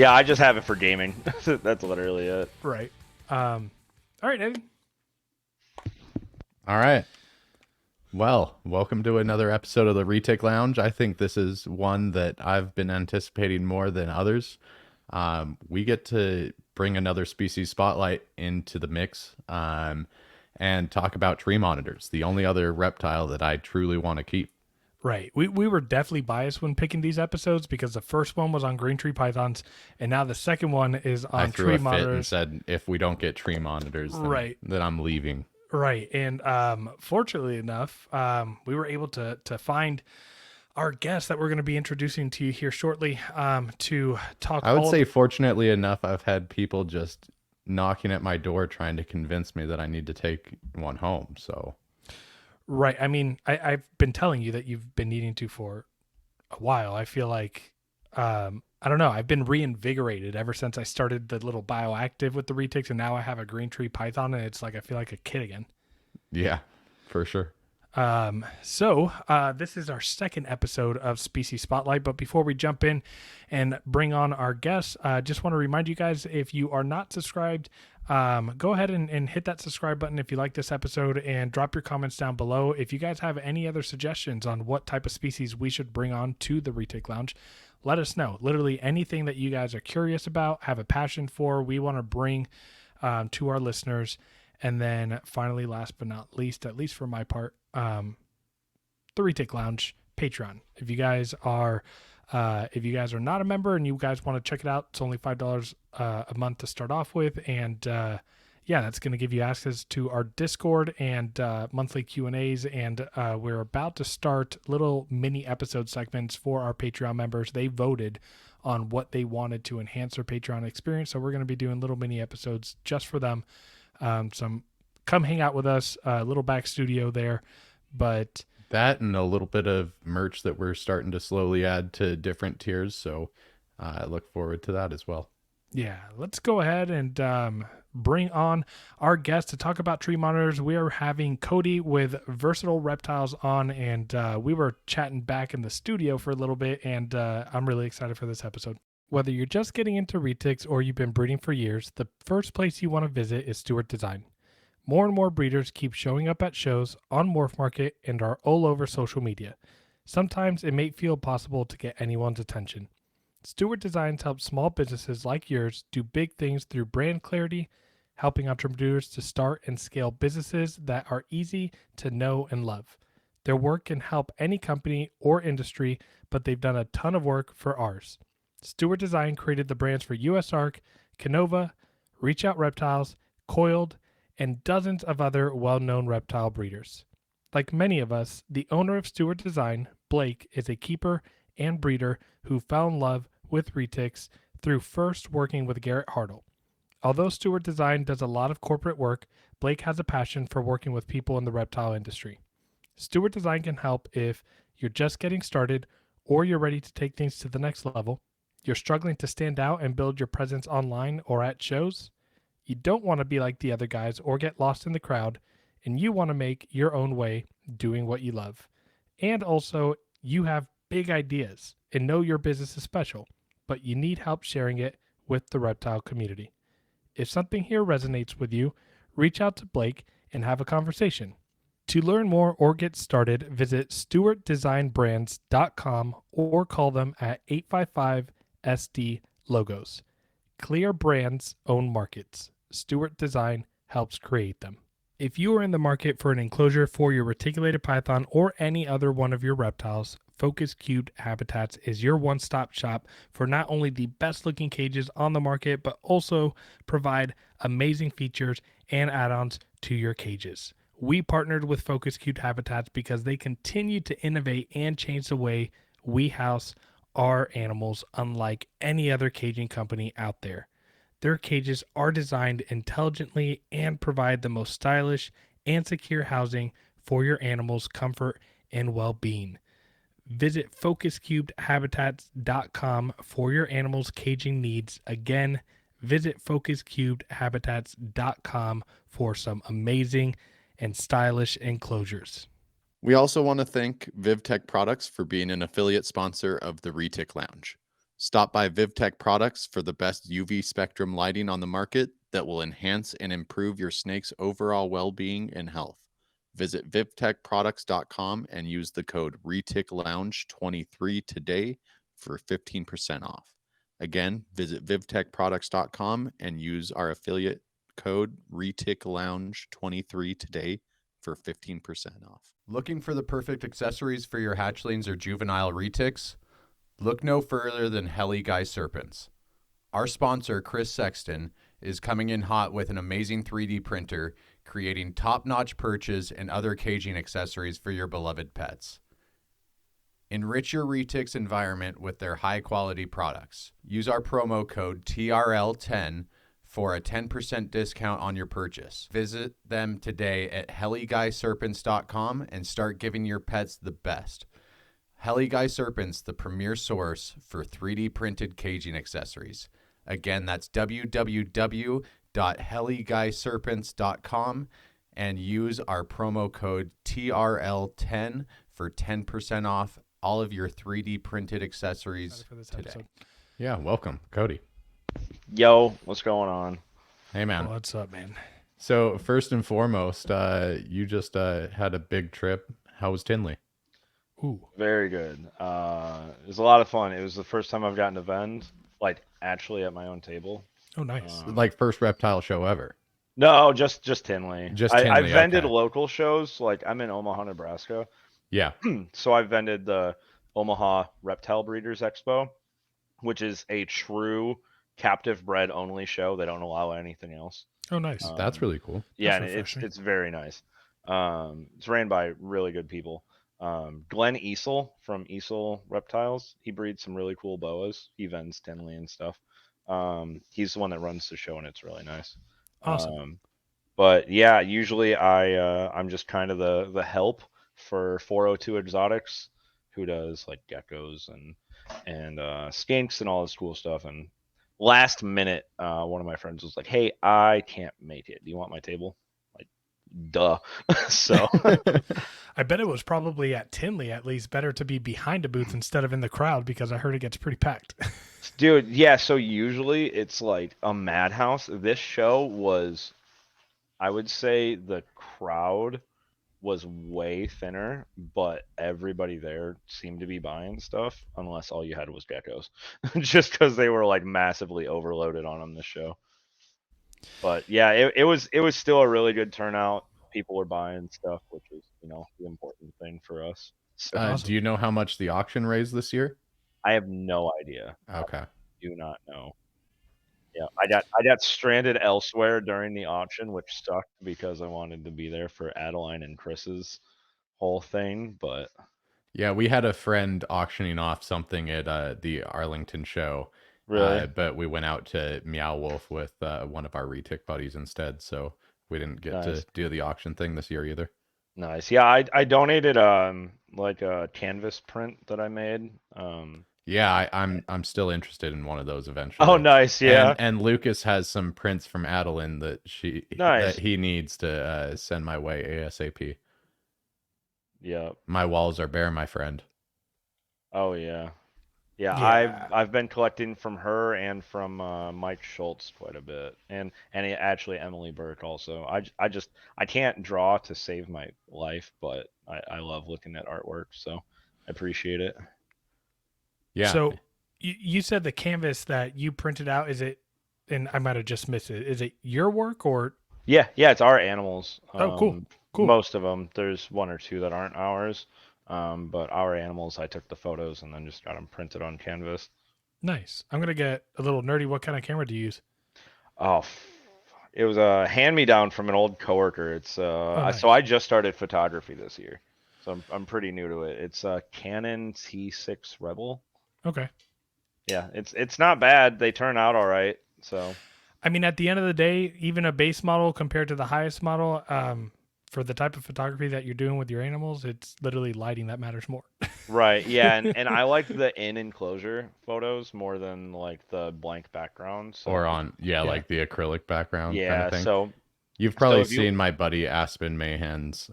Yeah, I just have it for gaming. That's literally it. Right. All right, Nathan. All right. Well, welcome to another episode of the Retic Lounge. I think this is one that I've been anticipating more than others. We get to bring another species spotlight into the mix and talk about tree monitors, the only other reptile that I truly want to keep. Right. We were definitely biased when picking these episodes because the first one was on green tree pythons, and now the second one is on I threw tree a fit monitors. and said, if we don't get tree monitors, then I'm leaving. Right. And fortunately enough, we were able to find our guest that we're going to be introducing to you here shortly to talk. I would say, fortunately enough, I've had people just knocking at my door trying to convince me that I need to take one home. So, right. I mean, I've been telling you that you've been needing to for a while. I feel like, I don't know, I've been reinvigorated ever since I started the little bioactive with the retics, and now I have a green tree python, and it's like I feel like a kid again. Yeah, for sure. So this is our second episode of Species Spotlight, but before we jump in and bring on our guests, just want to remind you guys, if you are not subscribed, go ahead and hit that subscribe button if you like this episode, and drop your comments down below. If you guys have any other suggestions on what type of species we should bring on to the Retic Lounge, let us know. Literally anything that you guys are curious about, have a passion for, we want to bring to our listeners. And then finally, last but not least, at least for my part, the Retic Lounge Patreon. If you guys are not a member and you guys want to check it out, it's only $5 a month to start off with, and that's going to give you access to our Discord and monthly Q&As. And we're about to start little mini episode segments for our Patreon members. They voted on what they wanted to enhance their Patreon experience, so we're going to be doing little mini episodes just for them. Come hang out with us, a little back studio there, but that and a little bit of merch that we're starting to slowly add to different tiers. So I look forward to that as well. Yeah, let's go ahead and bring on our guest to talk about tree monitors. We are having Cody with VersatileReptiles on, and we were chatting back in the studio for a little bit, and I'm really excited for this episode. Whether you're just getting into retics or you've been breeding for years, the first place you want to visit is Stewart Design. More and more breeders keep showing up at shows, on Morph Market, and are all over social media. Sometimes it may feel possible to get anyone's attention. Stewart Designs helps small businesses like yours do big things through brand clarity, helping entrepreneurs to start and scale businesses that are easy to know and love. Their work can help any company or industry, but they've done a ton of work for ours. Stewart Design created the brands for USARK, Canova, Reach Out Reptiles, Coiled, and dozens of other well-known reptile breeders. Like many of us, the owner of Stewart Design, Blake, is a keeper and breeder who fell in love with retics through first working with Garrett Hartle. Although Stewart Design does a lot of corporate work, Blake has a passion for working with people in the reptile industry. Stewart Design can help if you're just getting started or you're ready to take things to the next level. You're struggling to stand out and build your presence online or at shows. You don't want to be like the other guys or get lost in the crowd, and you want to make your own way doing what you love. And also, you have big ideas and know your business is special, but you need help sharing it with the reptile community. If something here resonates with you, reach out to Blake and have a conversation. To learn more or get started, visit stewartdesignbrands.com or call them at 855 SD Logos. Clear brands own markets. Stewart Design helps create them. If you are in the market for an enclosure for your reticulated python or any other one of your reptiles, Focus Cubed Habitats is your one-stop shop for not only the best looking cages on the market, but also provide amazing features and add-ons to your cages. We partnered with Focus Cubed Habitats because they continue to innovate and change the way we house our animals unlike any other caging company out there. Their cages are designed intelligently and provide the most stylish and secure housing for your animals' comfort and well-being. Visit focuscubedhabitats.com for your animals' caging needs. Again, visit focuscubedhabitats.com for some amazing and stylish enclosures. We also want to thank VivTech Products for being an affiliate sponsor of the Retic Lounge. Stop by VivTech Products for the best UV spectrum lighting on the market that will enhance and improve your snake's overall well-being and health. Visit VivTechProducts.com and use the code ReticLounge23 today for 15% off. Again, visit VivTechProducts.com and use our affiliate code ReticLounge23 today for 15% off. Looking for the perfect accessories for your hatchlings or juvenile retics? Look no further than HeliGuy Serpents. Our sponsor, Chris Sexton, is coming in hot with an amazing 3D printer, creating top-notch perches and other caging accessories for your beloved pets. Enrich your retics environment with their high-quality products. Use our promo code TRL10 for a 10% discount on your purchase. Visit them today at HeliGuySerpents.com and start giving your pets the best. HeliGuy Serpents, the premier source for 3D printed caging accessories. Again, that's www.heliguyserpents.com and use our promo code TRL10 for 10% off all of your 3D printed accessories today. Episode. Yeah, welcome, Cody. Yo, what's going on? Hey, man. What's up, man? So first and foremost, you just had a big trip. How was Tinley? Ooh, Very good. It was a lot of fun. It was the first time I've gotten to vend, like actually at my own table. oh, nice. Like first reptile show ever. No, just Tinley. Just I've Tinley, vended okay. local shows. Like I'm in Omaha, Nebraska. Yeah. So I vended the Omaha Reptile Breeders Expo, which is a true captive bred only show. They don't allow anything else. Oh, nice. That's really cool. Yeah, That's and refreshing. it's very nice. It's ran by really good people. Glenn Easel from Easel Reptiles, he breeds some really cool boas. He vends Tinley and stuff. He's the one that runs the show, and it's really nice. Awesome. But yeah, usually I'm just kind of the help for 402 Exotics, who does like geckos and skinks and all this cool stuff. And last minute, one of my friends was like, "Hey, I can't make it. Do you want my table?" Like, duh. So I bet it was probably at Tinley at least better to be behind a booth instead of in the crowd because I heard it gets pretty packed. dude, yeah, so usually it's like a madhouse. This show was, I would say the crowd was way thinner, but everybody there seemed to be buying stuff, unless all you had was geckos, just because they were like massively overloaded on them this show. But yeah, it was still a really good turnout. People were buying stuff, which is the important thing for us. So Awesome. Do you know how much the auction raised this year? I have no idea. Okay. Do not know. Yeah, I got stranded elsewhere during the auction, which sucked because I wanted to be there for Adeline and Chris's whole thing. But Yeah, we had a friend auctioning off something at the Arlington show. really, But we went out to Meow Wolf with one of our retic buddies instead, so we didn't get Nice. to do the auction thing this year either. nice. Yeah, I donated like a canvas print that I made. Yeah, I'm still interested in one of those eventually. Oh, nice. Yeah, And Lucas has some prints from Adeline that nice. he needs to send my way ASAP. Yeah. My walls are bare, my friend. Oh yeah. Yeah, Yeah. I've been collecting from her and from Mike Schultz quite a bit, and actually Emily Burke also. I can't draw to save my life, but I love looking at artwork, so I appreciate it. Yeah. So you said the canvas that you printed out, is it, and I might have just missed it, is it your work or? Yeah, it's our animals. Oh, cool. Cool. Most of them. There's one or two that aren't ours, but our animals, I took the photos and then just got them printed on canvas. Nice. I'm going to get a little nerdy. What kind of camera do you use? Oh, it was a hand-me-down from an old coworker. It's nice. so I just started photography this year, so I'm pretty new to it. It's a Canon T6 Rebel. Okay. Yeah, it's not bad. They turn out all right. So I mean, at the end of the day, even a base model compared to the highest model, for the type of photography that you're doing with your animals, it's literally lighting that matters more. right, yeah, and I like the enclosure photos more than like the blank background. So Or on like the acrylic background kind yeah, of thing. so You've probably if you- seen my buddy Aspen Mahan's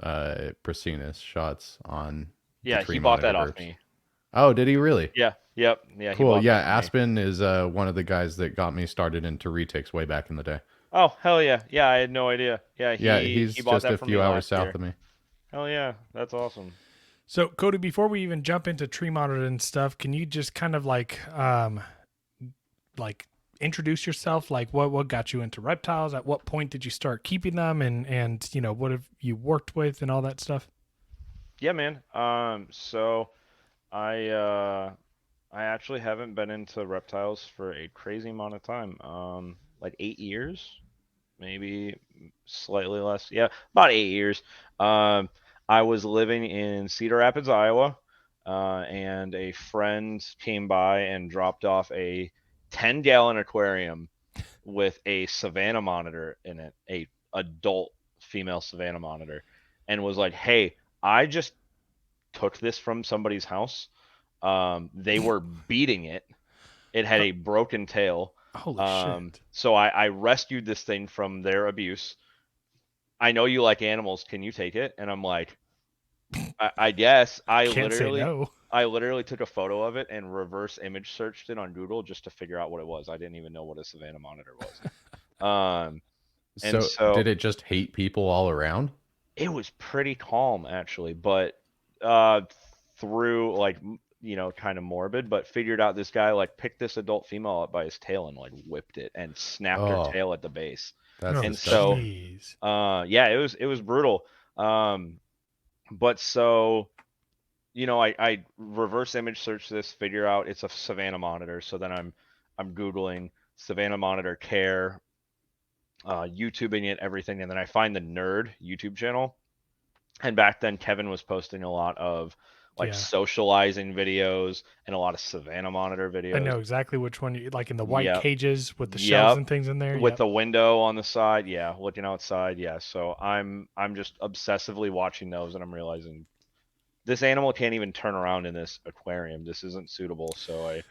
Prasinus shots on the yeah, Tree he bought that Monitor off groups. me. Oh, did he really? Yeah, Yep. Yeah, he Cool. bought Yeah, that from me. Aspen is one of the guys that got me started into retics way back in the day. Oh, hell yeah. Yeah, I had no idea. Yeah, Yeah, he he's bought just that a from few me hours last south year. of me. Hell yeah. That's awesome. So, Cody, before we even jump into tree monitor and stuff, can you just kind of like introduce yourself? Like, what got you into reptiles? At what point did you start keeping them? And what have you worked with and all that stuff? Yeah, man. So I I actually haven't been into reptiles for a crazy amount of time. Like 8 years, maybe slightly less. Yeah, about 8 years. Um, I was living in Cedar Rapids, Iowa, and a friend came by and dropped off a 10-gallon aquarium with a Savannah monitor in it, a adult female Savannah monitor, and was like, "Hey, I just took this from somebody's house. They were beating it. It had Uh, a broken tail. Holy shit! So I rescued this thing from their abuse. I know you like animals. Can you take it?" And I'm like, I guess. Can't say no. I literally took a photo of it and reverse image searched it on Google just to figure out what it was. I didn't even know what a Savannah monitor was. Um, and So, so did it just hate people all around? it was pretty calm actually, but uh, through like kind of morbid, but figured out this guy like picked this adult female up by his tail and like whipped it and snapped her Oh, tail at the base. that's Oh, And so disgusting. jeez. yeah, it was brutal. But so I reverse image search this, figure out it's a Savannah monitor. So then I'm googling Savannah monitor care, YouTubing it, everything, and then I find the Nerd YouTube channel. And back then, Kevin was posting a lot of like Yeah, socializing videos and a lot of Savannah monitor I videos. know exactly which one you like in the white Yep, cages with the shells yep, and things in there. with Yep. the window on the side. Yeah, looking outside. Yeah, so I'm just obsessively watching those, and I'm realizing this animal can't even turn around in this aquarium. This isn't suitable. So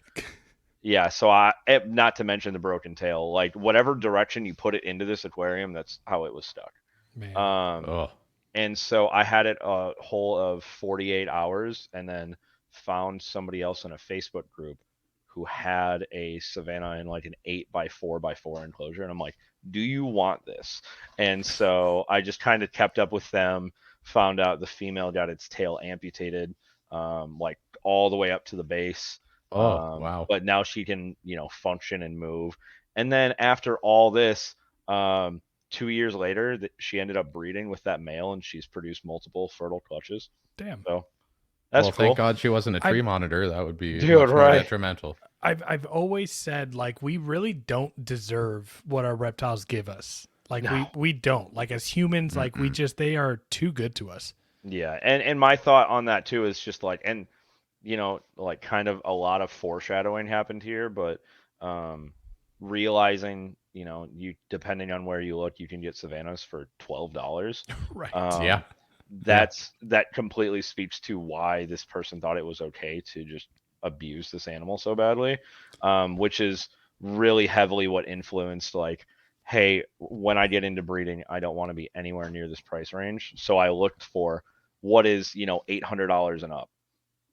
yeah, so not to mention the broken tail. Like whatever direction you put it into this aquarium, that's how it was stuck. Man. Um, Oh, and so I had it a whole of 48 hours, and then found somebody else in a Facebook group who had a Savannah in like an 8x4x4 enclosure, and I'm like, "Do you want this?" And so I just kind of kept up with them. Found out the female got its tail amputated, like all the way up to the base. oh, wow. But now she can, function and move. And then after all this, 2 years later, that she ended up breeding with that male, and she's produced multiple fertile clutches. Damn. So that's Well, thank cool, God she wasn't a tree I've monitor. That would be dude. much more Right? detrimental. I've always said like we really don't deserve what our reptiles give us. Like No. we don't. Like as humans, like we Mm-mm. just they are too good to us. Yeah, and my thought on that too is just like, and like kind of a lot of foreshadowing happened here, but um, realizing, you depending on where you look, you can get Savannahs for $12. Right. Yeah, Um, yeah. that completely speaks to why this person thought it was okay to just abuse this animal so badly, which is really heavily what influenced like, hey, when I get into breeding, I don't want to be anywhere near this price range. So I looked for what is $800 and up,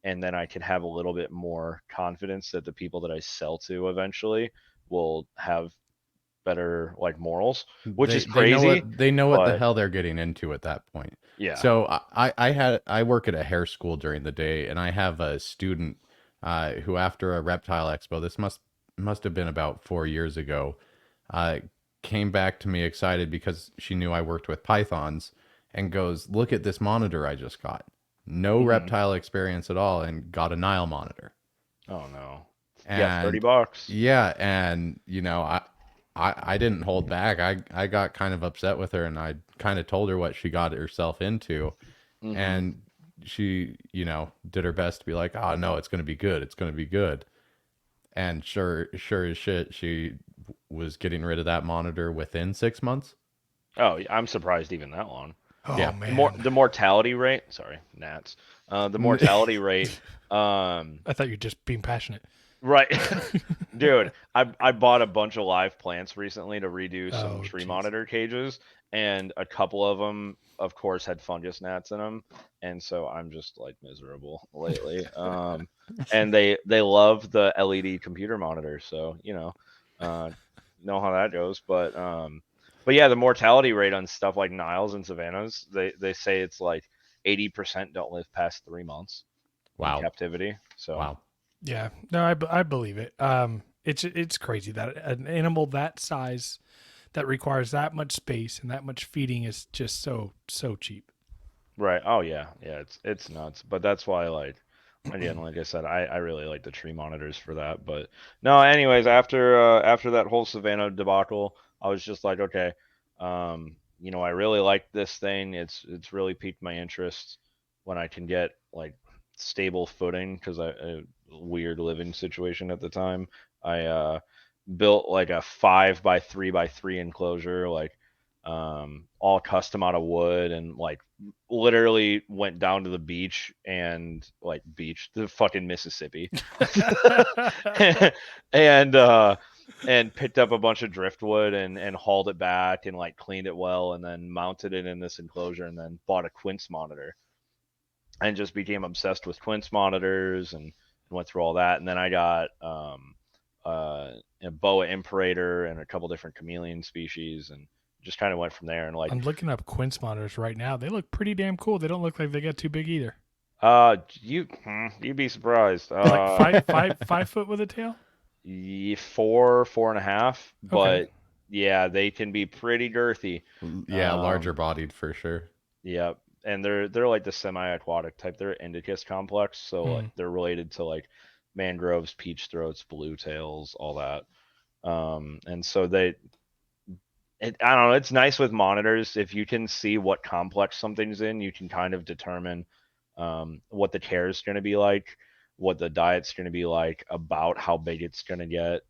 and then I can have a little bit more confidence that the people that I sell to eventually will have better like morals, which is crazy, They know what the but hell they're getting into at that point. yeah. So I work at a hair school during the day, and I have a student who, after a reptile expo, this must have been about 4 years ago, uh, came back to me excited because she knew I worked with pythons, and goes, "Look at this monitor I just got. No Hmm. reptile experience at all, and got a Nile monitor." Oh no. Yeah, And $30. yeah, and I didn't hold back. I got kind of upset with her, and I kind of told her what she got herself into, Hmm. and she, did her best to be like, "Oh no, it's going to be good. It's going to be good." And sure as shit, she was getting rid of that monitor within 6 months. Oh, I'm surprised even that long. Oh Yeah. man. The mortality rate, sorry, gnats. The mortality rate, um, I thought you were just being passionate. right. Dude, I bought a bunch of live plants recently to redo some Oh tree jeez. monitor cages, and a couple of them, of course, had fungus gnats in them, and so I'm just like miserable lately. And they love the LED computer monitor, so know how that goes. But yeah, the mortality rate on stuff like Niles and Savannahs, they say it's like 80% don't live past 3 months in Wow. captivity. So Wow. Yeah, no, I believe it. It's crazy that an animal that size that requires that much space and that much feeding is just so cheap. right, oh yeah, it's nuts. But that's why again, like I said, I really like the tree monitors for that. But no, anyways, after that whole Savannah debacle, I was just like, okay, I really like this thing. It's really piqued my interest when I can get like stable footing because I a weird living situation at the time. I built like a 5 by 3 by 3 enclosure, like all custom out of wood, and like literally went down to the beach and like beach the fucking Mississippi and and picked up a bunch of driftwood and hauled it back and like cleaned it well and then mounted it in this enclosure and then bought a quince monitor and just became obsessed with quince monitors and went through all that. And then I got a boa imperator and a couple different chameleon species and just kind of went from there. And like I'm looking up quince monitors right now. They look pretty damn cool. They don't look like they get too big either. you'd be surprised. Like five foot with a tail. 4.5, Okay. but yeah, they can be pretty girthy. Yeah, larger Um, bodied for sure. yeah, and they're like the semi-aquatic type. They're Indicus complex, so like Hmm. they're related to like mangroves, peach throats, blue tails, all that. And so I don't know, it's nice with monitors if you can see what complex something's in, you can kind of determine what the care is going to be like, what the diet's going to be like, about how big it's going to get.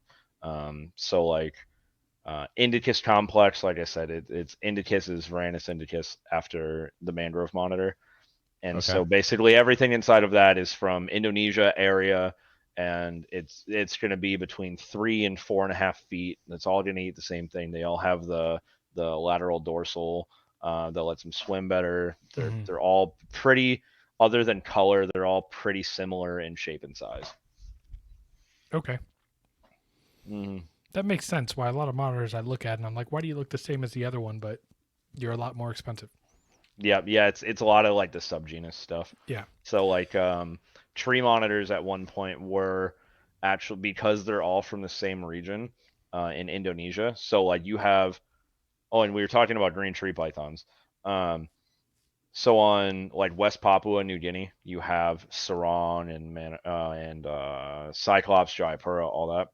So like Indicus complex, like I said, it's Indicus is Varanus Indicus after the mangrove monitor. And Okay. so basically everything inside of that is from Indonesia area, and it's going to be between 3 and 4.5 feet. It's all going to eat the same thing. They all have the lateral dorsal that lets them swim better. They're Hmm. they're all pretty, other than color, they're all pretty similar in shape and size. Okay. Mm, That makes sense. Why a lot of monitors I look at and I'm like, why do you look the same as the other one, but you're a lot more expensive? yeah, it's a lot of like the subgenus stuff. Yeah. So like tree monitors at one point were actually, because they're all from the same region in Indonesia. So like you have, oh, and we were talking about green tree pythons. Um, so on like West Papua New Guinea, you have Sarong and Cyclops, Jaipura, all that.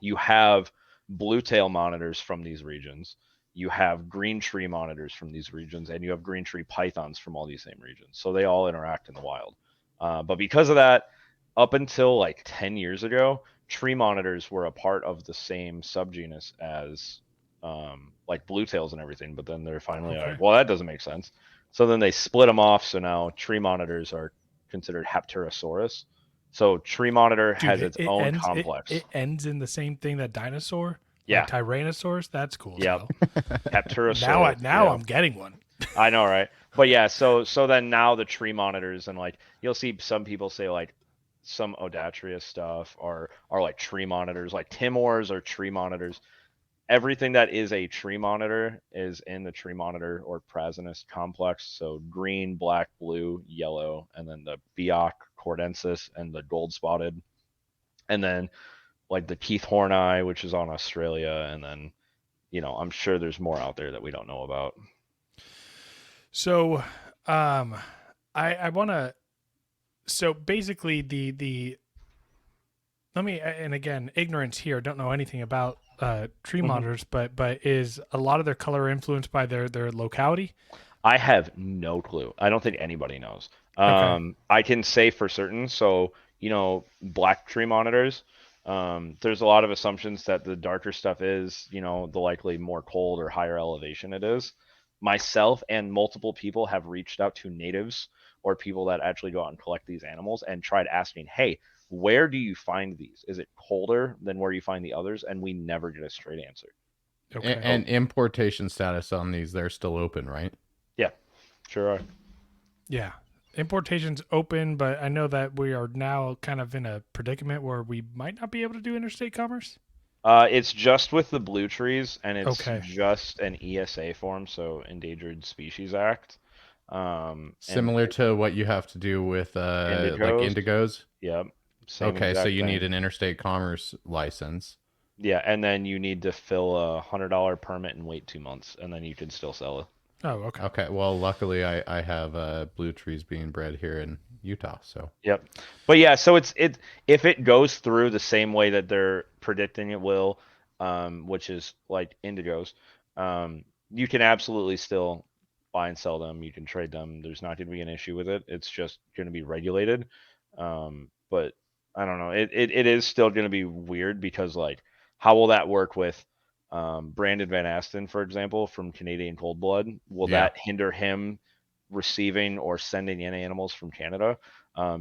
You have blue tail monitors from these regions. You have green tree monitors from these regions, and you have green tree pythons from all these same regions. So they all interact in the wild. But because of that, up until like 10 years ago, tree monitors were a part of the same subgenus as like blue tails and everything. But then they're finally like, Okay. well, that doesn't make sense. So then they split them off. So now tree monitors are considered Hapterosaurus. So tree monitor Dude, has its own complex. it ends in the same thing that dinosaur, like Yeah. Tyrannosaurus. That's cool as Yep. hell. Hepterosaurus. Now Yep. I'm getting one. I know, right? But yeah, so then now the tree monitors, and like you'll see some people say like some Odatria stuff are like tree monitors, like Timors are tree monitors. Everything that is a tree monitor is in the tree monitor or Prasinus complex. So green, black, blue, yellow, and then the Biak cordensis and the gold spotted, and then like the Keith Horneye, which is on Australia, and then I'm sure there's more out there that we don't know about. So, um, I want to. So basically, the let me and again, ignorance here. Don't know anything about tree Mhm. monitors, but is a lot of their color influenced by their locality? I have no clue. I don't think anybody knows. Okay. I can say for certain. So, black tree monitors, there's a lot of assumptions that the darker stuff is, the likely more cold or higher elevation it is. Myself and multiple people have reached out to natives or people that actually go out and collect these animals and tried asking, hey, where do you find these? Is it colder than where you find the others? And we never get a straight answer. Okay. And importation status on these, they're still open, right? Yeah, sure are. Yeah. Importation's open, but I know that we are now kind of in a predicament where we might not be able to do interstate commerce. It's just with the blue trees, and it's Okay. just an ESA form, so Endangered Species Act. And Similar to what you have to do with like indigos. indigos. Yep, same Okay, so exact you need thing. an interstate commerce license. Yeah, and then you need to fill a $100 permit and wait 2 months, and then you can still sell it. Oh, okay. Okay, well, luckily I have blue trees being bred here in Utah, so Yep. But yeah, so it if it goes through the same way that they're predicting it will, which is like indigos, you can absolutely still buy and sell them. You can trade them. There's not going to be an issue with it. It's just going to be regulated. But I don't know. It is still going to be weird because like how will that work with Brandon Van Asten, for example, from Canadian Cold Blood? Will yeah. that hinder him receiving or sending in animals from Canada?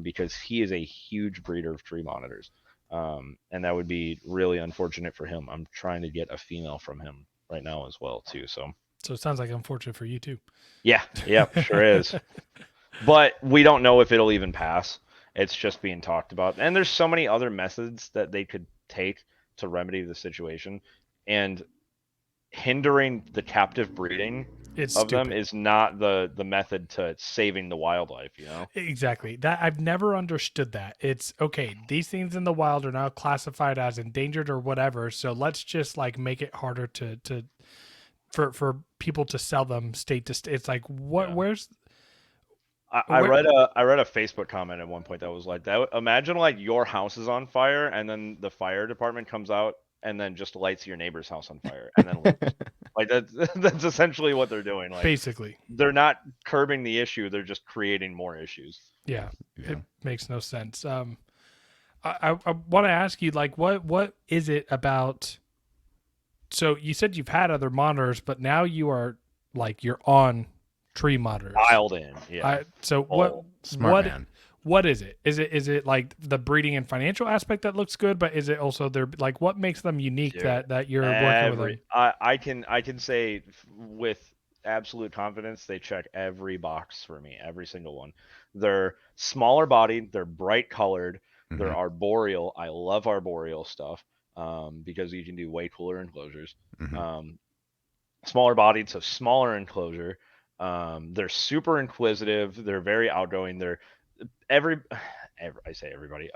Because he is a huge breeder of tree monitors. And that would be really unfortunate for him. I'm trying to get a female from him right now as well too. So So it sounds like unfortunate for you too. yeah, yeah, sure is. But we don't know if it'll even pass. It's just being talked about. And there's so many other methods that they could take to remedy the situation. And hindering the captive breeding It's of them stupid. is not the method to saving the wildlife, you know? Exactly. That I've never understood that. It's okay, these things in the wild are now classified as endangered or whatever, so let's just like make it harder to for people to sell them state to state. It's like what Yeah. where's I where read a Facebook comment at one point that was like that. Imagine like your house is on fire and then the fire department comes out and then just lights your neighbor's house on fire and then leaves. Like that's that's essentially what they're doing. Like basically. they're not curbing the issue; they're just creating more issues. Yeah. Yeah. It makes no sense. I want to ask you like what is it about, so you said you've had other monitors, but now you are like you're on tree monitors. Dialed in, yeah. So Oh, Smart man. what is it? Is it like the breeding and financial aspect that looks good, but is it also their like what makes them unique dude. that you're working with them? I can say with absolute confidence they check every box for me, every single one. They're smaller bodied, they're bright colored, Hmm. they're arboreal. I love arboreal stuff because you can do way cooler enclosures. Hmm. Um, Smaller bodied, so smaller enclosure. They're super inquisitive. They're very outgoing. They're every, I say everybody.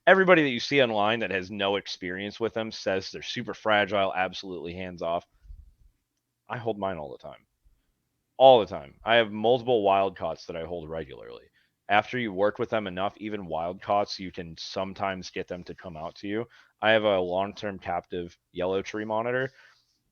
Everybody that you see online that has no experience with them says they're super fragile, absolutely hands off. I hold mine all the time, all the time. I have multiple wild caughts that I hold regularly. After you work with them enough, even wild caughts, you can sometimes get them to come out to you. I have a long-term captive yellow tree monitor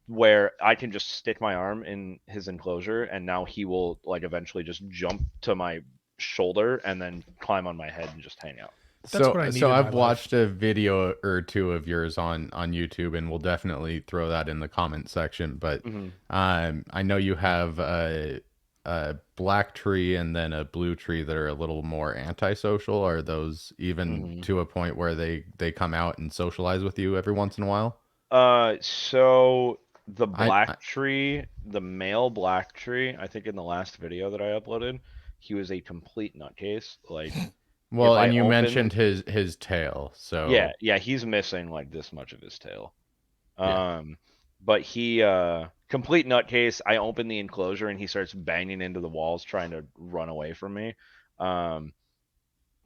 where I can just stick my arm in his enclosure and now he will like eventually just jump to my shoulder and then climb on my head and just hang out. That's So what I need so in my I've life. watched a video or two of yours on YouTube, and we'll definitely throw that in the comment section. But Hmm. I know you have a black tree and then a blue tree that are a little more antisocial. Are those even Hmm. to a point where they come out and socialize with you every once in a while? So the I black tree, the male black tree, I think in the last video that I uploaded, he was a complete nutcase. Like if well, I and you open, mentioned his tail, yeah, so yeah, he's missing like this much of his tail. yeah. Um, but he complete nutcase. I open the enclosure and he starts banging into the walls trying to run away from me. Um,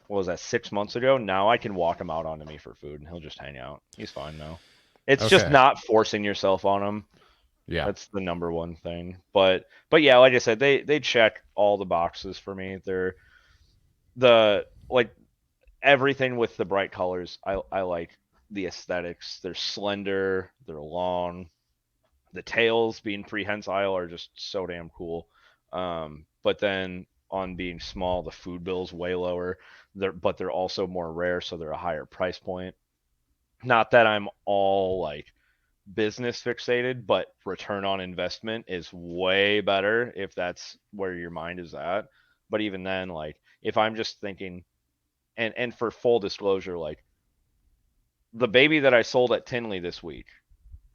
what was that, 6 months ago? Now I can walk him out onto me for food and he'll just hang out. He's fine now. It's just Okay, not forcing yourself on him. yeah. That's the number one thing. But yeah, like I said, they check all the boxes for me. They're the like everything with the bright colors. I like the aesthetics. They're slender, they're long. The tails being prehensile are just so damn cool. But then on being small, the food bill's way lower. They're also more rare, so they're a higher price point. Not that I'm all like business fixated, but return on investment is way better if that's where your mind is at. But even then, like if I'm just thinking, and for full disclosure, like the baby that I sold at Tinley this week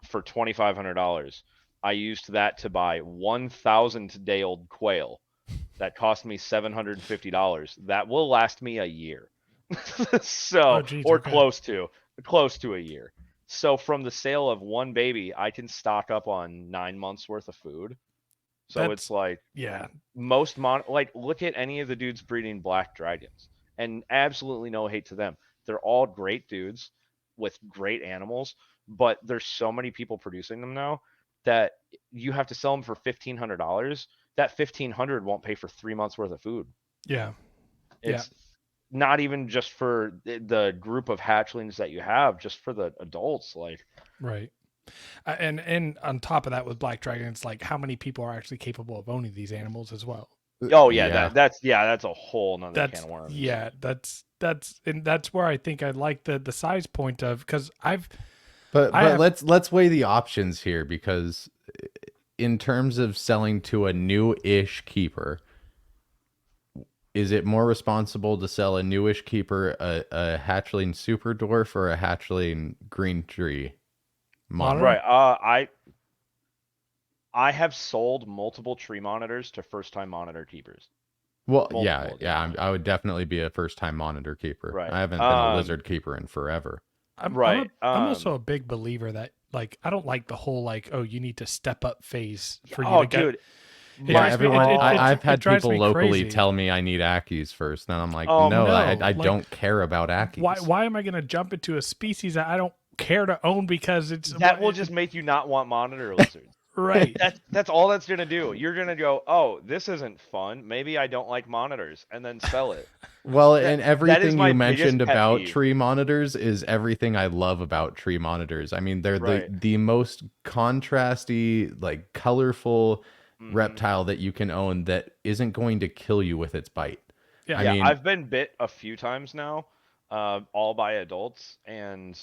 for $2,500. I used that to buy 1,000-day-old quail that cost me $750. That will last me a year. Oh, So, geez. or Okay. close to a year. So from the sale of one baby, I can stock up on 9 months worth of food. So it's That's, like yeah. like look at any of the dudes breeding black dragons, and absolutely no hate to them. They're all great dudes with great animals, but there's so many people producing them now that you have to sell them for $1,500. That 1,500 won't pay for 3 months worth of food. Yeah. Yeah. It's not even just for the group of hatchlings that you have, just for the adults. Like, Right. And on top of that, with Black Dragon, it's like how many people are actually capable of owning these animals as well. oh yeah, Yeah. that's a whole nother can That's of worms. yeah. That's where I think I like the size point of, because But I have let's weigh the options here, because in terms of selling to a new-ish keeper, is it more responsible to sell a newish keeper a hatchling super dwarf or a hatchling green tree monitor. monitor? Right. I have sold multiple tree monitors to first time monitor keepers. Well, yeah, Multiple yeah, times. I would definitely be a first-time monitor keeper. I Right. haven't been a lizard keeper in forever. Right. I'm also a big believer that, like, I don't like the whole, like, oh, you need to step up phase for you Oh, to get. dude, It Yeah, my drives me everyone. I've it had drives people me locally crazy. tell me I need Ackies first, and I'm like, oh no, man, No, I like, don't care about Ackies. why am I going to jump into a species that I don't care to own because it's that will just make you not want monitor lizards. right. That's all that's gonna do. You're gonna go, oh, this isn't fun. Maybe I don't like monitors, and then sell it. Well, That and that is everything my you biggest mentioned pet about peeve. tree monitors is everything I love about tree monitors. I mean, they're Right. the most contrasty, like colorful Hmm. reptile that you can own that isn't going to kill you with its bite. I Yeah. Yeah, mean, I've been bit a few times now, all by adults, and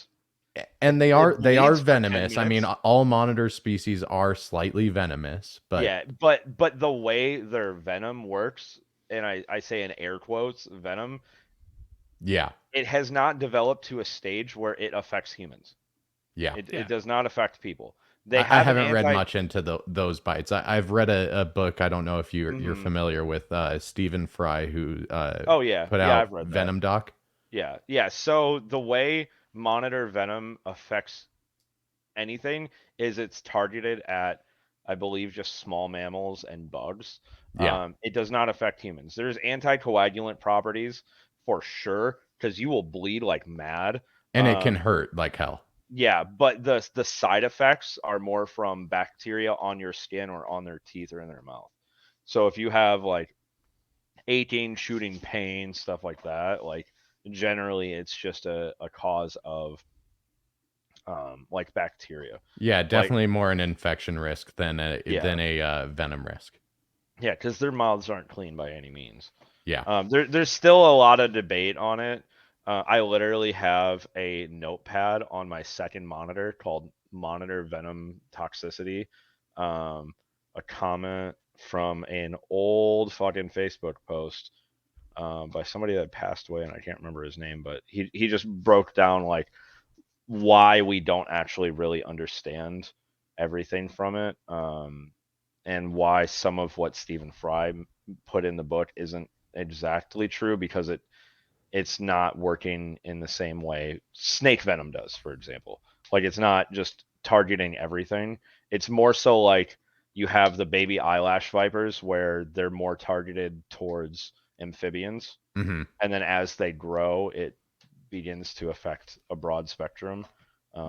and it they are bleeds for 10 venomous. I mean, minutes. all monitor species are slightly venomous, but Yeah, but the way their venom works, and I say in air quotes, venom, yeah, it has not developed to a stage where it affects humans. yeah. It Yeah. does not affect people. They I have an haven't read anti. much into those bites. I've read a book. I don't know if you're Mhm. familiar with Stephen Fry, who Oh yeah, put yeah, out I've read that. Venom Doc. Yeah, yeah. So the way monitor venom affects anything is it's targeted at, I believe, just small mammals and bugs. Yeah, It does not affect humans. There's anticoagulant properties for sure because you will bleed like mad. and it can hurt like hell. Yeah, but the side effects are more from bacteria on your skin or on their teeth or in their mouth. So if you have like aching, shooting pain, stuff like that, like generally it's just a cause of like bacteria. Yeah, Like definitely more an infection risk yeah, than a venom risk. yeah, because their mouths aren't clean by any means. Yeah, There's still a lot of debate on it. I literally have a notepad on my second monitor called Monitor Venom Toxicity. A comment from an old fucking Facebook post by somebody that passed away, and I can't remember his name, but he just broke down like why we don't actually really understand everything from it, and why some of what Stephen Fry put in the book isn't exactly true because it's not working in the same way snake venom does, for example. Like it's not just targeting everything. It's more so like you have the baby eyelash vipers where they're more targeted towards amphibians, hmm and then as they grow, it begins to affect a broad spectrum.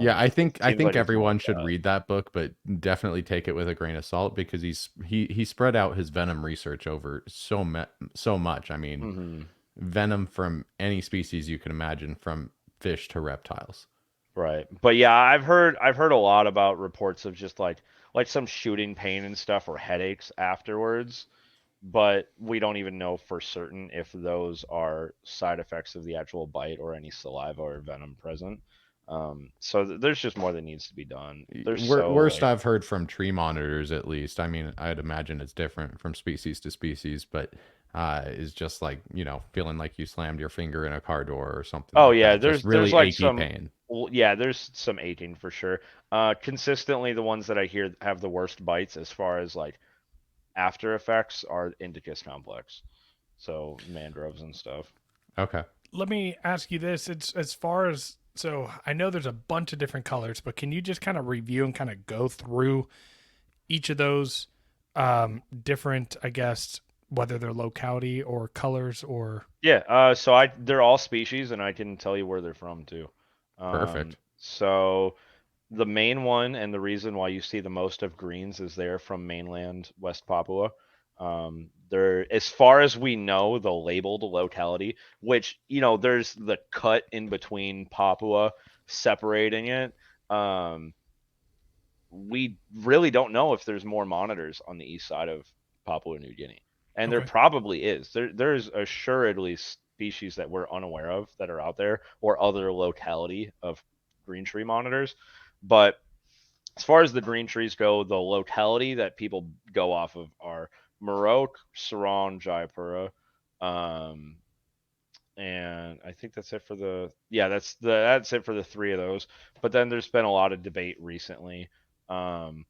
yeah. It I seems think like it's more everyone like should that. read that book, but definitely take it with a grain of salt, because he spread out his venom research over so much. I mean, Hmm. venom from any species you can imagine, from fish to reptiles. Right. But yeah, I've heard a lot about reports of just like some shooting pain and stuff or headaches afterwards, but we don't even know for certain if those are side effects of the actual bite or any saliva or venom present. So there's just more that needs to be done. There's so Worst like I've heard from tree monitors, at least. I mean, I'd imagine it's different from species to species, but is just like, feeling like you slammed your finger in a car door or something oh like yeah, that. Just there's really like achy some pain. Well, yeah, there's some aging for sure. Consistently, the ones that I hear have the worst bites as far as like after effects are Indicus complex. So mangroves and stuff. Okay. Let me ask you this: it's as far as so I know there's a bunch of different colors, but can you just kind of review and kind of go through each of those different, I guess, whether they're locality or colors or Yeah, so they're all species, and I can tell you where they're from too. Perfect. So the main one, and the reason why you see the most of greens is they're from mainland West Papua. They're, as far as we know, the labeled locality, which, there's the cut in between Papua separating it. Um, we really don't know if there's more monitors on the east side of Papua New Guinea, and there okay, probably is. There's assuredly species that we're unaware of that are out there, or other locality of green tree monitors. But as far as the green trees go, the locality that people go off of are Morocco, Saran, Jayapura, um, and I think that's it for that's it for the three of those. But then there's been a lot of debate recently um,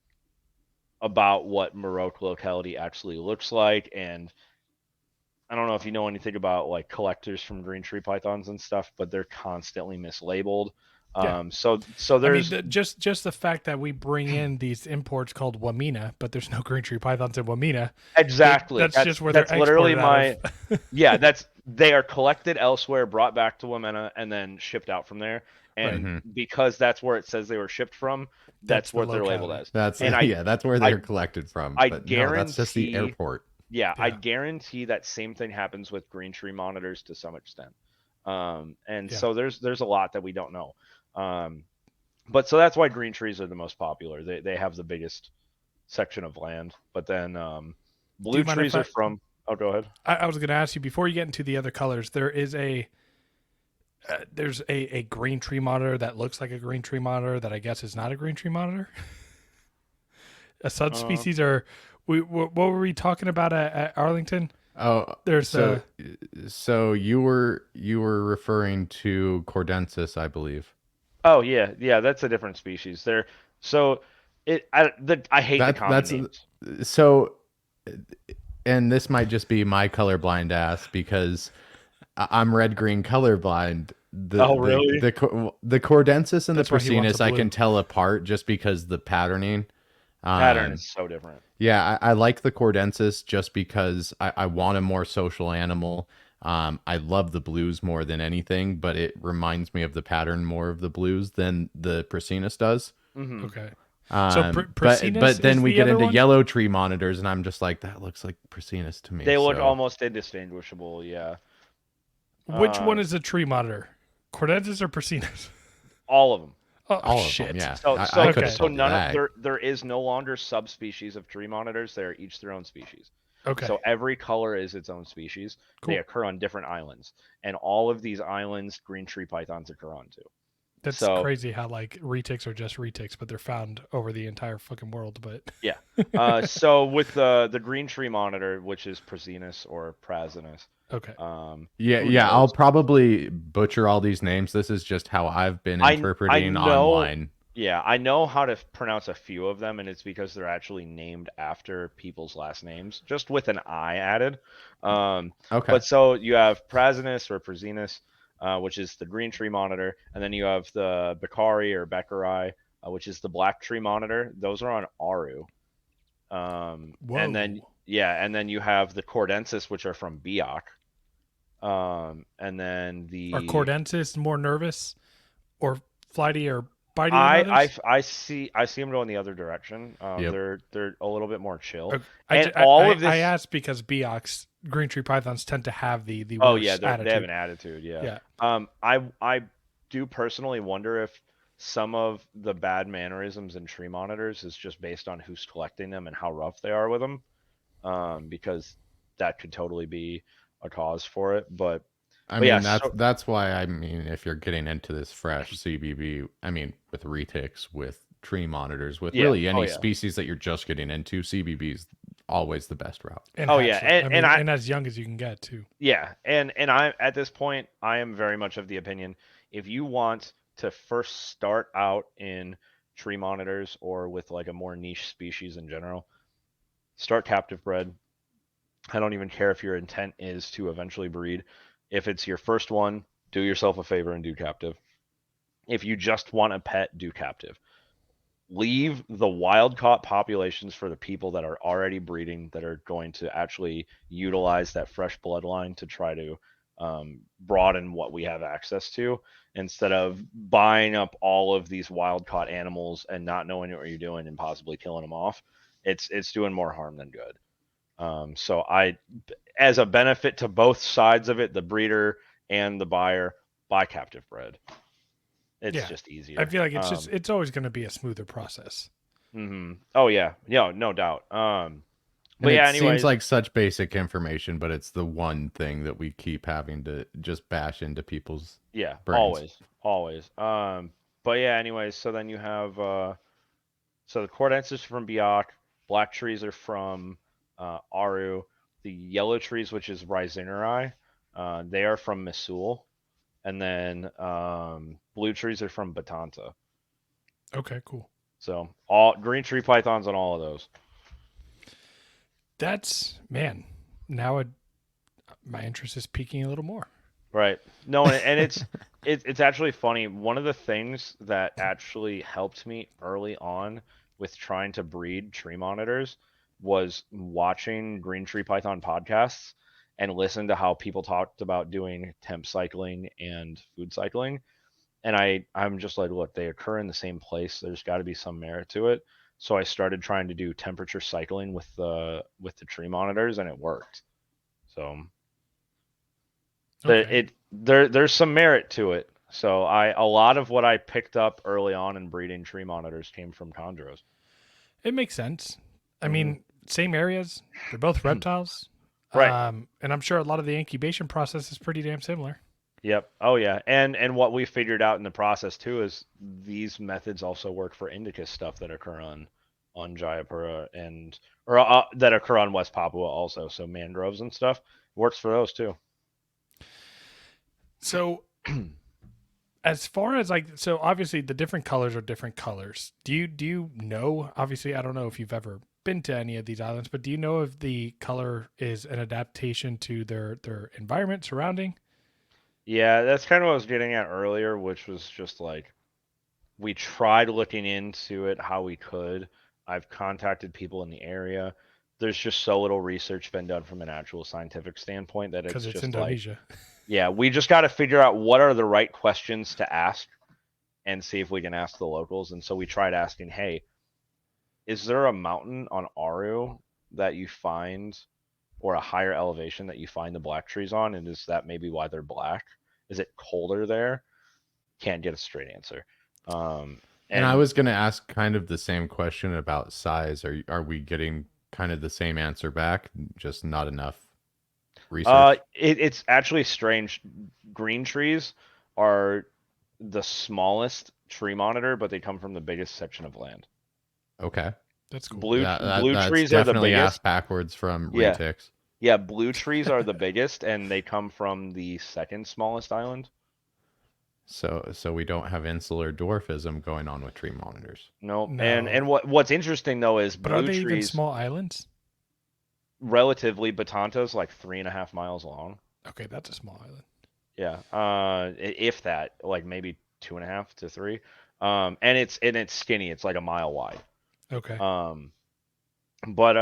about what Morocco locality actually looks like, and I don't know if you know anything about like collectors from green tree pythons and stuff, but they're constantly mislabeled. yeah. So I mean, there's just the fact that we bring in these imports called Wamina, but there's no green tree pythons in Wamina. exactly That's just where they're that's literally exported out my of. yeah, they are collected elsewhere, brought back to Wamena, and then shipped out from there. Right. And Hmm. because that's where it says they were shipped from, That's that's the what they're labeled locality. as. That's And yeah, that's where I, they're collected from. I But no, that's just the guarantee, airport. yeah, I Yeah. guarantee that same thing happens with green tree monitors to some extent. And Yeah. so there's a lot that we don't know. Um, but so that's why green trees are the most popular. They have the biggest section of land. But then Do blue you mind if trees are from. Oh, go ahead. I was going to ask you before you get into the other colors? There is a green tree monitor that looks like a green tree monitor that I guess is not a green tree monitor. A Uh, subspecies, or what were we talking about at Arlington? Oh, There's so so you were referring to Cordensis, I believe. oh yeah, that's a different species. So I hate the common That's names. so, and this might just be my colorblind ass because I'm red green colorblind. Oh really? The Cordensis and the that's why he wants a Prasinus I can blue. tell apart just because the patterning. Pattern Um, is so different. yeah, I like the Cordensis just because I want a more social animal. I love the blues more than anything, but it reminds me of the pattern more of the blues than the Prasinus does. Hmm. Okay. So Prasinus But then is we the get other into one. yellow tree monitors, and I'm just like, that looks like Prasinus to me. They look So almost indistinguishable. Yeah. Which one Uh, is the tree monitor? Cordensis or Prasinus? all of them. Oh all of them, shit. yeah, So I so could have Okay. so told you none of that. there is no longer subspecies of tree monitors. They are each their own species. Okay. So every color is its own species. They Cool. occur on different islands, and all of these islands, green tree pythons occur on too. That's So crazy how like retics are just retics, but they're found over the entire fucking world. But yeah. So with the green tree monitor, which is Prasinus or Prasinus, okay. Yeah, who yeah, I'll knows? probably butcher all these names. This is just how I've been I interpreting know, online. yeah, I know how to pronounce a few of them, and it's because they're actually named after people's last names, just with an I added. Um, Okay. but so you have Prasinus or Prasinus, which is the green tree monitor, and then you have the Bakari or Beckerai, which is the black tree monitor. Those are on Aru. And then Whoa. and then you have the Cordensis, which are from Biak. And then Are the Cordensis more nervous or flighty or bitey than others? I see them going the other direction. Yep. They're a little bit more chill, Okay. and all of I this. asked because Beox green tree pythons tend to have the Oh yeah, worst they have attitude. an attitude. Yeah. Yeah. I do personally wonder if some of the bad mannerisms in tree monitors is just based on who's collecting them and how rough they are with them. Because that could totally be a cause for it. I But yeah, mean, so that's why I mean, if you're getting into this fresh CBB, I mean, with retics, with tree monitors, with yeah, really oh any yeah, species that you're just getting into, CBB is always the best route. And oh yeah, hatchling. I and mean, I and as young as you can get too. yeah, and I at this point I am very much of the opinion if you want to first start out in tree monitors or with like a more niche species in general, start captive bred. I don't even care if your intent is to eventually breed. If it's your first one, do yourself a favor and do captive. If you just want a pet, do captive. Leave the wild caught populations for the people that are already breeding, that are going to actually utilize that fresh bloodline to try to broaden what we have access to, instead of buying up all of these wild caught animals and not knowing what you're doing and possibly killing them off. It's doing more harm than good. So I, as a benefit to both sides of it, the breeder and the buyer, buy captive bred. It's Yeah. just I easier. feel like it's always going to be a smoother process. Oh yeah, yeah, no doubt. And But it yeah, seems anyways, like such basic information, but it's the one thing that we keep having to just bash into people's yeah, brains. always, always. But yeah, anyways, so then you have so the Cordensis are from Biak, black trees are from Aru, the yellow trees, which is Ryzrr, they are from Missoul, and then blue trees are from Batanta. Okay, cool. So all green tree pythons on all of those. That's man. Now my interest is peaking a little more. Right. No, and it's actually funny. One of the things that actually helped me early on with trying to breed tree monitors was watching green tree python podcasts and listen to how people talked about doing temp cycling and food cycling. And I'm just like, look, they occur in the same place. There's got to be some merit to it. So I started trying to do temperature cycling with the tree monitors, and it worked. So Okay. there's some merit to it. So a lot of what I picked up early on in breeding tree monitors came from chondros. It makes sense. I Hmm. mean, same areas. They're both reptiles. Right. And I'm sure a lot of the incubation process is pretty damn similar. Yep. Oh yeah. And what we figured out in the process too is these methods also work for indicus stuff that occur on Jayapura and or that occur on West Papua also. So mangroves and stuff works for those too. So as far as like, so obviously the different colors are different colors. Do you know? Obviously, I don't know if you've ever been to any of these islands, but do you know if the color is an adaptation to their environment surrounding? Yeah, that's kind of what I was getting at earlier, which was just like we tried looking into it how we could. I've contacted people in the area. There's just so little research been done from an actual scientific standpoint that Because it's it's just like, Indonesia. yeah, we just got to figure out what are the right questions to ask and see if we can ask the locals. And so we tried asking, hey, is there a mountain on Aru that you find, or a higher elevation that you find the black trees on? And is that maybe why they're black? Is it colder there? Can't get a straight answer. Um, And I and was going to ask kind of the same question about size. Are we getting kind of the same answer back, just not enough research? it's actually strange. Green trees are the smallest tree monitor, but they come from the biggest section of land. Okay. That's cool. Blue That's trees are the definitely ass biggest. backwards from Yeah, retics. yeah. Blue trees are the biggest, and they come from the second smallest island. So we don't have insular dwarfism going on with tree monitors. No, and No, what's interesting though is but are blue they even trees small islands? relatively. Batanta's like 3.5 miles long. Okay, that's a small island. Yeah, if that, like maybe 2.5 to 3. And it's skinny. It's like a mile wide. Okay. Um, but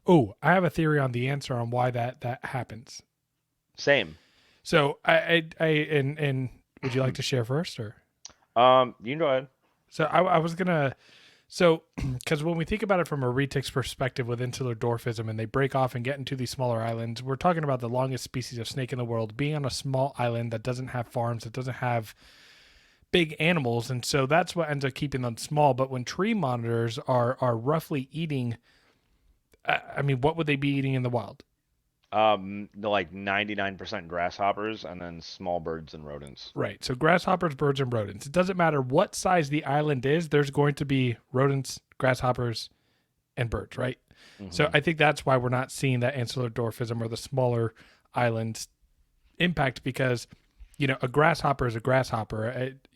Oh, I have a theory on the answer on why that happens. same. So and would you like to share first or? You can go ahead. So I was gonna so because when we think about it from a retic's perspective with insular dwarfism and they break off and get into these smaller islands, we're talking about the longest species of snake in the world being on a small island that doesn't have farms, that doesn't have big animals, and so that's what ends up keeping them small. But when tree monitors are roughly eating, I mean, what would they be eating in the wild? Like 99% grasshoppers and then small birds and rodents. Right. So grasshoppers, birds, and rodents. It doesn't matter what size the island is, there's going to be rodents, grasshoppers, and birds, right? So Hmm. I think that's why we're not seeing that insular dwarfism or the smaller islands impact because a grasshopper is a grasshopper.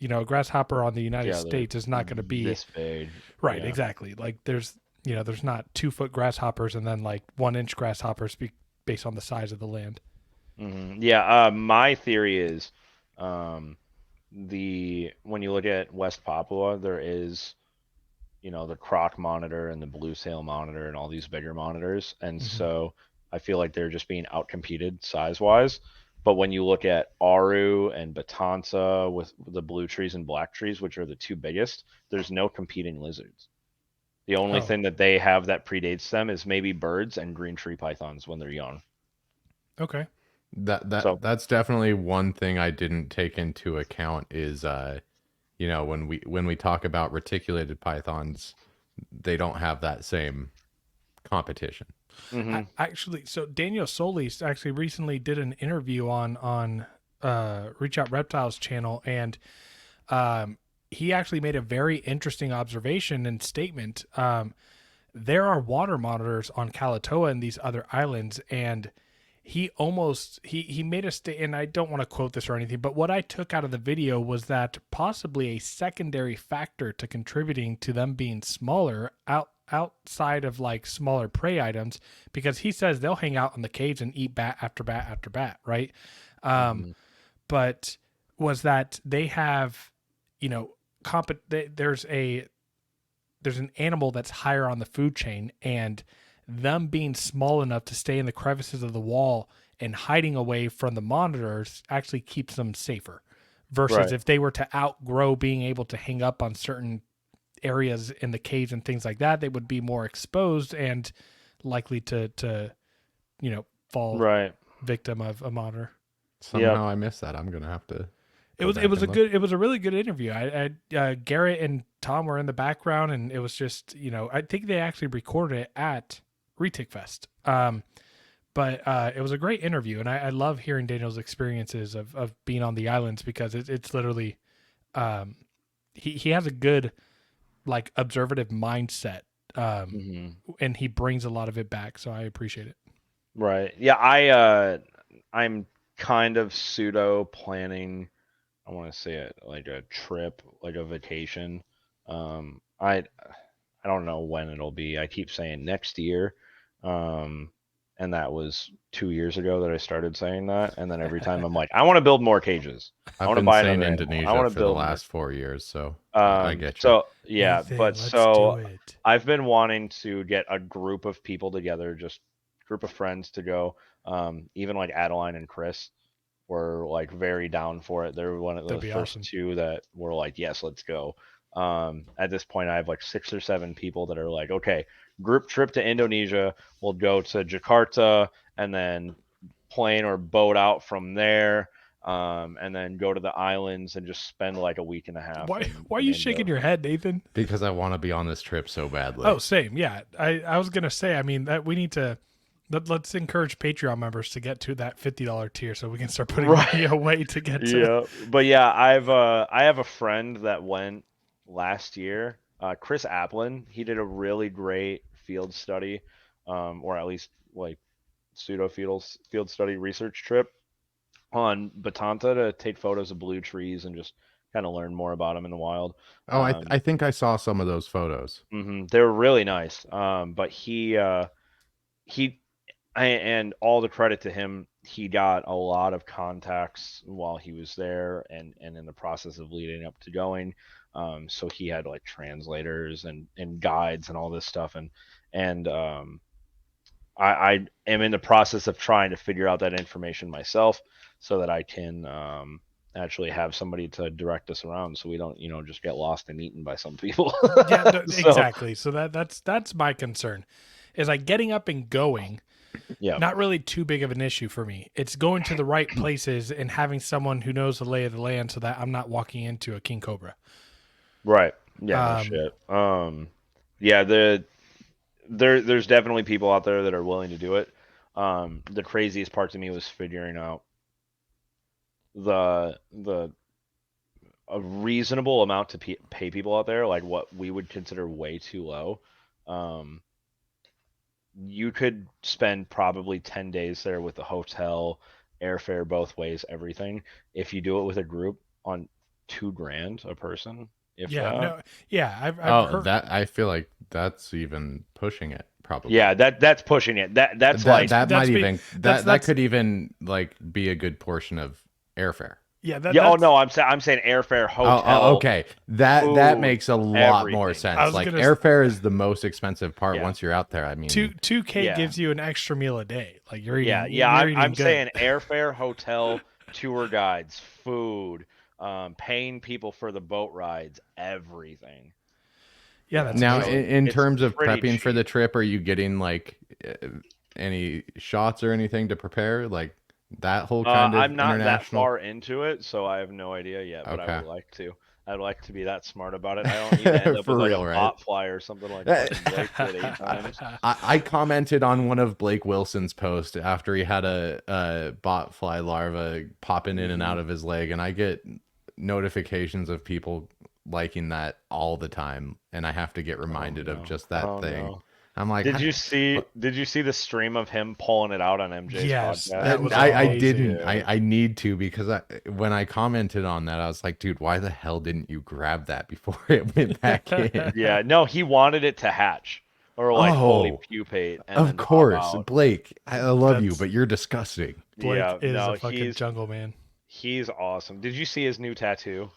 A grasshopper on the United Yeah, they're States is not going to be this big. right. Yeah. Exactly. Like there's not 2 foot grasshoppers and then like 1 inch grasshoppers based on the size of the land. Yeah. My theory is, um, when you look at West Papua, there is the croc monitor and the blue sail monitor and all these bigger monitors. And Hmm. so I feel like they're just being outcompeted size wise. But when you look at Aru and Batansa with the blue trees and black trees, which are the two biggest, there's no competing lizards. The only Oh, thing that they have that predates them is maybe birds and green tree pythons when they're young. okay. So, That's definitely one thing I didn't take into account is when we talk about reticulated pythons, they don't have that same competition. Actually, so Daniel Solis actually recently did an interview on Reach Out Reptiles channel, and um, he actually made a very interesting observation and statement. There are water monitors on Kalatoa and these other islands, and he made a state, and I don't want to quote this or anything, but what I took out of the video was that possibly a secondary factor to contributing to them being smaller outside of like smaller prey items, because he says they'll hang out in the caves and eat bat after bat after bat, right? um mhm, but was that they have, you know there's an animal that's higher on the food chain, and them being small enough to stay in the crevices of the wall and hiding away from the monitors actually keeps them safer, versus right, if they were to outgrow being able to hang up on certain areas in the caves and things like that, they would be more exposed and likely to fall right. victim of a monitor. Yep. Somehow I missed that. I'm gonna have to It go was it back was a and look. good it was a really good interview. Garrett and Tom were in the background, and it was just, I think they actually recorded it at Retic Fest. But it was a great interview, and I love hearing Daniel's experiences of being on the islands, because it's literally, um, he has a good like observative mindset, um, hmm and he brings a lot of it back. So I appreciate it. Right. Yeah, I'm kind of pseudo planning. I want to say it like a trip, like a vacation. Um, I I don't know when it'll be. I keep saying next year. Um, and that was 2 years ago that I started saying that. And then every time I'm like, I want to build more cages. I I've want to been buy saying another animal. I Indonesia want to for the build more. last 4 years, so I get you. So yeah, Nathan, but let's do so it. I've been wanting to get a group of people together, just group of friends to go. Even like Adeline and Chris were like very down for it. They're one of That'd the be first awesome. two that were like, yes, let's go. At this point, I have like 6 or 7 people that are like, okay, group trip to Indonesia. We'll go to Jakarta and then plane or boat out from there. And then go to the islands and just spend like a week and a half Why are in you shaking Indo. your head, Nathan? Because I want to be on this trip so badly. Oh, same. Yeah. I was going to say, I mean, that we need to let's encourage Patreon members to get to that $50 tier so we can start putting Right. money away to get to. Yeah. But yeah, I have a friend that went last year. Chris Applin, he did a really great field study, or at least like pseudo field study research trip on Batanta to take photos of blue trees and just kind of learn more about them in the wild. Oh, I think I saw some of those photos. They were really nice. But he and all the credit to him, he got a lot of contacts while he was there and in the process of leading up to going. So he had like translators and guides and all this stuff, and I am in the process of trying to figure out that information myself so that I can actually have somebody to direct us around so we don't just get lost and eaten by some people. Yeah, So exactly. So that's my concern. Is like getting up and going, yeah, not really too big of an issue for me. It's going to the right places and having someone who knows the lay of the land so that I'm not walking into a king cobra. right, yeah, no Um, shit. Yeah, there's definitely people out there that are willing to do it. The craziest part to me was figuring out the a reasonable amount to pay people out there, like what we would consider way too low. Um, you could spend probably 10 days there with a hotel airfare both ways, everything. If you do it with a group on 2 grand a person, if Yeah, that. no, yeah, I've Oh, heard. that I feel like that's even pushing it, probably. Yeah, that's pushing it. That's That like that might That's me. even that That's could even like be a good portion of airfare. yeah. yeah. Oh That's no, I'm saying airfare, Oh, hotel, okay. That food, makes a lot more everything. I sense. was Like gonna airfare is the most expensive part Yeah, once you're out there. I mean, 2K yeah, gives you an extra meal a day. Like yeah. you're I'm eating good. saying airfare, hotel, tour guides, food, paying people for the boat rides, everything. Yeah, that's now So amazing. in it's terms of pretty prepping for the cheap. trip, are you getting like any shots or anything to prepare? Like that whole kind of I'm not that international? far into it, so I have no idea yet, but I would Okay. like to. I'd like to be that smart about it. I don't need to end up with For like a real, right? bot fly or something like fucking Blake did 8 times. I commented on one of Blake Wilson's posts after he had a bot fly larva popping in and Hmm. out of his leg, and I get notifications of people liking that all the time, and I have to get Oh reminded of no. just that Oh thing. no. I'm like, Did you see did you see the stream of him pulling it out on MJ's Yes, podcast? that was I Oh amazing. didn't. dude. I need to because when I commented on that, I was like, dude, why the hell didn't you grab that before it went back in? Yeah, no, he wanted it to hatch or like fully Oh, pupate and of then pop course, out. Blake. I love you, That's but you're disgusting. Blake Yeah, is a no, fucking jungle man. he's awesome. Did you see his new tattoo?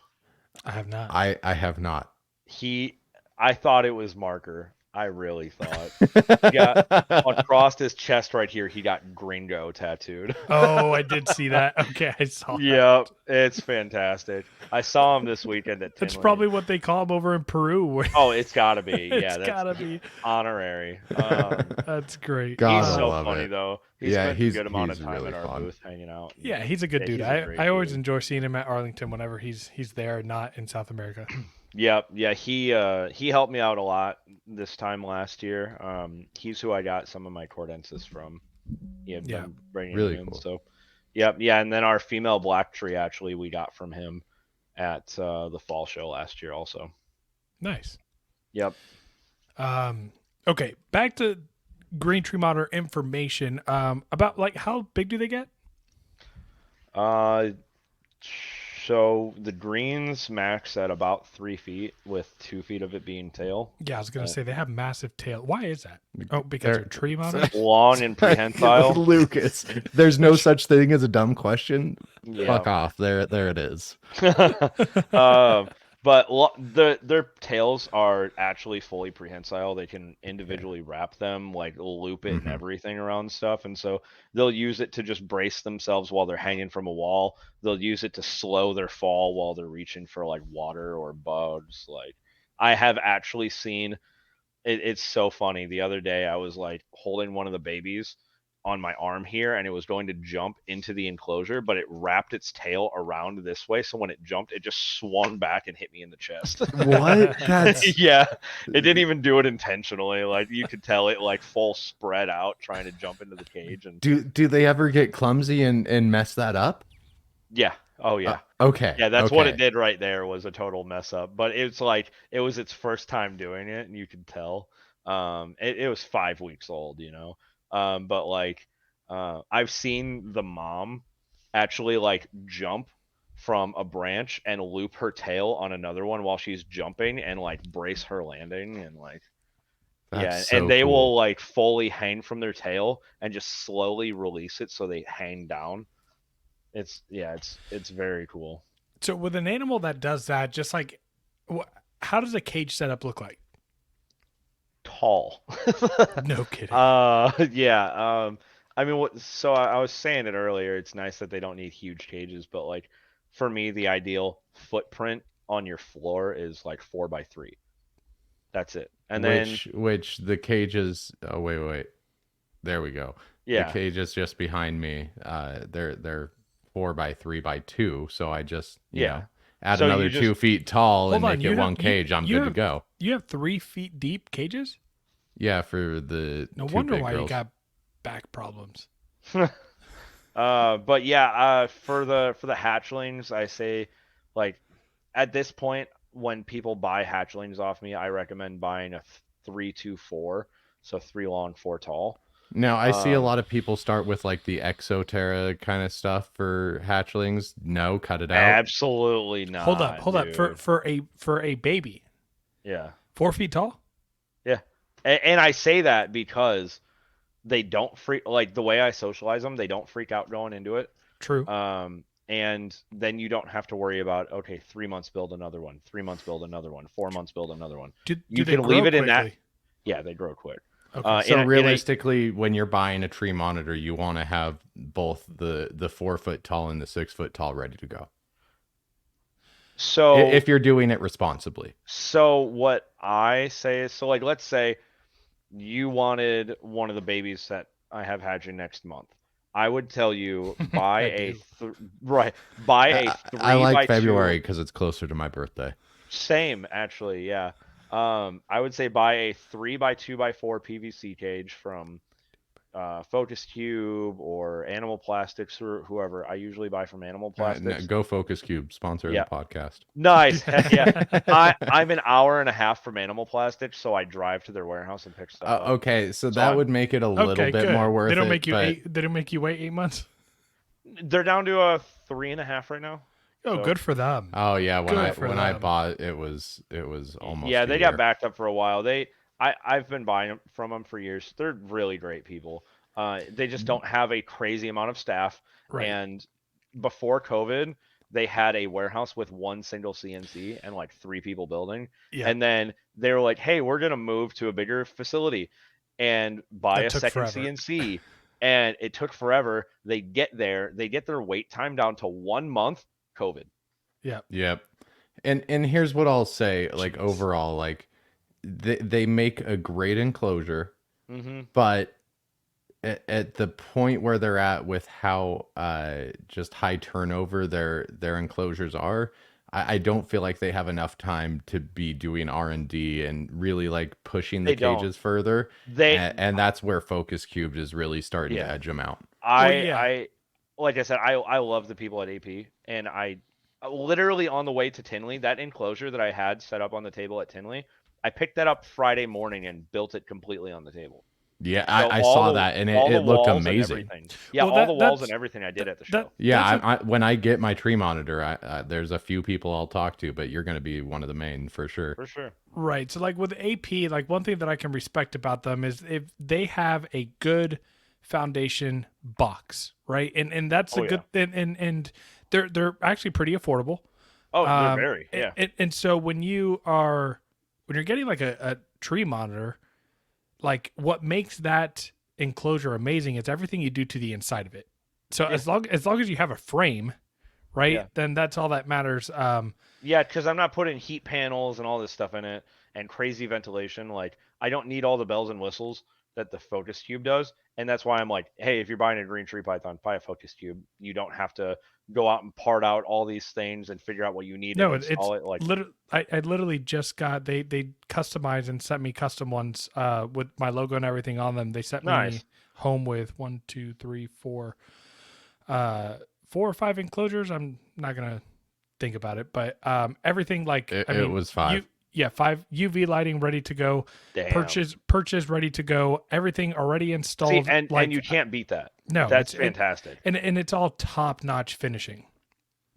I have not. I have not. He I thought it was marker. I really thought. He got across his chest right here, he got gringo tattooed. Oh, I did see that. Okay, I saw that. Yep, it's fantastic. I saw him this weekend at That's Tinley. probably what they call him over in Peru. Oh, it's gotta be. It's Yeah, that's gotta be. honorary. That's great. He's Gotta so love funny it. though. He Yeah, spends a good amount of he's time really at our fun. booth hanging out. Yeah, he's a good Yeah, dude. he's a I great always dude. enjoy seeing him at Arlington whenever he's there, not in South America. Yep, yeah, he helped me out a lot this time last year. He's who I got some of my cordensis from. He had Yeah, been bringing Really them in, cool. so yep, yeah, and then our female black tree actually we got from him at the fall show last year also. nice. Yep. Okay, back to green tree monitor information. About like how big do they get? Uh, so the greens max at about 3 feet, with 2 feet of it being tail. Yeah, I was gonna Uh, say they have massive tail. Why is that? Oh, because They're they're tree monitors. Long and prehensile. Lucas, there's no such thing as a dumb question. Yeah. Fuck off. There it is. um, but their tails are actually fully prehensile. They can Okay. individually wrap them, like loop it and Hmm. everything around stuff, and so they'll use it to just brace themselves while they're hanging from a wall. They'll use it to slow their fall while they're reaching for like water or bugs. Like I have actually seen it's so funny. The other day, I was like holding one of the babies on my arm here, and it was going to jump into the enclosure, but it wrapped its tail around this way. So when it jumped, it just swung back and hit me in the chest. What? That's Yeah, it didn't even do it intentionally. Like you could tell it like full spread out trying to jump into the cage, and do they ever get clumsy and mess that up? yeah, oh yeah. Okay. Yeah, that's what it Okay. did right there was a total mess up. But it's like it was its first time doing it, and you could tell. It was 5 weeks old, you know. But like, I've seen the mom actually like jump from a branch and loop her tail on another one while she's jumping and like brace her landing and like That's yeah, and so they will cool. like fully hang from their tail and just slowly release it so they hang down. It's yeah, it's very cool. So with an animal that does that, just like, how does a cage setup look like? Tall. No kidding. Yeah. I mean, so I was saying it earlier. It's nice that they don't need huge cages, but like for me, the ideal footprint on your floor is like 4 by 3. That's it. And then Which the cages. Oh, wait. There we go. The yeah, cage is just behind me. They're 4 by 3 by 2. So I just yeah. add So another you just 2 feet tall and Hold on, make it you have one cage. I'm you good to have go. you have 3 feet deep cages. Yeah, for the No two wonder big why you girls. got back problems. but yeah, for the hatchlings, I say like at this point when people buy hatchlings off me, I recommend buying a 3-2-4, so 3 long, 4 tall. Now, I see a Um, lot of people start with like the Exoterra kind of stuff for hatchlings. No, cut it out. Absolutely not, Hold up. dude. For a baby, Yeah, 4 feet tall. yeah. And I say that because they don't freak like the way I socialize them. They don't freak out going into it. True. And then you don't have to worry about, okay, 3 months build another one, 3 months build another one, 4 months build another one. Do You they can leave grow it in that. quickly? Yeah, they grow quick. Okay. So In a realistically, when you're buying a tree monitor, you want to have both the 4 foot tall and the 6 foot tall ready to go. so If you're doing it responsibly. so what I say is, so like let's say you wanted one of the babies that I have hatching next month. I would tell you I do. buy a I three like by February two. because it's closer to my birthday. Same, actually, yeah. I would say buy a 3 by 2 by 4 PVC cage from Focus Cube or Animal Plastics or whoever. I usually buy from Animal Plastics. Go Focus Cube, sponsor of the Yeah, podcast. nice. Heck yeah. I'm an hour and a half from Animal Plastics, so I drive to their warehouse and pick stuff up. Okay, so So that would make it a little Okay, bit good. more They worth don't it, make you but eight. They don't make you wait 8 months. they're down to a 3.5 right now. Oh, So good for them. oh yeah, Good for when I them. bought it was almost yeah, a they got year. backed up for a while. I've been buying from them for years. They're really great people. They just don't have a crazy amount of staff. Right. And before COVID, they had a warehouse with one single CNC and like 3 people building. Yeah. And then they were like, "Hey, we're gonna move to a bigger facility and buy That a took second forever. CNC." And it took forever. They get their wait time down to 1 month. COVID. Yeah. Yep. And here's what I'll say, like Jeez. overall, like they make a great enclosure, Hmm. but at the point where they're at with how just high turnover their enclosures are, I don't feel like they have enough time to be doing R&D and really like pushing the They don't. cages further. They And that's where Focus Cubed is really starting to yeah. edge them out. Well, yeah. I like I said, I love the people at AP, and I literally on the way to Tinley, that enclosure that I had set up on the table at Tinley, I picked that up Friday morning and built it completely on the table. Yeah, So I saw that and all the it looked walls and amazing. everything. Yeah, Well, all the walls and that's everything I did at the that show. Yeah, that's a, when I get my tree monitor, there's a few people I'll talk to, but you're going to be one of the main for sure. For sure. right. So like with AP, like one thing that I can respect about them is if they have a good foundation box, right? And that's a Oh yeah. good and they're actually pretty affordable. Oh, they're very. Yeah. And so when you're getting like a tree monitor, like what makes that enclosure amazing is everything you do to the inside of it. So Yeah. as long as you have a frame, right, Yeah. then that's all that matters. Yeah, because I'm not putting heat panels and all this stuff in it and crazy ventilation. Like, I don't need all the bells and whistles that the Focus Cube does. And that's why I'm like, hey, if you're buying a green tree python, buy a Focus Cube. You don't have to go out and part out all these things and figure out what you need and No, it's install it. Like, literally I literally just got they customized and sent me custom ones with my logo and everything on them. They sent me nice. home with 1, 2, 3, 4, 4 or 5 enclosures. I'm not gonna think about it, but everything like It was 5. yeah, 5 UV lighting ready to go, Damn. purchase ready to go, everything already installed. See, and like you can't beat that. no, That's it's fantastic. and it's all top notch finishing.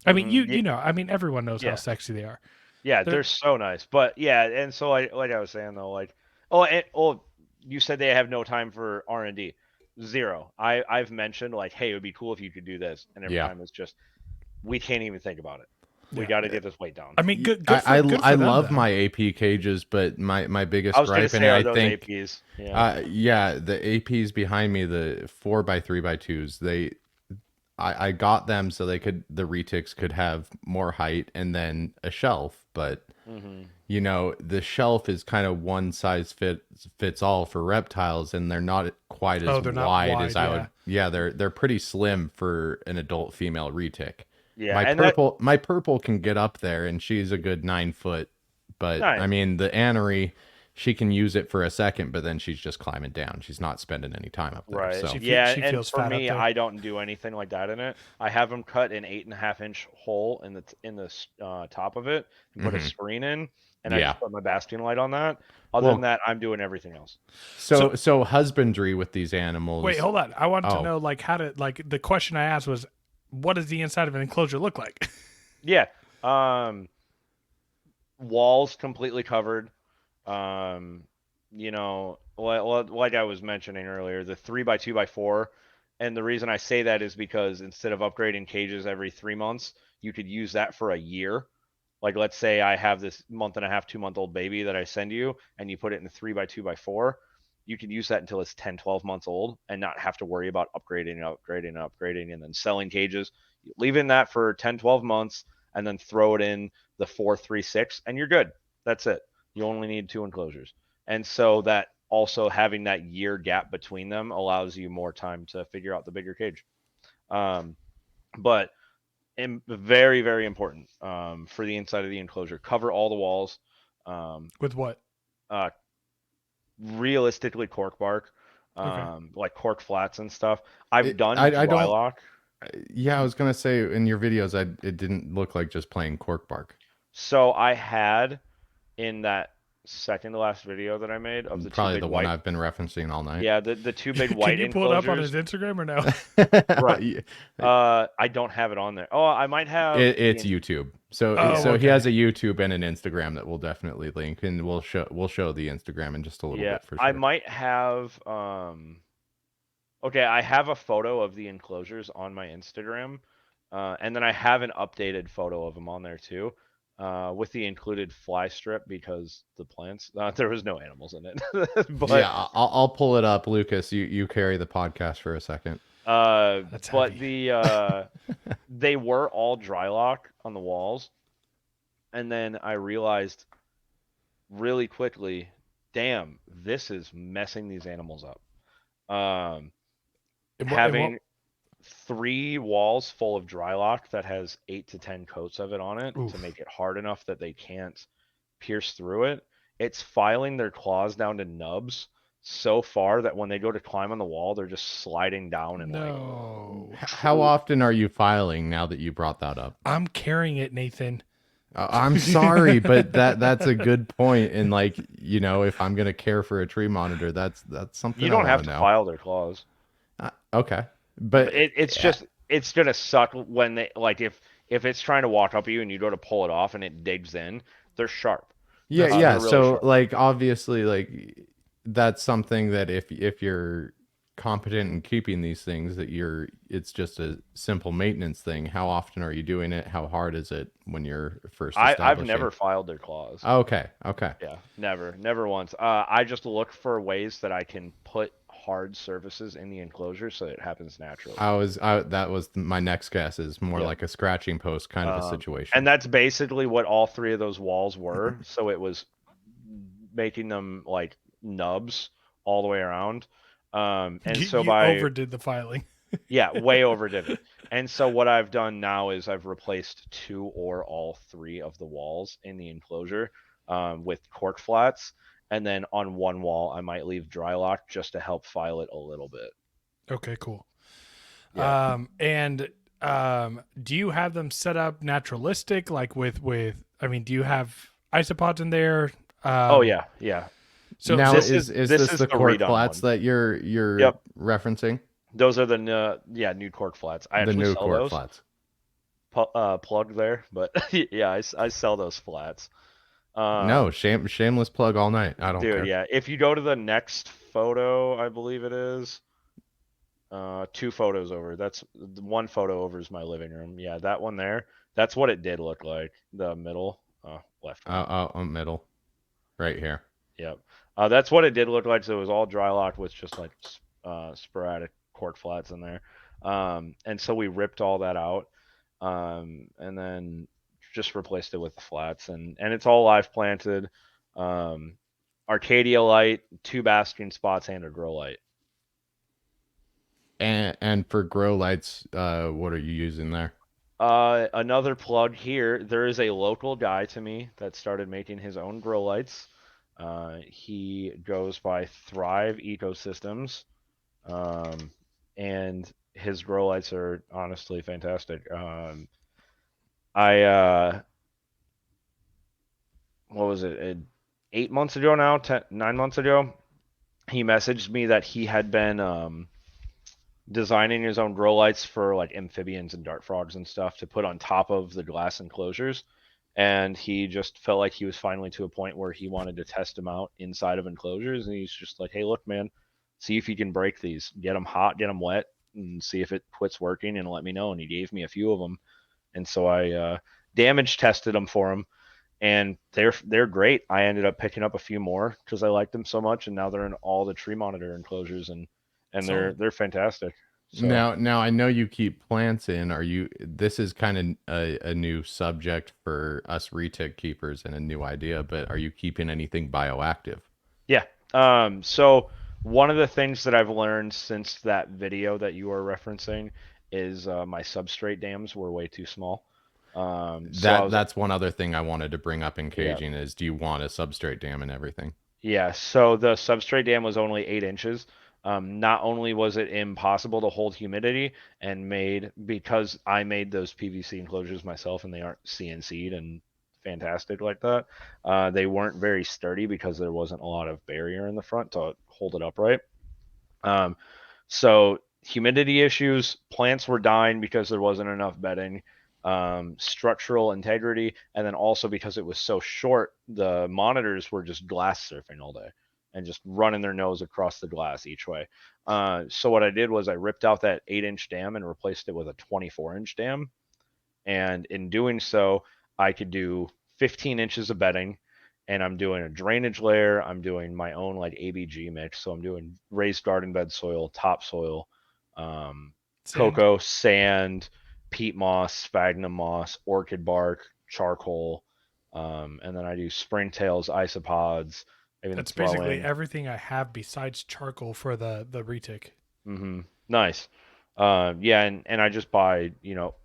I mean, Mhm. you know, I mean, everyone knows how Yeah. sexy they are. Yeah, They're they're so nice. But yeah, and so like I was saying though, like, you said they have no time for R&D. Zero. I've mentioned like, hey, it would be cool if you could do this, and every Yeah. time it's just we can't even think about it. We Yeah. got to get this weight down. I mean, good for I them, love though. my AP cages, but my biggest I was going to gripe, and say, are I those think APs? Yeah. yeah, the APs behind me, the 4 by 3 by 2s, I got them so the retics could have more height and then a shelf, but Hmm. you know, the shelf is kind of one size fits all for reptiles, and they're not quite as They're not wide wide, as I yeah. would. Yeah, they're pretty slim for an adult female retic. Yeah, and that My purple can get up there, and she's a good 9 foot. But I nice. mean, the Anery, she can use it for a second, but then she's just climbing down. She's not spending any time up there. Right. So Yeah, she and feels for fat up me, there. I don't do anything like that in it. I have them cut an 8.5 inch hole in the top of it and put a mhm. screen in, and I Yeah. just put my basking light on that. Other than Well, that, I'm doing everything else. So so husbandry with these wait, animals. hold on. I wanted to Oh, know like how to like the question I asked was, what does the inside of an enclosure look like? Yeah. Um, walls completely covered. Um, like I was mentioning earlier, the 3x2x4, and the reason I say that is because instead of upgrading cages every 3 months, you could use that for a year. Like, let's say I have this month and a half, 2 month old baby that I send you, and you put it in a 3x2x4. You can use that until it's 10, 12 months old and not have to worry about upgrading, and then selling cages. Leave in that for 10, 12 months and then throw it in the 436, and you're good. That's it. You only need 2 enclosures. And so that also having that year gap between them allows you more time to figure out the bigger cage. Um, but very, very important for the inside of the enclosure. Cover all the walls. Um, With what? uh, realistically, cork bark, Okay. like cork flats and stuff. I've it, done I dry don't. lock. Yeah, I was gonna say in your videos, it didn't look like just plain cork bark. So I had in that second to last video that I made of the two Probably big the one white, I've been referencing all night. yeah, the two big Can white you pull it up on enclosures. his Instagram or no? Right. Yeah. I don't have it on there. Oh, I might have It's YouTube. So yeah, Oh, so he okay. has a YouTube and an Instagram that we'll definitely link, and we'll show the Instagram in just a little yeah. bit for I sure. might have okay, I have a photo of the enclosures on my Instagram. And then I have an updated photo of them on there too. With the included fly strip because the plants there was no animals in it. Yeah, but I'll pull it up, Lucas. You carry the podcast for a second. uh That's but heavy. they were all dry lock on the walls, and then I realized really quickly, damn, this is messing these animals up. Um, And what having 3 walls full of dry lock that has 8 to 10 coats of it on it to oof. make it hard enough that they can't pierce through it. It's filing their claws down to nubs so far that when they go to climb on the wall, they're just sliding down and like No. How often are you filing now that you brought that up? I'm carrying it, Nathan. I'm sorry, but that's a good point. And like, if I'm gonna care for a tree monitor, that's you something I don't want have to to know. file their claws. Okay, But but it's just it's gonna suck when they like if it's trying to walk up you and you go to pull it off and it digs in, they're sharp. yeah, That's yeah. They're fair. really So sharp. like, obviously, like that's something that if you're competent in keeping these things, it's just a simple maintenance thing. How often are you doing it? How hard is it when you're first I've establishing? never filed their claws. Okay, okay. Yeah, never once. I just look for ways that I can put hard surfaces in the enclosure so it happens naturally. That was my next guess, is more Yep. like a scratching post kind of a And situation. that's basically what all 3 of those walls were. So it was making them like nubs all the way around. And so You by overdid the filing. yeah, way overdid it. And so what I've done now is I've replaced 2 or all 3 of the walls in the enclosure with cork flats, and then on one wall I might leave dry lock just to help file it a little bit. Okay, cool. Yeah. And do you have them set up naturalistic, like with? I mean, do you have isopods in there? Oh Um, yeah, yeah. so Now, so is This this is the the cork redone flats one. that you're Yep. referencing? Those are the new cork flats. I The actually new sell cork those. flats. Plug there, but yeah, I sell those flats. No, Um, shameless plug all night. I don't dude, care. yeah. If you go to the next photo, I believe it is 2 photos over. That's the one photo over is my living room. Yeah, that one there. That's what it did look like. The middle, left one. Middle, right here. Yep. That's what it did look like. So it was all dry locked with just like sporadic cork flats in there. And so we ripped all that out, and then just replaced it with the flats, and it's all live planted. Um, Arcadia light, 2 basking spots, and a grow light. And for grow lights, what are you using there? Another plug here. There is a local guy to me that started making his own grow lights. He goes by Thrive Ecosystems, and his grow lights are honestly fantastic. I what was it? 8 months ago now, 9 months ago, he messaged me that he had been designing his own grow lights for like amphibians and dart frogs and stuff to put on top of the glass enclosures. And he just felt like he was finally to a point where he wanted to test them out inside of enclosures. And he's just like, hey, look, man, see if you can break these, get them hot, get them wet, and see if it quits working and let me know. And he gave me a few of them. And so I damage tested them for him. And they're great. I ended up picking up a few more because I liked them so much, and now they're in all the tree monitor enclosures, and So they're fantastic. So Now I know you keep plants in. Are you? This is kind of a new subject for us retic keepers and a new idea. But are you keeping anything bioactive? yeah. So one of the things that I've learned since that video that you are referencing is my substrate dams were way too small. So I was That's one other thing I wanted to bring up in yeah. caging is do you want a substrate dam and everything? Yeah, so the substrate dam was only 8 inches. Not only was it impossible to hold humidity and made because I made those PVC enclosures myself and they aren't CNC'd and fantastic like that, they weren't very sturdy because there wasn't a lot of barrier in the front to hold it upright. Um, so humidity issues, plants were dying because there wasn't enough bedding, structural integrity, and then also because it was so short, the monitors were just glass surfing all day and just running their nose across the glass each way. So what I did was I ripped out that 8-inch dam and replaced it with a 24-inch dam. And in doing so, I could do 15 inches of bedding, and I'm doing a drainage layer. I'm doing my own like ABG mix. So I'm doing raised garden bed soil, topsoil, um, sand. cocoa, sand, peat moss, sphagnum moss, orchid bark, charcoal, and then I do springtails, isopods. I even That's throw basically in everything I have besides charcoal for the retic. Nice. Yeah, and I just buy,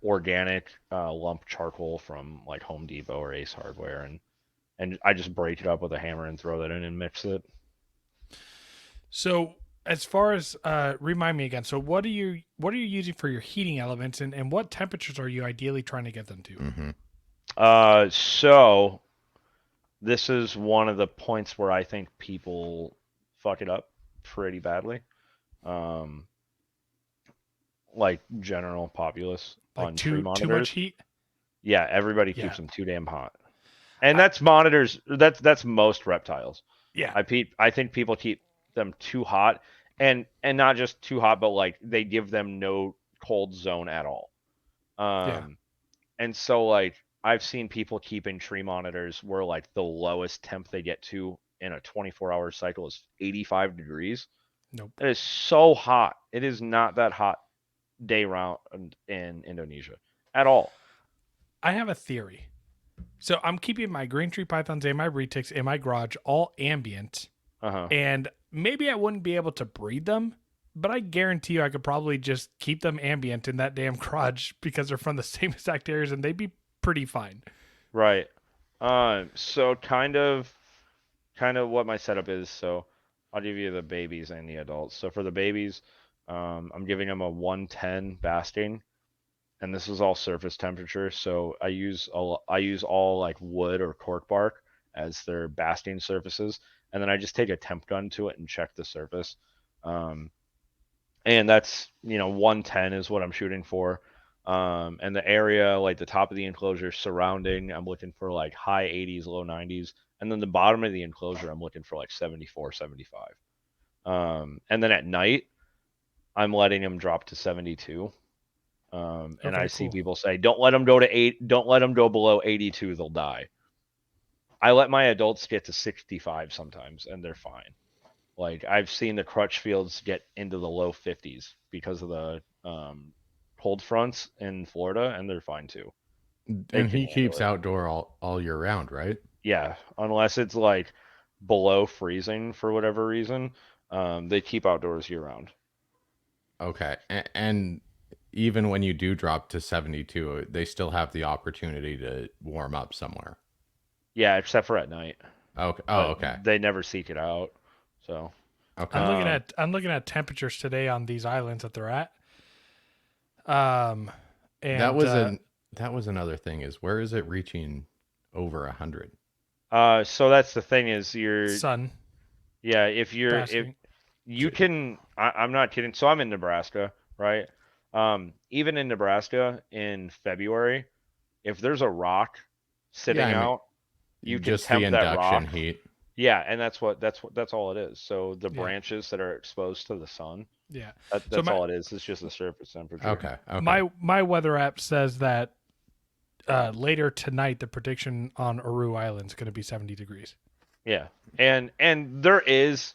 organic lump charcoal from like Home Depot or Ace Hardware, and I just break it up with a hammer and throw that in and mix it. So as far as remind me again. So what are you using for your heating elements, and what temperatures are you ideally trying to get them to? Hmm. So this is one of the points where I think people fuck it up pretty badly. Um, like general populace Like on tree too much monitors. heat? Yeah, everybody keeps Yeah. them too damn hot. And I that's monitors. That's most reptiles. yeah. I think people keep them too hot, and not just too hot, but like they give them no cold zone at all. Yeah. Um, and so like I've seen people keeping tree monitors where like the lowest temp they get to in a 24-hour cycle is 85 degrees. Nope. It is so hot. It is not that hot day round in Indonesia at all. I have a theory. So I'm keeping my green tree pythons and my retics in my garage all ambient, Uh huh. and maybe I wouldn't be able to breed them, but I guarantee you I could probably just keep them ambient in that damn garage because they're from the same exact areas and they'd be pretty fine. Right. So kind of what my setup is. So I'll give you the babies and the adults. So for the babies, I'm giving them a 110 basking, and this is all surface temperature. So I use all like wood or cork bark as their basking surfaces, and then I just take a temp gun to it and check the surface. Um, and that's 110 is what I'm shooting for. And the area like the top of the enclosure surrounding, I'm looking for like high 80s, low 90s, and then the bottom of the enclosure, I'm looking for like 74, 75. And then at night, I'm letting them drop to 72. And I Okay, see cool. people say, don't let them go to don't let them go below 82, they'll die. I let my adults get to 65 sometimes, and they're fine. Like I've seen the crutch fields get into the low 50s because of the cold fronts in Florida, and they're fine too. They And can he handle keeps it. outdoor all year round, right? Yeah, unless it's like below freezing for whatever reason, they keep outdoors year round. Okay. And even when you do drop to 72, they still have the opportunity to warm up somewhere. Yeah, except for at night. Okay. Oh, but okay. they never seek it out. So, Okay. I'm looking at temperatures today on these islands that they're at. Um, That and was an that was another thing is where is it reaching over 100? so that's the thing is you're sun yeah if basking. you can I'm not kidding. So I'm in Nebraska, right? Even in Nebraska in February, if there's a rock Yeah, sitting I mean out, you can just the temp that induction rock. heat. Yeah, and that's all it is. So the Yeah, branches that are exposed to the sun, yeah. So that's my all it is. It's just the surface temperature. Okay. Okay. my weather app says that later tonight the prediction on Aru Island is going to be 70 degrees. Yeah. And there is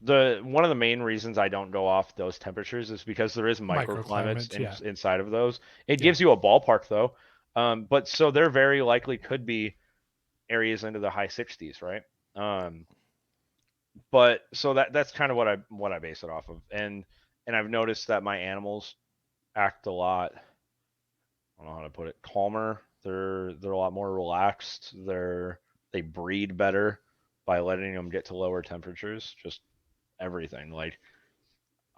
the one of the main reasons I don't go off those temperatures is because there is microclimates Microclimates, yeah, inside of those. It yeah, gives you a ballpark though. But so there very likely could be areas into the high 60s, right? Um, but so that's kind of what I base it off of. And I've noticed that my animals act a lot, I don't know how to put it, calmer. They're a lot more relaxed. They breed better by letting them get to lower temperatures. Just everything. Like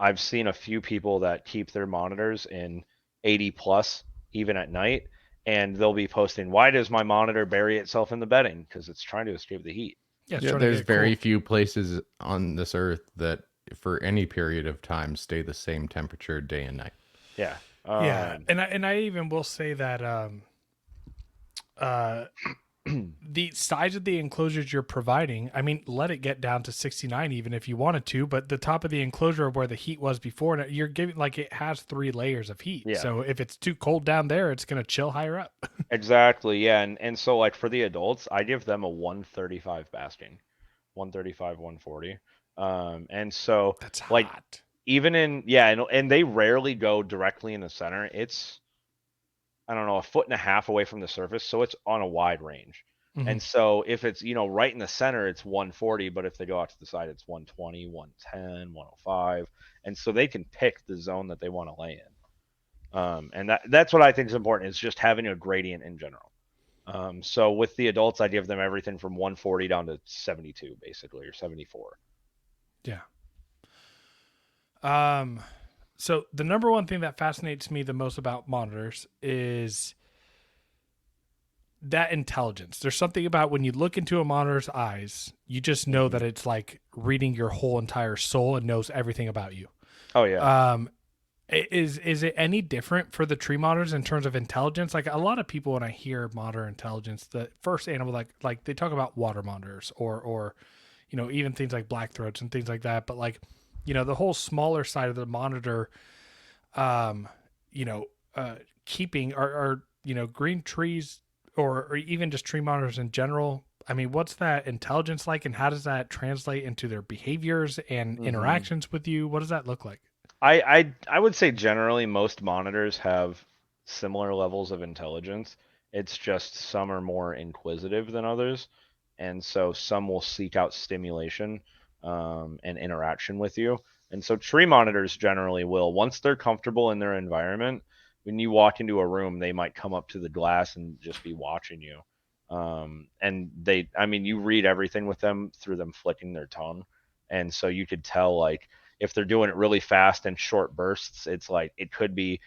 I've seen a few people that keep their monitors in 80 plus even at night, and they'll be posting, "Why does my monitor bury itself in the bedding? Because it's trying to escape the heat." yeah. It's Yeah, trying to there's get very cool. few places on this earth that for any period of time stay the same temperature day and night. Yeah. Yeah, and I even will say that uh the size of the enclosures you're providing, I mean, let it get down to 69 even if you wanted to, but the top of the enclosure where the heat was before, you're giving like it has 3 layers of heat. yeah. So if it's too cold down there, it's going to chill higher up. Exactly. Yeah. And so like for the adults, I give them a 135 basking, 135, 140. And so That's like hot. even in yeah, and they rarely go directly in the center. It's I don't know, a foot and a half away from the surface, so it's on a wide range. Hmm. And so if it's, right in the center, it's 140, but if they go out to the side, it's 120, 110, 105. And so they can pick the zone that they want to lay in. And that's what I think is important is just having a gradient in general. So with the adults, I give them everything from 140 down to 72, basically, or 74. Yeah. Um so the number one thing that fascinates me the most about monitors is that intelligence. There's something about when you look into a monitor's eyes, you just know Hmm. that it's like reading your whole entire soul and knows everything about you. Oh yeah. Um, is it any different for the tree monitors in terms of intelligence? Like a lot of people, when I hear monitor intelligence, the first animal like they talk about water monitors or even things like black throats and things like that. But like the whole smaller side of the monitor, um, you know, keeping are green trees or even just tree monitors in general. I mean, what's that intelligence like, and how does that translate into their behaviors and Hmm. interactions with you? What does that look like? I would say generally most monitors have similar levels of intelligence. It's just some are more inquisitive than others, and so some will seek out stimulation and interaction with you. And so tree monitors generally will, once they're comfortable in their environment, when you walk into a room, they might come up to the glass and just be watching you. And I mean, you read everything with them through them flicking their tongue, and so you could tell like if they're doing it really fast and short bursts, it's like it could be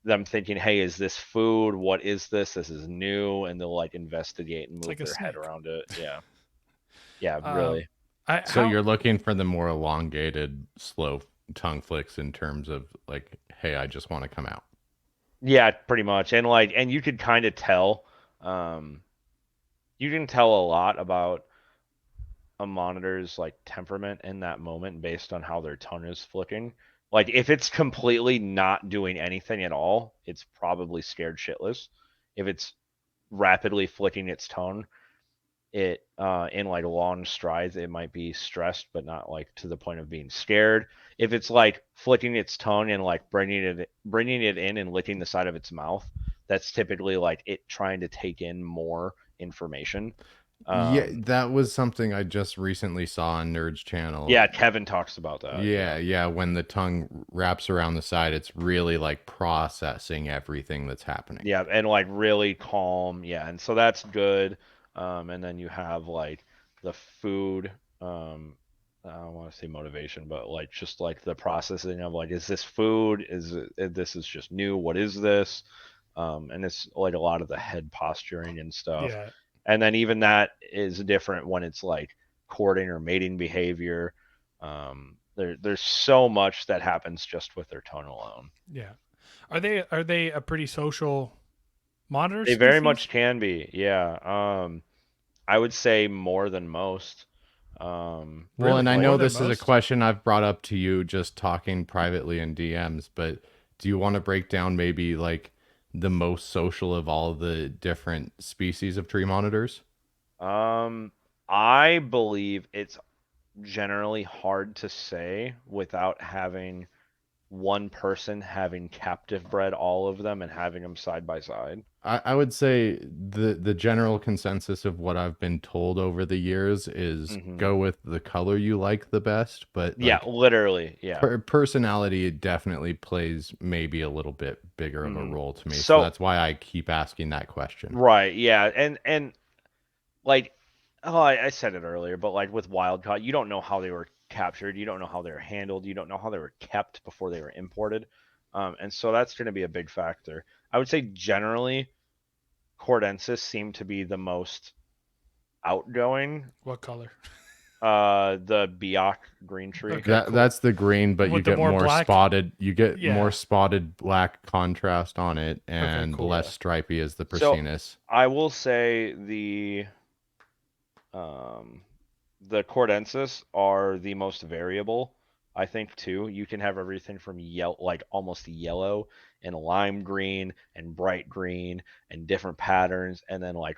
them thinking, "Hey, is this food? What is this? This is new," and they'll like investigate and It's move like a their head snake. around it. Yeah, yeah, Um, really. I So how you're looking for the more elongated, slow tongue flicks in terms of like, hey, I just want to come out. Yeah, pretty much. And like, and you could kind of tell, um, you can tell a lot about a monitor's like temperament in that moment based on how their tongue is flicking. Like if it's completely not doing anything at all, it's probably scared shitless. If it's rapidly flicking its tongue, it in like long strides, it might be stressed, but not like to the point of being scared. If it's like flicking its tongue and like bringing it in and licking the side of its mouth, that's typically like it trying to take in more information. Yeah, Um, that was something I just recently saw on Nerd's channel. yeah, Kevin talks about that. Yeah, Yeah. yeah, when the tongue wraps around the side, it's really like processing everything that's happening. Yeah, and like really calm. Yeah, and so that's good. And then you have like the food. I don't want to say motivation, but like just like the processing of like, is this food? This is just new? What is this? And it's like a lot of the head posturing and stuff. Yeah. And then even that is different when it's like courting or mating behavior. There's so much that happens just with their tone alone. Yeah. Are they a pretty social monitor They very much species? can be, yeah. I would say more than most. Well, and Really? I Like, More know than this is a most? question I've brought up to you just talking privately in DMs, but do you want to break down maybe like the most social of all the different species of tree monitors? um, I believe it's generally hard to say without having one person having captive bred all of them and having them side by side. I would say the general consensus of what I've been told over the years is Hmm. go with the color you like the best, but Yeah, like literally, yeah. personality definitely plays maybe a little bit bigger of a Hmm. role to me. So So, that's why I keep asking that question. right, yeah, and like, oh, I said it earlier, but like with wild caught, you don't know how they were captured, you don't know how they were handled, you don't know how they were kept before they were imported, and so that's going to be a big factor. I would say generally, Cordensis seem to be the most outgoing. What color? The Biak green tree. Okay, cool. That's the green, but you With the get more more black? spotted. You get more Yeah. spotted black contrast on it, Okay, and cool. less Yeah. stripy as the So Persinus. I will say um, the Cordensis are the most variable. I think too. You can have everything from yellow, like almost yellow, and lime green, and bright green, and different patterns. And then like,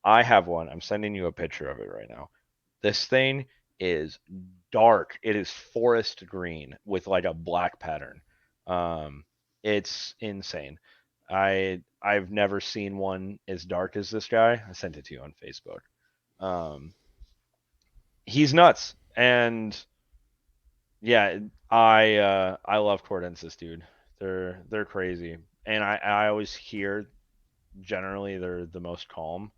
I have one. I'm sending you a picture of it right now. This thing is dark. It is forest green with like a black pattern. Um, it's insane. I've never seen one as dark as this guy. I sent it to you on Facebook. Um, he's nuts, and yeah, I love Cordensis, dude. They're crazy, and I always hear generally they're the most calm.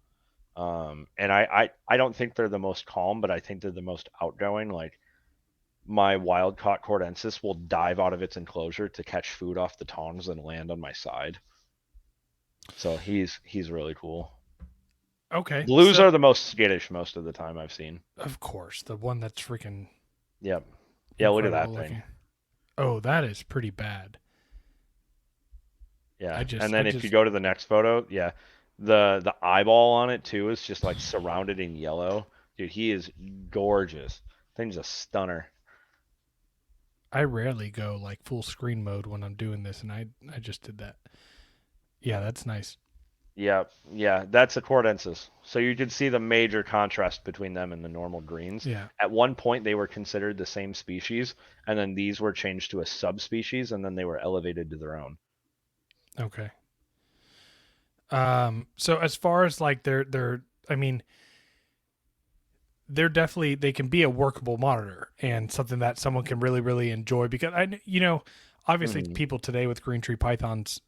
And I don't think they're the most calm, but I think they're the most outgoing. Like my wild caught Cordensis will dive out of its enclosure to catch food off the tongs and land on my side. So he's really cool. Okay. Blues So, are the most skittish most of the time I've seen. of course, the one that's freaking Yep. Yeah, look at incredible that thing. looking. Oh, that is pretty bad. Yeah. I And just I then if you just go to the next photo, yeah, the eyeball on it too is just like surrounded in yellow. Dude, he is gorgeous. Thing's a stunner. I rarely go like full screen mode when I'm doing this, and I just did that. Yeah, that's nice. Yeah, yeah, that's a Cordensis. So you can see the major contrast between them and the normal greens. Yeah. At one point, they were considered the same species, and then these were changed to a subspecies, and then they were elevated to their own. Okay. So as far as like they're I mean, they're definitely they can be a workable monitor and something that someone can really enjoy because obviously Hmm. people today with green tree pythons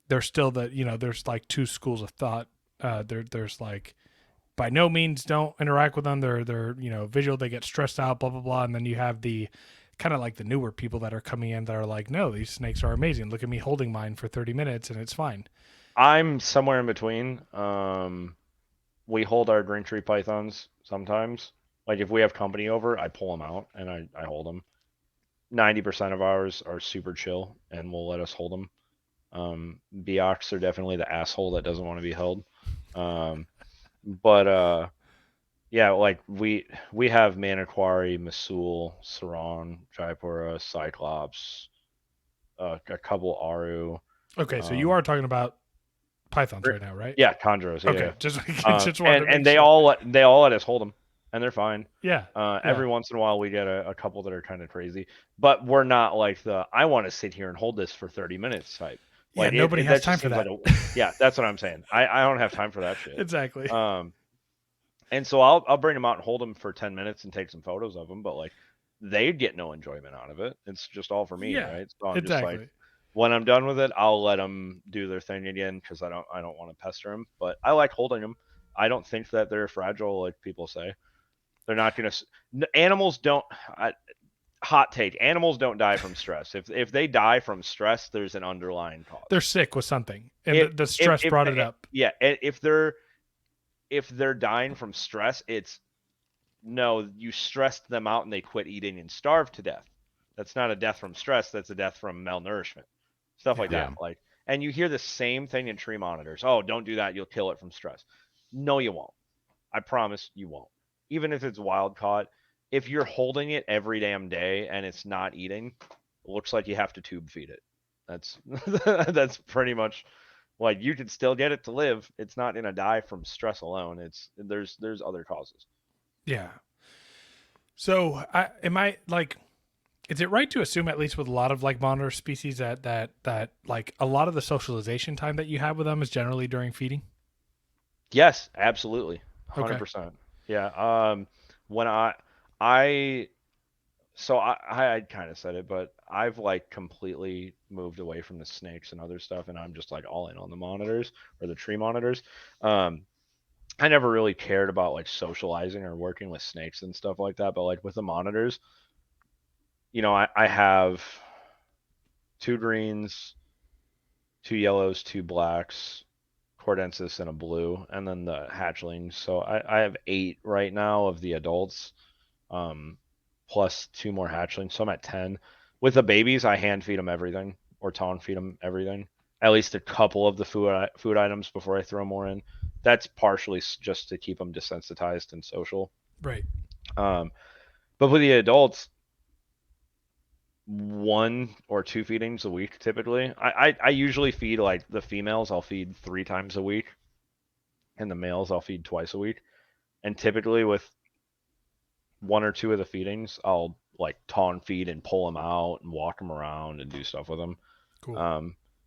there's still there's like two schools of thought. There's like by no means don't interact with them. They're visual. They get stressed out. Blah blah blah. And then you have the kind of like the newer people that are coming in that are like, no, these snakes are amazing. Look at me holding mine for 30 minutes and it's fine. I'm somewhere in between. We hold our green tree pythons sometimes. Like if we have company over, I pull them out and I hold them. 90% of ours are super chill and will let us hold them. Biocs are definitely the asshole that doesn't want to be held. Um, but yeah, like we have Maniquari, Masul, Saran, Jaipura, Cyclops, a couple Aru. Okay, so you Um, are talking about pythons right now, right? yeah, Chondros, yeah, Okay, yeah. just wanted And to make they sure. all let us hold them, and they're fine. Yeah, yeah, Every once in a while we get a couple that are kind of crazy, but we're not like the I want to sit here and hold this for 30 minutes type. yeah. Like Nobody has that just time for seems like that. a yeah, that's what I'm saying. I don't have time for that shit. Exactly. Um, and so I'll bring them out and hold them for 10 minutes and take some photos of them, but like they get no enjoyment out of it. It's just all for me, Yeah, right? So I'm just like exactly. when I'm done with it, I'll let them do their thing again because I don't want to pester them, but I like holding them. I don't think that they're fragile like people say. They're not going to. Animals don't. Hot take: animals don't die from stress. If they die from stress, there's an underlying They're cause. sick with something, and If the stress if brought it up. yeah, if they're dying from stress, it's no, you stressed them out and they quit eating and starved to death. That's not a death from stress. That's a death from malnourishment. Stuff like Yeah. Yeah. that. Like, and you hear the same thing in tree monitors. Oh, don't do that. You'll kill it from stress. No, you won't. I promise you won't. Even if it's wild caught, if you're holding it every damn day and it's not eating, it looks like you have to tube feed it. That's that's pretty much like you can still get it to live. It's not gonna die from stress alone. It's there's other causes. Yeah. So, am I like? Is it right to assume, at least with a lot of like monitor species, that like a lot of the socialization time that you have with them is generally during feeding? Yes, absolutely. Okay. 100%. Yeah. When I so I kind of said it, but I've like completely moved away from the snakes and other stuff, and I'm just like all in on the monitors or the tree monitors. Um, I never really cared about like socializing or working with snakes and stuff like that, but like with the monitors, I have two greens, two yellows, two blacks, Cordensis, and a blue, and then the hatchlings. So I have 8 right now of the adults, um, plus 2 more hatchlings. So I'm at 10. With the babies, I hand feed them everything or tongue feed them everything. At least a couple of the food items before I throw more in. That's partially just to keep them desensitized and social. Right. Um, but with the adults, 1 or 2 feedings a week typically. I usually feed like the females. I'll feed 3 times a week, and the males I'll feed twice a week. And typically with 1 or 2 of the feedings, I'll like tawn feed and pull them out and walk them around and do stuff with them. Cool.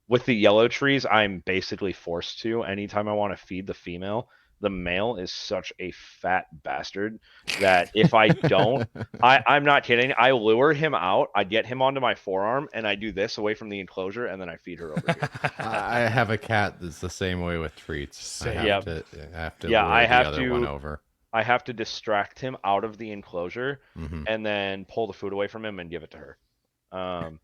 With the yellow trees, I'm basically forced to. Anytime I want to feed the female, the male is such a fat bastard that if I don't, I'm not kidding. I lure him out, I get him onto my forearm, and I do this away from the enclosure, and then I feed her over here. I have a cat that's the same way with treats. I Same. have Yep. to I have to Yeah, lure the other one over. I have to distract him out of the enclosure Hmm. and then pull the food away from him and give it to her. Um,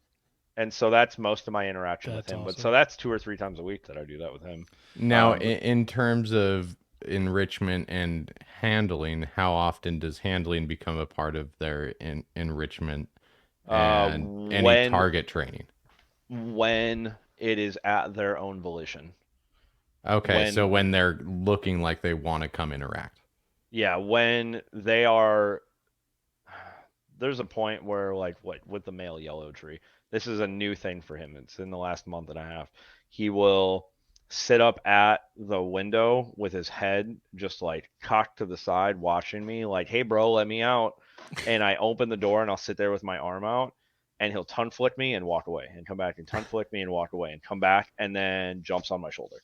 and so that's most of my interaction with That's him. But awesome. so that's 2 or 3 times a week that I do that with him. Now, But in terms of enrichment and handling, how often does handling become a part of their enrichment and any when target training? when it is at their own volition, Okay, so when when they're looking like they want to come interact. yeah, when they are, there's a point where like what with the male yellow tree, this is a new thing for him. It's in the last month and a half. He will sit up at the window with his head just like cocked to the side watching me like, hey bro, let me out. And I open the door and I'll sit there with my arm out, and he'll tongue flick me and walk away and come back and tongue flick me and walk away and come back and then jumps on my shoulder.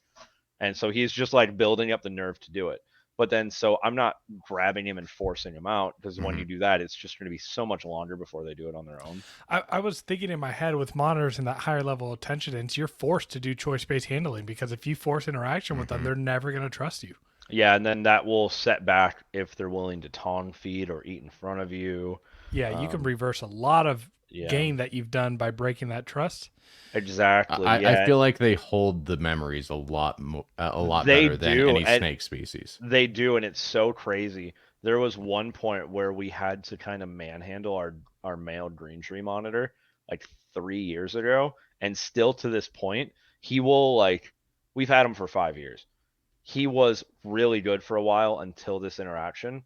And so he's just like building up the nerve to do it. But then, so I'm not grabbing him and forcing him out, because when Hmm. you do that, it's just going to be so much longer before they do it on their own. I was thinking in my head with monitors and that higher level of tension, you're forced to do choice based handling because if you force interaction with them, Hmm. they're never going to trust you. Yeah, and then that will set back if they're willing to tongue feed or eat in front of you. Yeah, you can Um, reverse a lot of yeah, gain that you've done by breaking that trust. exactly. I Yeah, feel like they hold the memories a lot they better than do, any and snake species. they do, and it's so crazy. There was one point where we had to kind of manhandle our male green tree monitor like 3 years ago, and still to this point, he will like. We've had him for 5 years. He was really good for a while until this interaction.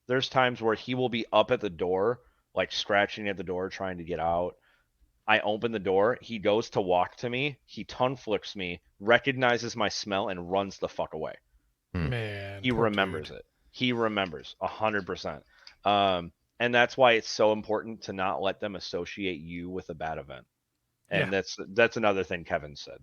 There's times where he will be up at the door, like scratching at the door, trying to get out. I open the door. He goes to walk to me. He tongue flicks me, recognizes my smell, and runs the fuck away. Hmm. Man, He poor remembers dude. it. He remembers 100%. And that's why it's so important to not let them associate you with a bad event. Yeah. And that's another thing Kevin said,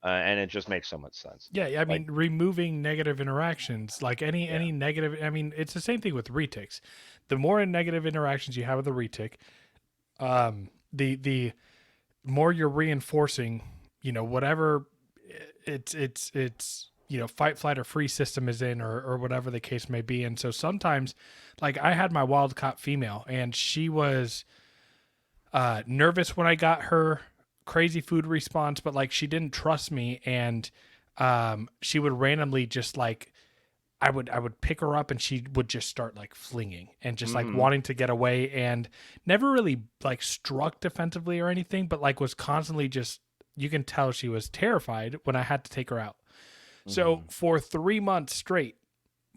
and it just makes so much sense. Yeah, I Like, mean, removing negative interactions, like yeah, any negative. I mean, it's the same thing with retics. The more negative interactions you have with a retic, the more you're reinforcing, whatever it's fight, flight, or freeze system is in, or whatever the case may be. And so sometimes, like I had my wild caught female, and she was nervous when I got her crazy food response, but like she didn't trust me, and she would randomly just like I would pick her up and she would just start like flinging and just like Mm-hmm. wanting to get away, and never really like struck defensively or anything, but like was constantly just, you can tell she was terrified when I had to take her out. So Mm-hmm. for 3 months straight,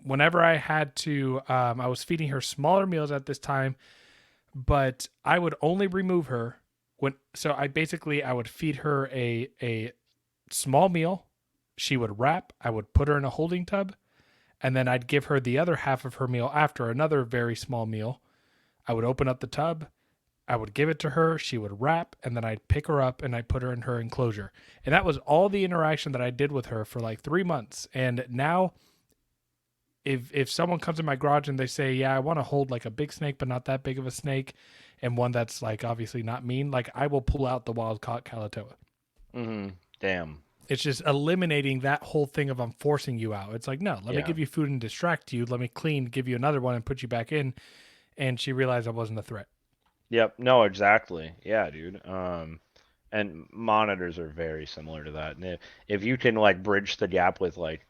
whenever I had to, I was feeding her smaller meals at this time, but I would only remove her when. So I would feed her a small meal. She would wrap. I would put her in a holding tub, and then I'd give her the other half of her meal after another very small meal. I would open up the tub. I would give it to her. She would wrap, and then I'd pick her up and I'd put her in her enclosure. And that was all the interaction that I did with her for like 3 months. And now, if someone comes in my garage and they say, "Yeah, I want to hold like a big snake, but not that big of a snake, and one that's like obviously not mean," like I will pull out the wild caught Kalatoa. Mm-hmm. Damn. It's just eliminating that whole thing of I'm forcing you out. It's like, no, let me Yeah. give you food and distract you. Let me clean, give you another one, and put you back in. And she realized I wasn't a threat. Yep. No, exactly. Yeah, dude. And monitors are very similar to that. And if you can like bridge the gap with like,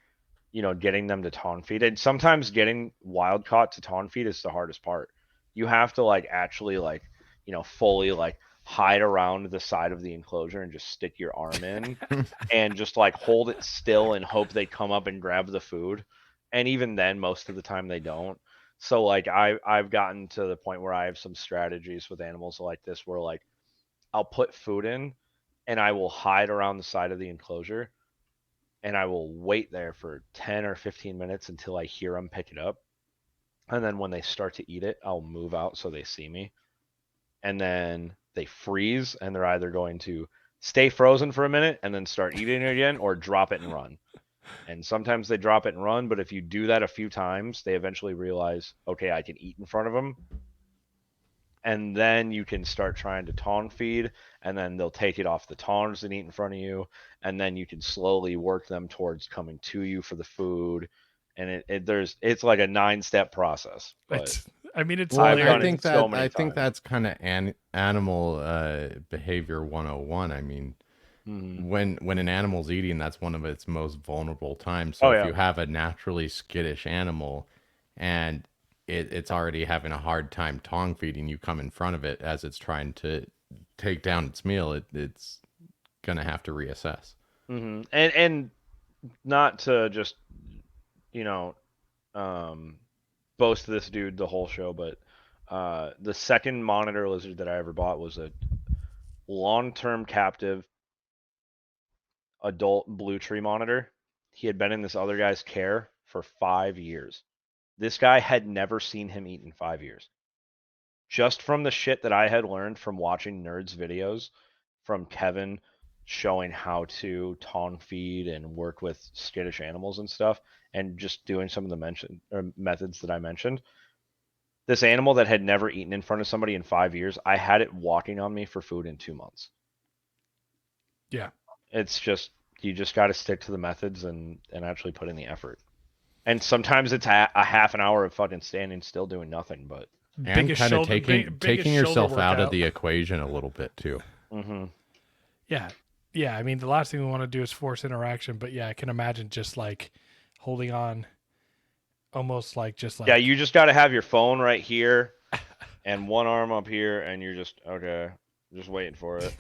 getting them to taunt feed, and sometimes getting wild caught to taunt feed is the hardest part. You have to like actually like, fully like hide around the side of the enclosure and just stick your arm in and just like hold it still and hope they come up and grab the food. And even then, most of the time they don't. So like I've gotten to the point where I have some strategies with animals like this where like I'll put food in and I will hide around the side of the enclosure and I will wait there for 10 or 15 minutes until I hear them pick it up. And then when they start to eat it, I'll move out so they see me. And then they freeze and they're either going to stay frozen for a minute and then start eating it again or drop it and run. And sometimes they drop it and run, but if you do that a few times, they eventually realize, okay, I can eat in front of them. And then you can start trying to taunt feed, and then they'll take it off the tongs and eat in front of you, and then you can slowly work them towards coming to you for the food. And it's like a 9-step process, but It's, I mean, it's Well, I've I done hilarious. it think so that many times. that's kind of animal behavior 101. I mean, Hmm. when an animal's eating, that's one of its most vulnerable times. So Oh if yeah. you have a naturally skittish animal and it's already having a hard time tongue feeding, you come in front of it as it's trying to take down its meal, it's gonna have to reassess. And not to just you know um boast this dude the whole show, but the second monitor lizard that I ever bought was a long-term captive adult blue tree monitor. He had been in this other guy's care for 5 years. This guy had never seen him eat in 5 years. Just from the shit that I had learned from watching nerds videos from Kevin showing how to tong feed and work with skittish animals and stuff, and just doing some of the mention or methods that I mentioned. This animal that had never eaten in front of somebody in 5 years, I had it walking on me for food in 2 months. Yeah. It's just you just got to stick to the methods and actually put in the effort. And sometimes it's a half an hour of fucking standing still doing nothing. But And Biggest kind of shoulder, biggest taking shoulder yourself out of workout. the equation a little bit too. hmm Yeah. Yeah. I mean, the last thing we want to do is force interaction, but yeah, I can imagine just like holding on, almost like just yeah, like you just got to have your phone right here and one arm up here, and you're just okay, just waiting for it.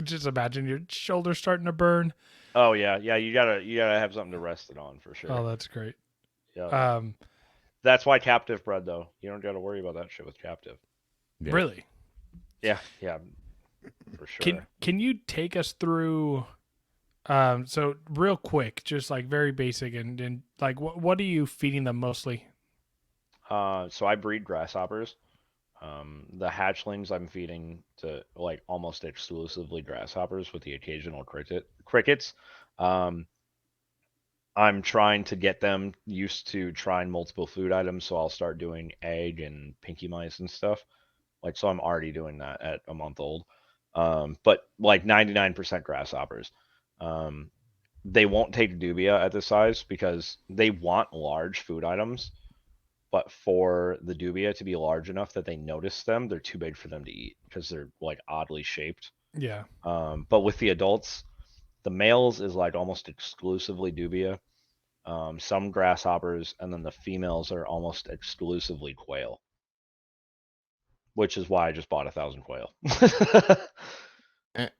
just imagine your shoulder starting to burn. Oh yeah, yeah, you gotta have something to rest it on for Oh, sure. that's great. Yeah, Um, that's why captive bred though. You don't got to worry about that shit with captive. Yep. really, Yeah, yeah, for can sure. can you take us through? So real quick, just like very basic, and like what are you feeding them mostly? So I breed grasshoppers. The hatchlings I'm feeding to like almost exclusively grasshoppers with the occasional crickets. Um, I'm trying to get them used to trying multiple food items, so I'll start doing egg and pinky mice and stuff. Like, so I'm already doing that at a month old. But like 99% grasshoppers. Um, they won't take dubia at this size because they want large food items, but for the dubia to be large enough that they notice them, they're too big for them to eat because they're like oddly shaped. Yeah. But with the adults, the males is like almost exclusively dubia, some grasshoppers, and then the females are almost exclusively quail, which is why I just bought 1,000 quail.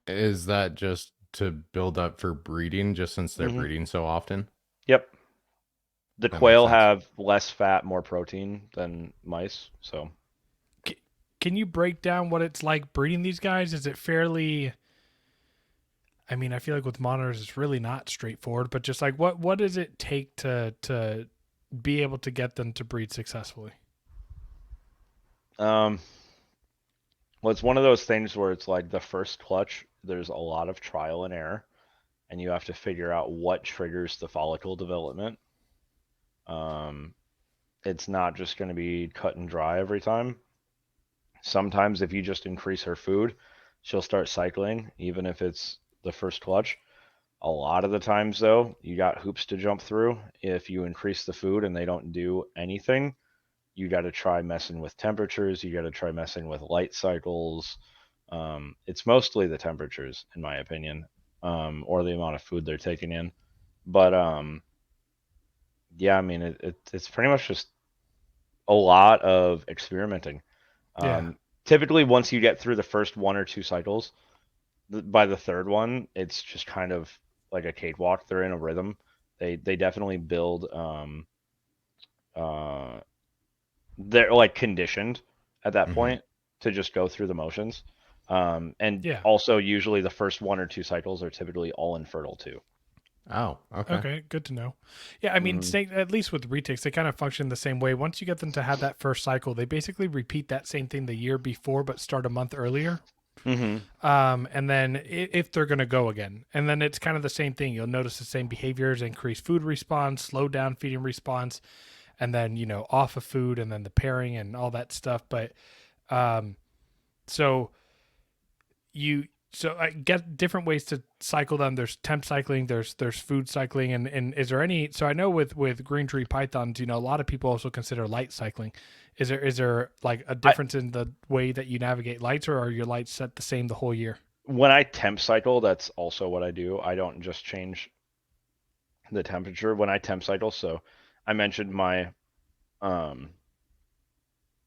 Is that just to build up for breeding, just since they're hmm breeding so often? Yep. The That makes quail sense. have less fat, more protein than mice, so C- can you break down what it's like breeding these guys? Is it fairly? I mean, I feel like with monitors, it's really not straightforward. But just like, what does it take to be able to get them to breed successfully? um well, it's one of those things where it's like the first clutch, there's a lot of trial and error, and you have to figure out what triggers the follicle development. Um, it's not just going to be cut and dry every time. Sometimes, if you just increase her food, she'll start cycling, even if it's the first clutch. A lot of the times, though, you got hoops to jump through. If you increase the food and they don't do anything, you got to try messing with temperatures. You got to try messing with light cycles. It's mostly the temperatures, in my opinion, or the amount of food they're taking in. But yeah, I mean, it's pretty much just a lot of experimenting. Yeah. Typically, once you get through the first one or two cycles, by the third one, it's just kind of like a cakewalk. They're in a rhythm. They definitely build. Uh, they're like conditioned at that Hmm. point to just go through the motions. And Yeah. also, usually the first one or two cycles are typically all infertile too. Oh, okay. Okay, good to know. Yeah, I mean, hmm snake at least with retics, they kind of function the same way. Once you get them to have that first cycle, they basically repeat that same thing the year before, but start a month earlier. hmm And then if they're going to go again, and then it's kind of the same thing. You'll notice the same behaviors: increased food response, slow down feeding response, and then off of food, and then the pairing and all that stuff. But um, so you so I get different ways to cycle them. There's temp cycling, there's food cycling, and is there any? So I know with green tree pythons, a lot of people also consider light cycling. Is there like a I difference in the way that you navigate lights, or are your lights set the same the whole year? when I temp cycle, that's also what I do. I don't just change the temperature when I temp cycle. So I mentioned um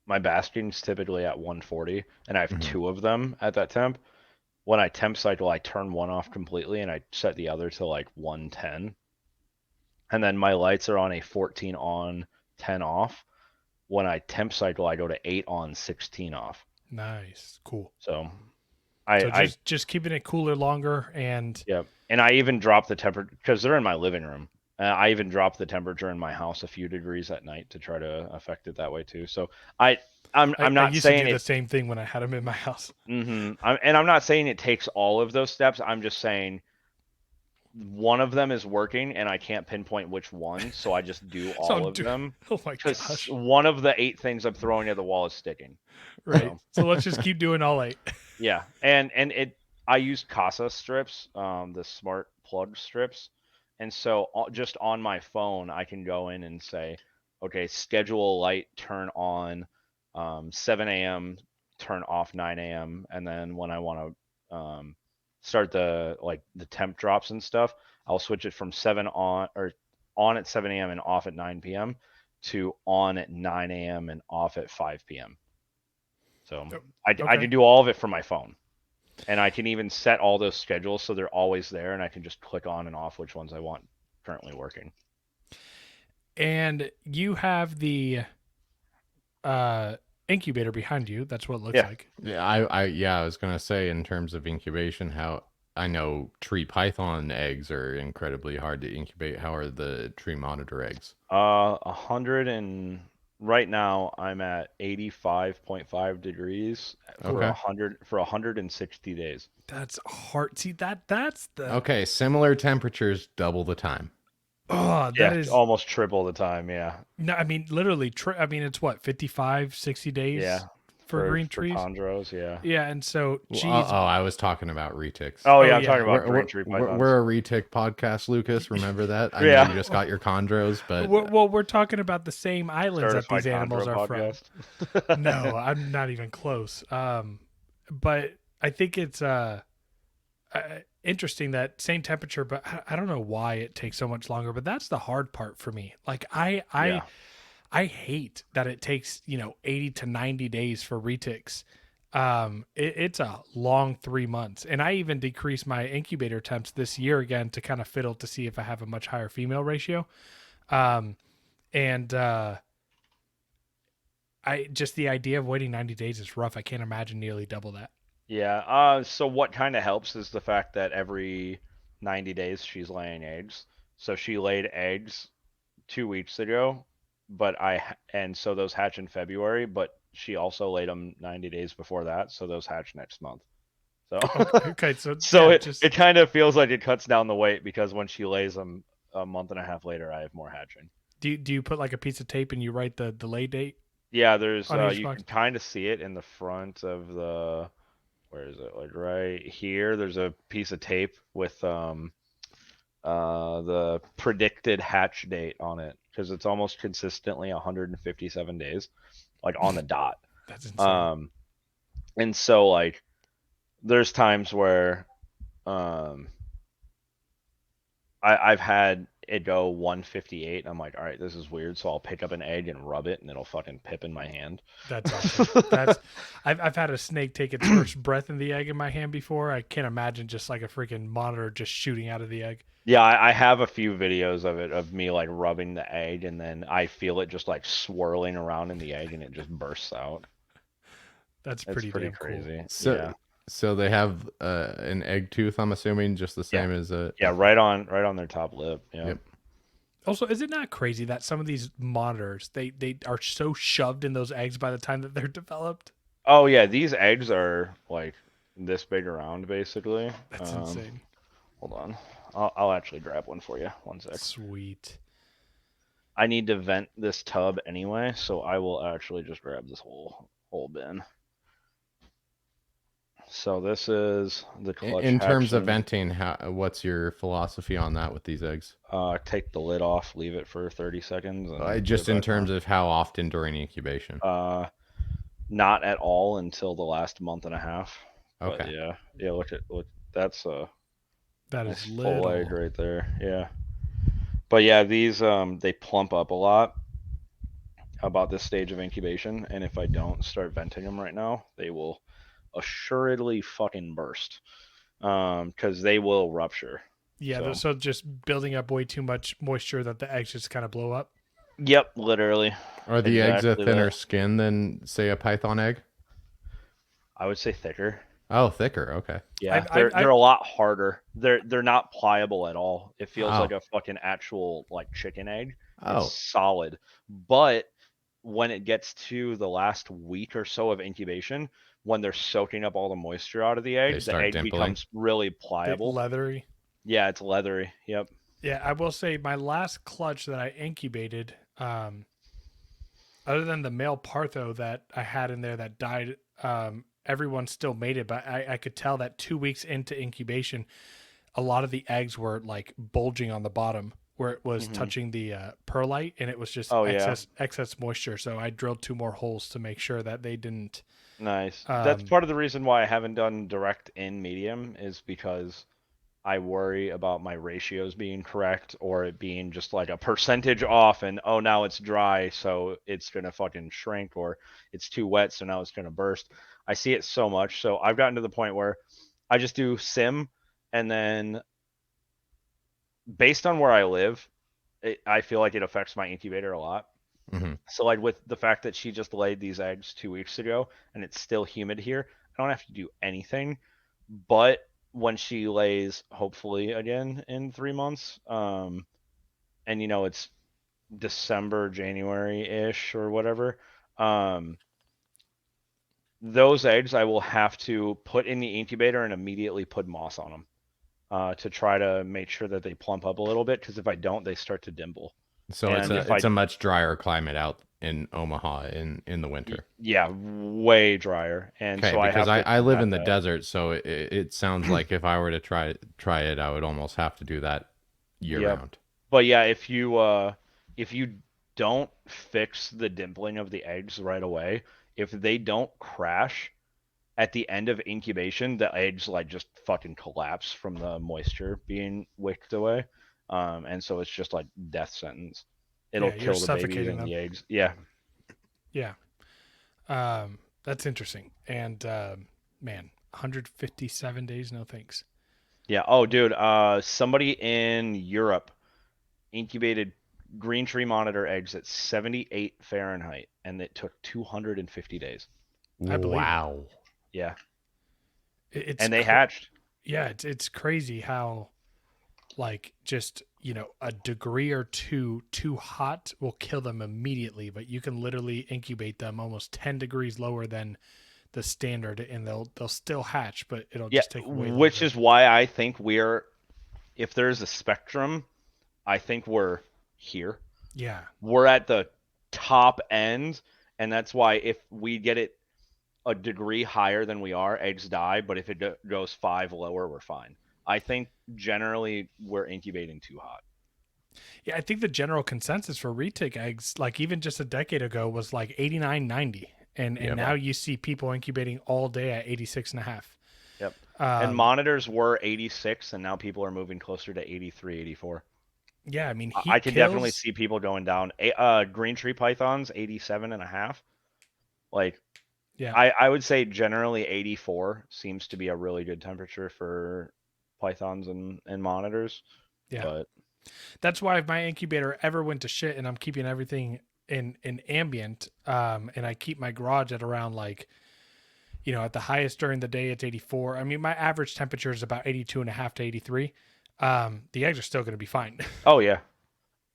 my basking's typically at 140, and I have Hmm. two of them at that temp. When I temp cycle, I turn one off completely and I set the other to like 110. And then my lights are on a 14 on, 10 off. When I temp cycle, I go to 8 on, 16 off. Nice, cool. So I So I just keeping it cooler longer, and yeah, and I even drop the temperature because they're in my living room. I even drop the temperature in my house a few degrees at night to try to affect it that way too. So I I'm I not used to saying do the it. same thing when I had them in my house. I'm not saying it takes all of those steps. I'm just saying one of them is working and I can't pinpoint which one, so I just do So all I'm of doing. them Oh my because gosh! one of the eight things I'm throwing at the wall is sticking. Right. So So let's just keep doing all eight. yeah, and it I use Casa strips, the smart plug strips, and so just on my phone I can go in and say, okay, schedule light turn on 7 a.m. turn off 9 a.m. and then when I want to start the temp drops and stuff, I'll switch it from 7 on or on at 7 a.m. and off at 9 p.m. to on at 9 a.m. and off at 5 p.m. So Oh, I okay. can do all of it from my phone. And I can even set all those schedules so they're always there and I can just click on and off which ones I want currently working. And you have the uh, incubator behind you. That's what it looks Yeah. like. Yeah, I was gonna say in terms of incubation, how I know tree python eggs are incredibly hard to incubate. How are the tree monitor eggs? 100 and right now I'm at 85.5 degrees for Okay. 160 days. That's hard. See that's the Okay, similar temperatures, double the time. that Yeah, is almost triple the time, yeah. no. I mean, literally. I mean, it's what 55, 60 days. Yeah. for green for trees. chondros, yeah. Yeah, and so Oh, geez, I was talking about retics. Oh oh yeah, I'm talking yeah, about green tree pythons. We're a retic podcast, Lucas. Remember that? I know you Yeah, just got your chondros, but we're talking about the same islands that certified these animals chondro are from. podcast. No, I'm not even close. But I think it's interesting that same temperature, but I don't know why it takes so much longer. But that's the hard part for me. Like Yeah, I hate that it takes 80 to 90 days for retics. It's a long 3 months, and I even decreased my incubator temps this year again to kind of fiddle to see if I have a much higher female ratio. Um, and I just the idea of waiting 90 days is rough. I can't imagine nearly double that. yeah. So what kind of helps is the fact that every 90 days she's laying eggs. So she laid eggs 2 weeks ago, and so those hatch in February, but she also laid them 90 days before that, so those hatch next month. So Okay, okay, so so yeah, it just kind of feels like it cuts down the wait because when she lays them a month and a half later, I have more hatching. do you put like a piece of tape and you write the delay date Yeah, there's on each you box? can kind of see it in the front of the where is it? Like right here, there's a piece of tape with the predicted hatch date on it because it's almost consistently 157 days, like on the dot. That's insane. Um, and so like there's times where um I've had it go 158. And I'm like, all right, this is weird. So I'll pick up an egg and rub it, and it'll fucking pip in my hand. That's awesome. That's I've had a snake take its first breath in the egg in my hand before. I can't imagine just like a freaking monitor just shooting out of the egg. Yeah, I have a few videos of it of me like rubbing the egg, and then I feel it just like swirling around in the egg, and it just bursts out. That's It's pretty pretty damn cool. crazy. so Yeah, so they have an egg tooth. I'm assuming just the yeah, same as a. yeah. Right on their top lip. Yeah. Yep. Also, is it not crazy that some of these monitors they are so shoved in those eggs by the time that they're developed? Oh yeah, these eggs are like this big around basically. That's insane. Hold on. I'll actually grab one for you. One sec. Sweet. I need to vent this tub anyway, so I will actually just grab this whole bin. So this is the clutch In terms of hatchling. venting, what's your philosophy on that with these eggs? Take the lid off, leave it for 30 seconds, and put Just it in back terms on. of how often during incubation. Not at all until the last month and a half. But Okay. yeah. Look. That's a That nice is full egg little. right there. Yeah. But yeah, these they plump up a lot about this stage of incubation, and if I don't start venting them right now, they will assuredly fucking burst. Because they will rupture. Yeah, So, so just building up way too much moisture that the eggs just kind of blow up. yep, literally, Are the eggs a exactly thinner that. skin than, say, a python egg? I would say thicker. Oh, thicker. Okay. Yeah, I've, I've, they're I've a lot harder. They're not pliable at all. It feels like Oh. a fucking actual like chicken egg. It's Oh. solid. But when it gets to the last week or so of incubation, when they're soaking up all the moisture out of They the start egg dimpling. becomes really pliable. leathery. Yeah, it's leathery. Yep. Yeah, I will say my last clutch that I incubated, other than the male Partho that I had in there that died, everyone still made it, but I could tell that 2 weeks into incubation, a lot of the eggs were like bulging on the bottom where it was Hmm. touching the perlite, and it was just Oh yeah. excess moisture. So I drilled 2 more holes to make sure that they didn't. Nice. That's Um, part of the reason why I haven't done direct in medium is because I worry about my ratios being correct or it being just like a percentage off and oh now it's dry so it's gonna fucking shrink or it's too wet so now it's gonna burst. I see it so much so I've gotten to the point where I just do sim and then based on where I live, I feel like it affects my incubator a lot. Hmm. So like with the fact that she just laid these eggs 2 weeks ago and it's still humid here, I don't have to do anything. But when she lays, hopefully again in 3 months, and it's December, January ish or whatever, um, those eggs I will have to put in the incubator and immediately put moss on them to try to make sure that they plump up a little bit. Because if I don't, they start to dimple. So And if it's I a much drier climate out in Omaha in the winter. yeah, way drier. And Okay, so I because have to I live in net the that. desert, so it sounds like if I were to try it, I would almost have to do that year Yep. round. But yeah, if you don't fix the dimpling of the eggs right away, if they don't crash at the end of incubation, the eggs like just fucking collapse from the moisture being wicked away. And so it's just like death sentence. It'll Yeah, you're kill the babies suffocating and them. the eggs. Yeah. Yeah. That's interesting. And man, 157 days, no thanks. Yeah. Oh, dude, somebody in Europe incubated green tree monitor eggs at 78 Fahrenheit, and it took 250 days. I believe it. Wow. Yeah. It's And they hatched. yeah, it's crazy how like just a degree or two too hot will kill them immediately, but you can literally incubate them almost 10 degrees lower than the standard, and they'll still hatch, but it'll Yeah, just take way which longer. is why I think we're, if there's a spectrum, I think we're here. Yeah, We're at the top end, and that's why if we get it a degree higher than we are, eggs die, but if it goes 5 lower, we're fine. I think generally we're incubating too hot. yeah, I think the general consensus for retic eggs, like even just a decade ago, was like 89, 90, and Yep. now Yeah. you see people incubating all day at 86 and a half. Yep. And um monitors were 86, and now people are moving closer to 83, 84. yeah, I mean, I heat can definitely kills. see people going down. Green tree pythons, 87 and a half. Like, Yeah, I would say generally 84 seems to be a really good temperature for pythons and monitors. yeah, But that's why if my incubator ever went to shit and I'm keeping everything in ambient, and I keep my garage at around like, at the highest during the day it's 84. I mean, my average temperature is about 82 and a half to 83. The eggs are still going to be fine. oh yeah.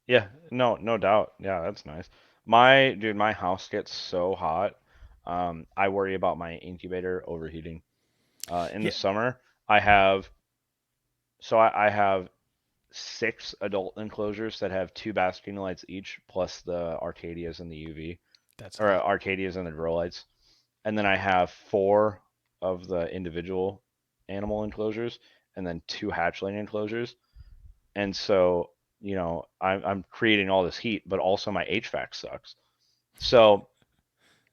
Yeah, no doubt. Yeah, that's nice. My house gets so hot. I worry about my incubator overheating. In the Yeah, summer, I have I have 6 adult enclosures that have 2 basking lights each, plus the Arcadias and the UV, that's or hot. Arcadias and the grow lights. And then I have 4 of the individual animal enclosures, and then 2 hatchling enclosures. And so, I'm creating all this heat, but also my HVAC sucks. So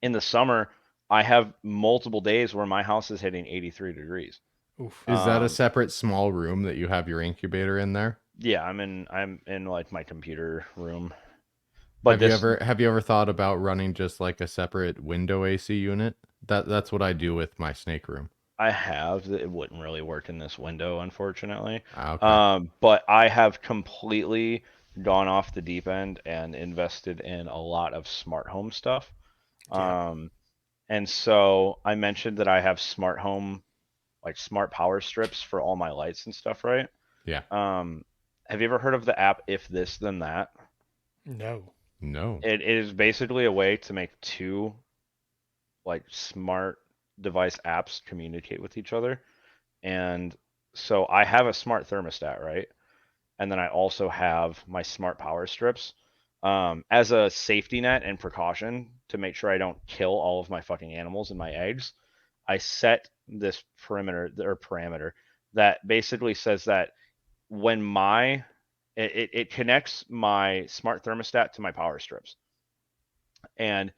in the summer, I have multiple days where my house is hitting 83 degrees. Oof. Is that a Um, separate small room that you have your incubator in there? yeah, I'm in like my computer room. But this Have you ever thought about running just like a separate window AC unit? That's what I do with my snake room. I have, it wouldn't really work in this window, unfortunately. Ah, okay. But I have completely gone off the deep end and invested in a lot of smart home stuff. Yeah. Um, and so I mentioned that I have smart home, like smart power strips for all my lights and stuff, right? Yeah. Um, have you ever heard of the app If This Then That? No. No. It is basically a way to make two like smart device apps communicate with each other. And so I have a smart thermostat, right? And then I also have my smart power strips, as a safety net and precaution to make sure I don't kill all of my fucking animals and my eggs. I set this parameter that basically says that when it connects my smart thermostat to my power strips, and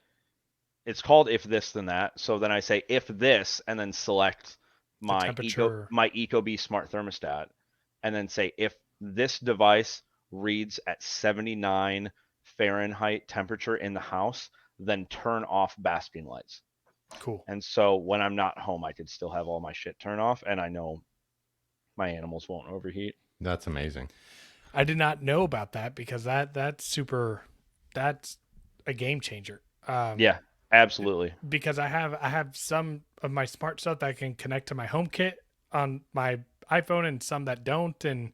it's called If This Then That. So then I say if this, and then select The my temperature. ecobee smart thermostat, and then say if this device reads at 79 Fahrenheit temperature in the house, then turn off basking lights. Cool. And so when I'm not home, I could still have all my shit turn off, and I know my animals won't overheat. That's amazing. I did not know about that, because that's super. That's a game changer. Yeah, absolutely. Because I have some of my smart stuff that can connect to my HomeKit on my iPhone, and some that don't. And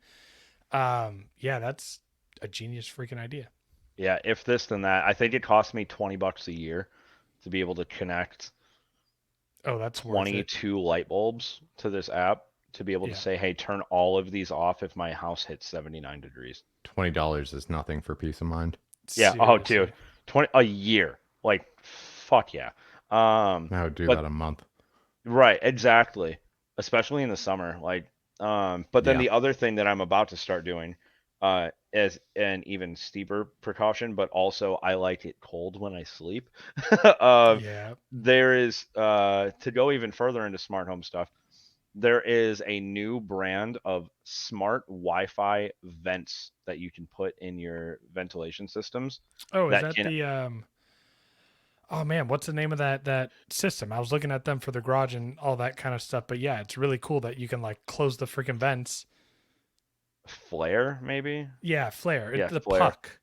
yeah, that's a genius freaking idea. Yeah, if this then that. I think it cost me $20 a year to be able to connect Oh, that's worth it. 22 light bulbs to this app to be able to Yeah. say, hey, turn all of these off if my house hits 79 degrees. $20 is nothing for peace of mind. Yeah. Oh, dude, Seriously. 20 a year. Like, fuck yeah. I would do But that a month. right, exactly. Especially in the summer. But then Yeah. the other thing that I'm about to start doing, is an even steeper precaution, but also I like it cold when I sleep. uh, Yeah. there is, to go even further into smart home stuff, there is a new brand of smart Wi-Fi vents that you can put in your ventilation systems Oh, is that that can the oh man, what's the name of that system? I was looking at them for the garage and all that kind of stuff, but yeah, it's really cool that you can like close the freaking vents. flare, maybe. Yeah, flare. Yeah, It's the flare. puck.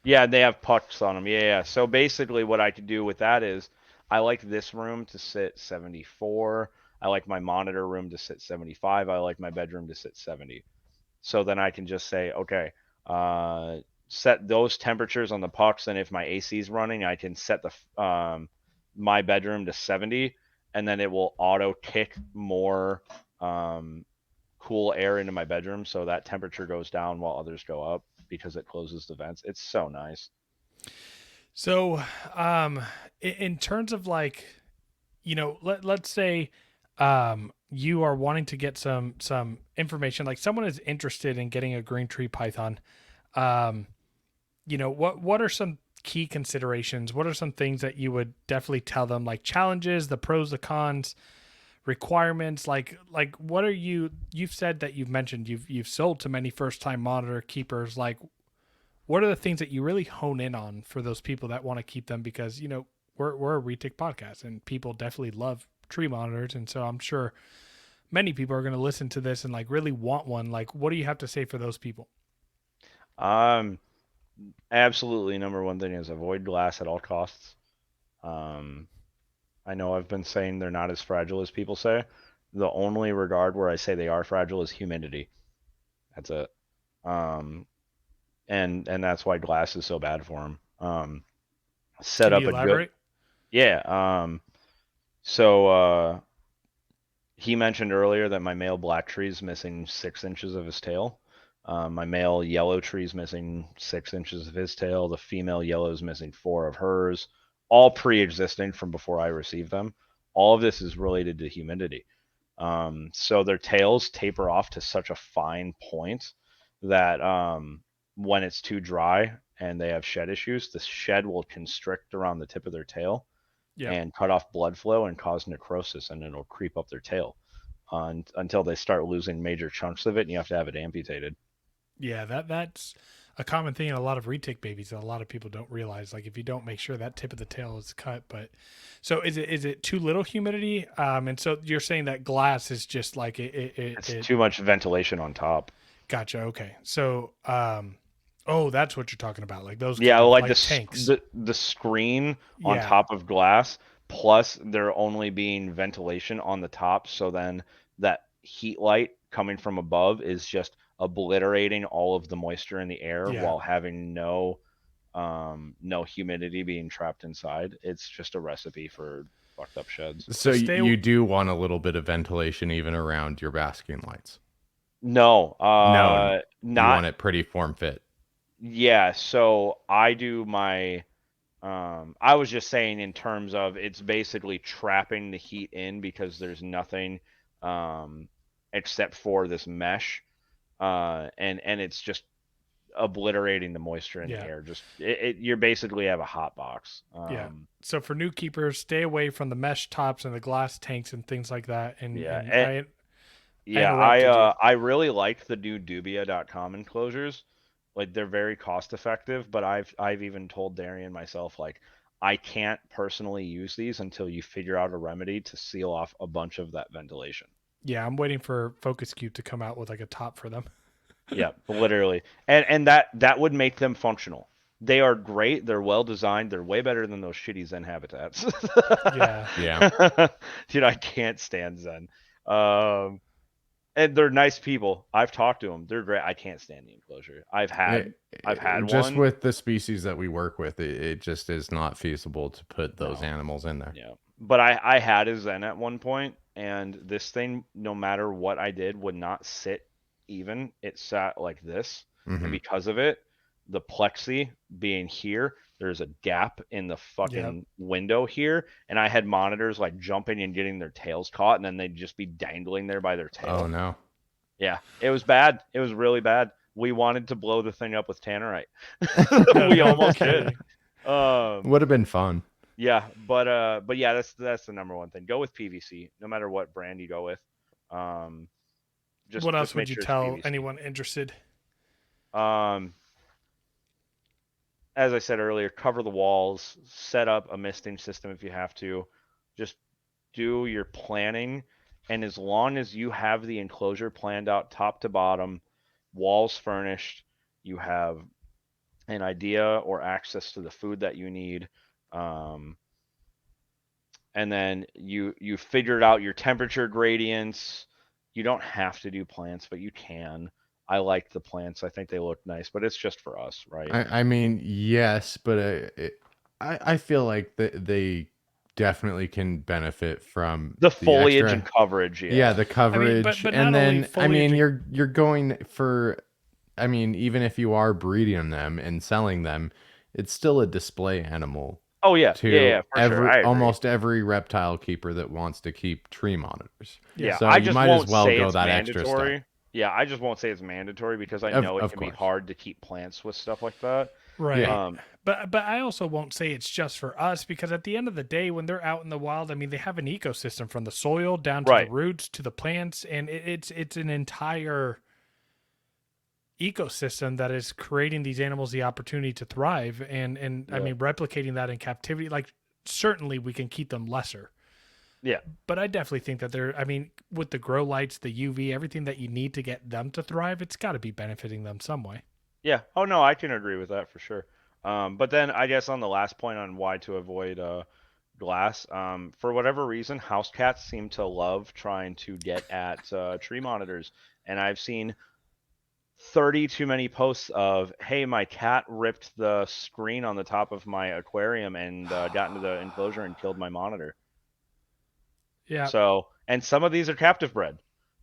Yeah, they have pucks on them. Yeah, yeah. So basically, what I could do with that is, I like this room to sit 74. I like my monitor room to sit 75. I like my bedroom to sit 70. So then I can just say, okay, uh, set those temperatures on the pucks, and if my AC is running, I can set my bedroom to 70, and then it will auto kick more um, cool air into my bedroom, so that temperature goes down while others go up because it closes the vents. It's so nice. So, um, in terms of like, let's say, you are wanting to get some information, like someone is interested in getting a green tree python. Um, what are some key considerations? What are some things that you would definitely tell them, like challenges, the pros, the cons, requirements? Like what are you've said that you've mentioned you've sold to many first time monitor keepers. Like what are the things that you really hone in on for those people that want to keep them? Because we're a Retic podcast and people definitely love tree monitors, and so I'm sure many people are going to listen to this and like really want one. Like what do you have to say for those people? Um, Absolutely, number one thing is avoid glass at all costs. Um, I know I've been saying they're not as fragile as people say. The only regard where I say they are fragile is humidity. That's it. Um, and that's why glass is so bad for them. Set Can up you a good, elaborate? yeah. So he mentioned earlier that my male black tree is missing 6 inches of his tail. My male yellow tree is missing 6 inches of his tail. The female yellow is missing four of hers, all pre-existing from before I received them. All of this is related to humidity. So their tails taper off to such a fine point that when it's too dry and they have shed issues, the shed will constrict around the tip of their tail Yeah. and cut off blood flow and cause necrosis, and it'll creep up their tail until they start losing major chunks of it, and you have to have it amputated. Yeah, that's a common thing in a lot of retic babies that a lot of people don't realize. Like if you don't make sure that tip of the tail is cut, but so is it too little humidity? And so you're saying that glass is just like It's it too much ventilation on top. gotcha. Okay. So oh, that's what you're talking about. Like those Yeah, kind of like like tanks. the screen on Yeah. top of glass, plus there only being ventilation on the top, so then that heat light coming from above is just obliterating all of the moisture in the air Yeah. while having no humidity being trapped inside. It's just a recipe for fucked up sheds. So So stay you do want a little bit of ventilation even around your basking lights. No, No, you not want it pretty form fit. yeah. So I was just saying in terms of it's basically trapping the heat in because there's nothing um, except for this mesh, and it's just obliterating the moisture in the yeah. air. Just you basically have a hot box. Yeah. So for new keepers, stay away from the mesh tops and the glass tanks and things like that. And Yeah, and I yeah. interrupted you. I really like the new Dubia.com enclosures. Like they're very cost effective, but I've even told Darian myself like I can't personally use these until you figure out a remedy to seal off a bunch of that ventilation. Yeah, I'm waiting for Focus Cube to come out with like a top for them. Yeah, literally. And that would make them functional. They are great, they're well designed, they're way better than those shitty Zen habitats. Yeah. Yeah. Dude, I can't stand Zen. Um and they're nice people. I've talked to them. They're great. I can't stand the enclosure. I've had Just one. with the species that we work with, it just is not feasible to put those No. animals in there. Yeah. But I had a Zen at one point, and this thing, no matter what I did, would not sit even. It sat like this, and Hmm. because of it, the plexi being here, there's a gap in the Yep. fucking window here, and I had monitors like jumping and getting their tails caught, and then they'd just be dangling there by their Oh tail. no. Yeah, it was bad. It was really bad. We wanted to blow the thing up with tannerite. We No almost did. kidding. Um, Would have been fun. yeah, but yeah, that's the number one thing. Go with PVC, no matter what brand you go with. Um, What just else make would you sure it's tell PVC. anyone interested? Um, as I said earlier, cover the walls, set up a misting system if you have to. Just do your planning, and as long as you have the enclosure planned out top to bottom, walls furnished, you have an idea or access to the food that you need. Um, and then you figured out your temperature gradients. You don't have to do plants, but you can. I like the plants. I think they look nice, but it's just for us, right? I mean, yes, but I feel like they definitely can benefit from The the foliage and extra, coverage, yeah, yeah. the I mean, coverage, but and not only then I foliage mean, and you're going for, I mean, even if you are breeding them and selling them, it's still a display animal Oh yeah, yeah, to yeah, for sure. I agree. almost every reptile keeper that wants to keep tree monitors. yeah. Yeah, So I you just might as won't well say go it's that extra step. mandatory. Yeah, I just won't say it's mandatory because I know it Of can be course. hard to keep plants with stuff like that. Yeah. Right. Um, But I also won't say it's just for us because at the end of the day, when they're out in the wild, I mean, they have an ecosystem from the soil down to the right. roots to the plants, and it's an entire ecosystem that is creating these animals the opportunity to thrive. And I Yeah. mean, replicating that in captivity, like certainly we can keep them lesser, Yeah. but I definitely think that they're. I mean, with the grow lights, the UV, everything that you need to get them to thrive, it's got to be benefiting them some way. Yeah. Oh no, I can agree with that for sure. But then I guess on the last point on why to avoid glass, for whatever reason, house cats seem to love trying to get at tree monitors, and I've seen 30 too many posts of, "Hey, my cat ripped the screen on the top of my aquarium and got into the enclosure and killed my monitor." Yeah. So, and some of these are captive bred,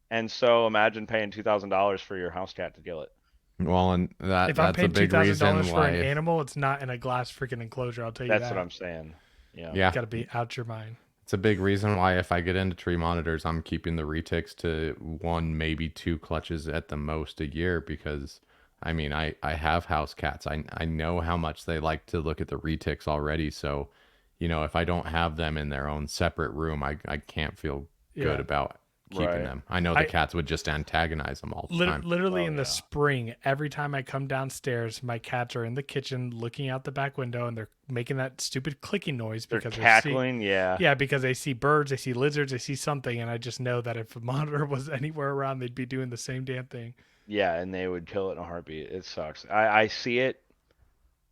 and so imagine paying $2,000 for your house cat to kill it. Well, and If I'm that's a paying two big thousand reason dollars for why an if animal, it's not in a glass freaking enclosure. I'll tell you That's what that. I'm saying. Yeah. yeah, Got to be out your mind. it's a big reason why if I get into tree monitors, I'm keeping the retics to one, maybe two clutches at the most a year because I mean, I have house cats. I know how much they like to look at the retics already. So, you know, if I don't have them in their own separate room, I can't feel good Yeah. about keeping Right. them. I know the I cats would just antagonize them all the time. literally Oh in the yeah. spring, every time I come downstairs, my cats are in the kitchen looking out the back window and they're making that stupid clicking noise They're because they see cackling. Yeah. yeah, because they see birds, they see lizards, they see something, and I just know that if a monitor was anywhere around, they'd be doing the same damn thing. Yeah, and they would kill it in a heartbeat. It sucks. I see it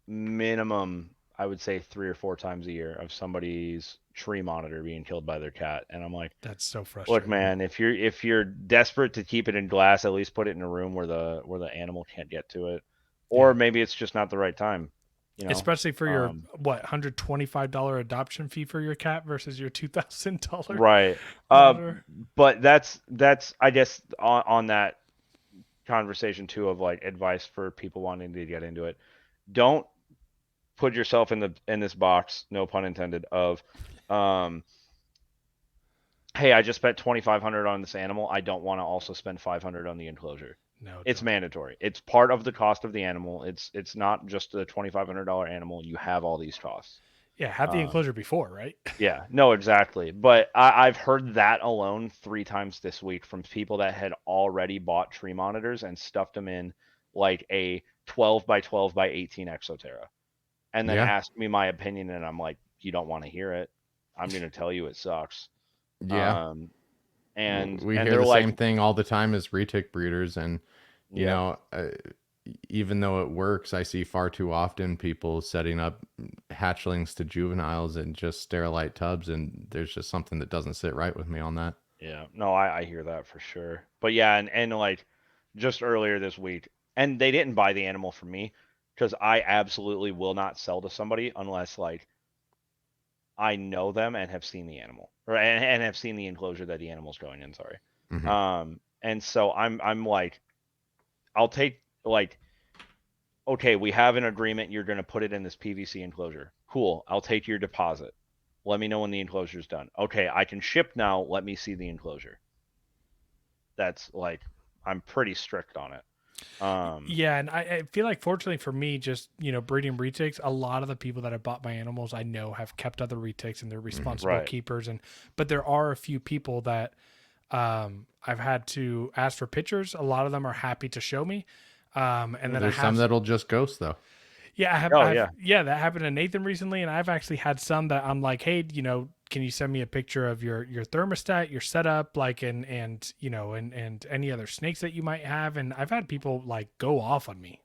minimum, I would say 3 or 4 times a year of somebody's tree monitor being killed by their cat, and I'm like, That's so look, frustrating. man, if you're desperate to keep it in glass, at least put it in a room where the animal can't get to it, or Yeah. maybe it's just not the right time. You know. Especially for your Um, what $125 adoption fee for your cat versus your $2,000 right. Uh, monitor. but that's I guess on that conversation too of like advice for people wanting to get into it. Don't put yourself in this box, no pun intended, of um hey, I just spent 2,500 on this animal. I don't want to also spend 500 on the enclosure. No, It's don't. mandatory. It's part of the cost of the animal. It's not just a $2,500 animal. You have all these costs. Yeah, have the Um, enclosure before, right? yeah, no, exactly. But I've heard that alone 3 times this week from people that had already bought tree monitors and stuffed them in like a 12 by 12 by 18 Exoterra, and then Yeah. asked me my opinion, and I'm like, you don't want to hear it. I'm gonna tell you it sucks. Yeah. Um, and We and hear they're the like, same thing all the time as retic breeders, and you yep, know, even though it works, I see far too often people setting up hatchlings to juveniles in just sterilite tubs, and there's just something that doesn't sit right with me on that. yeah, no, I hear that for sure. But yeah, and like just earlier this week, and they didn't buy the animal from me because I absolutely will not sell to somebody unless like I know them and have seen the animal, or and have seen the enclosure that the animal's going in. Sorry. Hmm. And so I'm like, I'll take like, okay, we have an agreement. You're going to put it in this PVC enclosure. Cool. I'll take your deposit. Let me know when the enclosure's done. Okay, I can ship now. Let me see the enclosure. That's like, I'm pretty strict on it. Yeah, and I feel like fortunately for me, just breeding retics, a lot of the people that have bought my animals I know have kept other retics and they're Hmm. responsible Right. keepers. And but there are a few people that I've had to ask for pictures. A lot of them are happy to show me. And then I There's some have that'll just ghost though. yeah, Oh I've yeah. yeah, that happened to Nathan recently, and I've actually had some that I'm like, hey, can you send me a picture of your thermostat, your setup, like, and any other snakes that you might have, and I've had people like go off on me,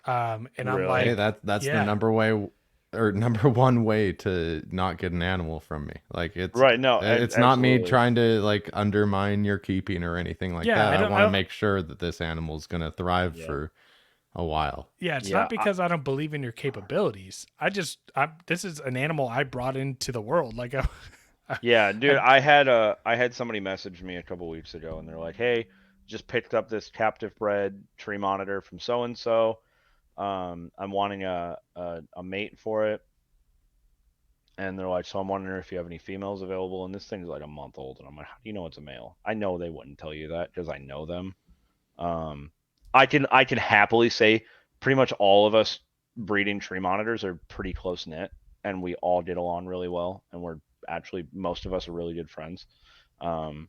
and I'm Really. Hey, like, that's the yeah, number one way to not get an animal from me. Like Right. No. it's not me Absolutely. trying to like undermine your keeping or anything like yeah, that. I I want to don't, make sure that this animal's gonna thrive Yeah. for a while. yeah, it's not Yeah. because I don't believe in your capabilities. This is an animal I brought into the world, like, Yeah, dude, I I had somebody message me a couple weeks ago and they're like, "Hey, just picked up this captive bred tree monitor from so and so. I'm wanting a mate for it." And they're like, "So I'm wondering if you have any females available." And this thing's like a month old, and I'm like, "How do you know it's a male?" I know they wouldn't tell you that because I know them. Um, I can happily say pretty much all of us breeding tree monitors are pretty close knit, and we all get along really well, and we're actually most of us are really good friends. Um,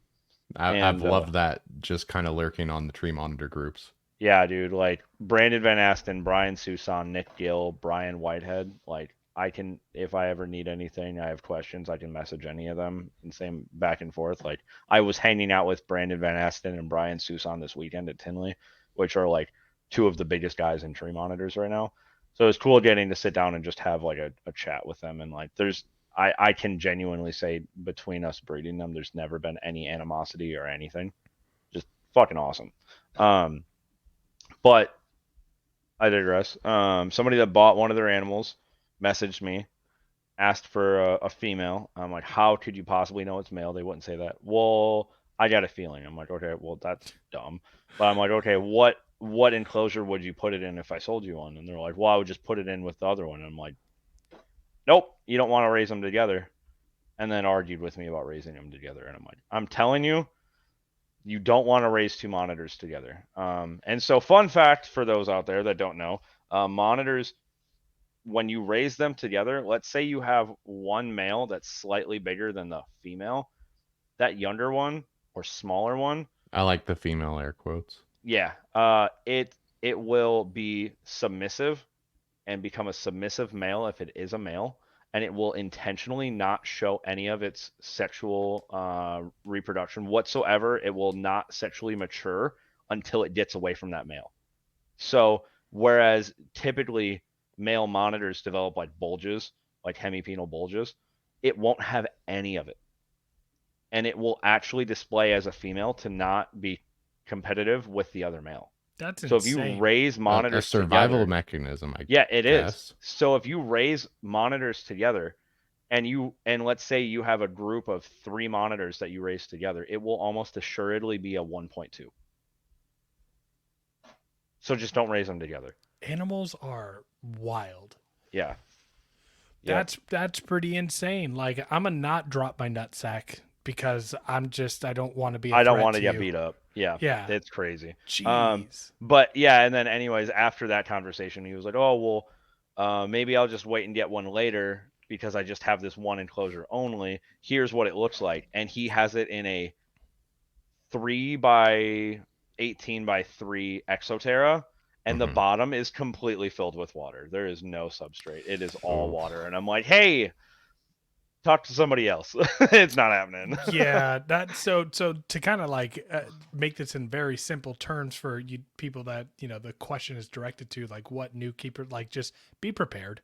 I've and loved that just kind of lurking on the tree monitor groups. Yeah, dude, like Brandon Van Asten, Brian Susan, Nick Gill, Brian Whitehead, like I can, if I ever need anything, I have questions, I can message any of them and same back and forth. Like I was hanging out with Brandon Van Asten and Brian Susan this weekend at Tinley, which are like two of the biggest guys in tree monitors right now. So it's cool getting to sit down and just have like a chat with them. And like I can genuinely say between us breeding them, there's never been any animosity or anything. Just fucking awesome. Um, but I digress. Somebody that bought one of their animals messaged me, asked for a female. I'm like, how could you possibly know it's male? They wouldn't say that. Well, I got a feeling. I'm like, okay, well that's dumb. But I'm like, okay, what enclosure would you put it in if I sold you one? And they're like, well, I would just put it in with the other one. And I'm like, nope, you don't want to raise them together. And then argued with me about raising them together. And I'm like, I'm telling you, you don't want to raise two monitors together. And so, fun fact for those out there that don't know, monitors, when you raise them together, let's say you have one male that's slightly bigger than the female, that younger one or smaller one, I like the female air quotes. yeah, it will be submissive and become a submissive male if it is a male, and it will intentionally not show any of its sexual reproduction whatsoever. It will not sexually mature until it gets away from that male. So, whereas typically male monitors develop like bulges, like hemipenal bulges, it won't have any of it. And it will actually display as a female to not be competitive with the other male. that's So if you insane. raise A monitors survival together, mechanism, I yeah, it is. guess. So if you raise monitors together and let's say you have a group of 3 monitors that you raise together, it will almost assuredly be a 1.2. So just don't raise them together. Animals are wild. Yeah. Yep. That's pretty insane. Like I'm a not drop my nutsack because I don't want to be a I don't threat want to to get you. beat up. Yeah, Yeah. it's crazy. Um, Jeez. but yeah, and then anyways, after that conversation, he was like, "Oh well, maybe I'll just wait and get one later because I just have this one enclosure only. Here's what it looks like," and he has it in a 3 by 18 by 3 Exoterra, and the Hmm. bottom is completely filled with water. There is no substrate. It is all Oof. water, and I'm like, "Hey, talk to somebody else. It's not happening." Yeah, that so to kind of like make this in very simple terms for you people that the question is directed to, like what new keeper, like just be prepared.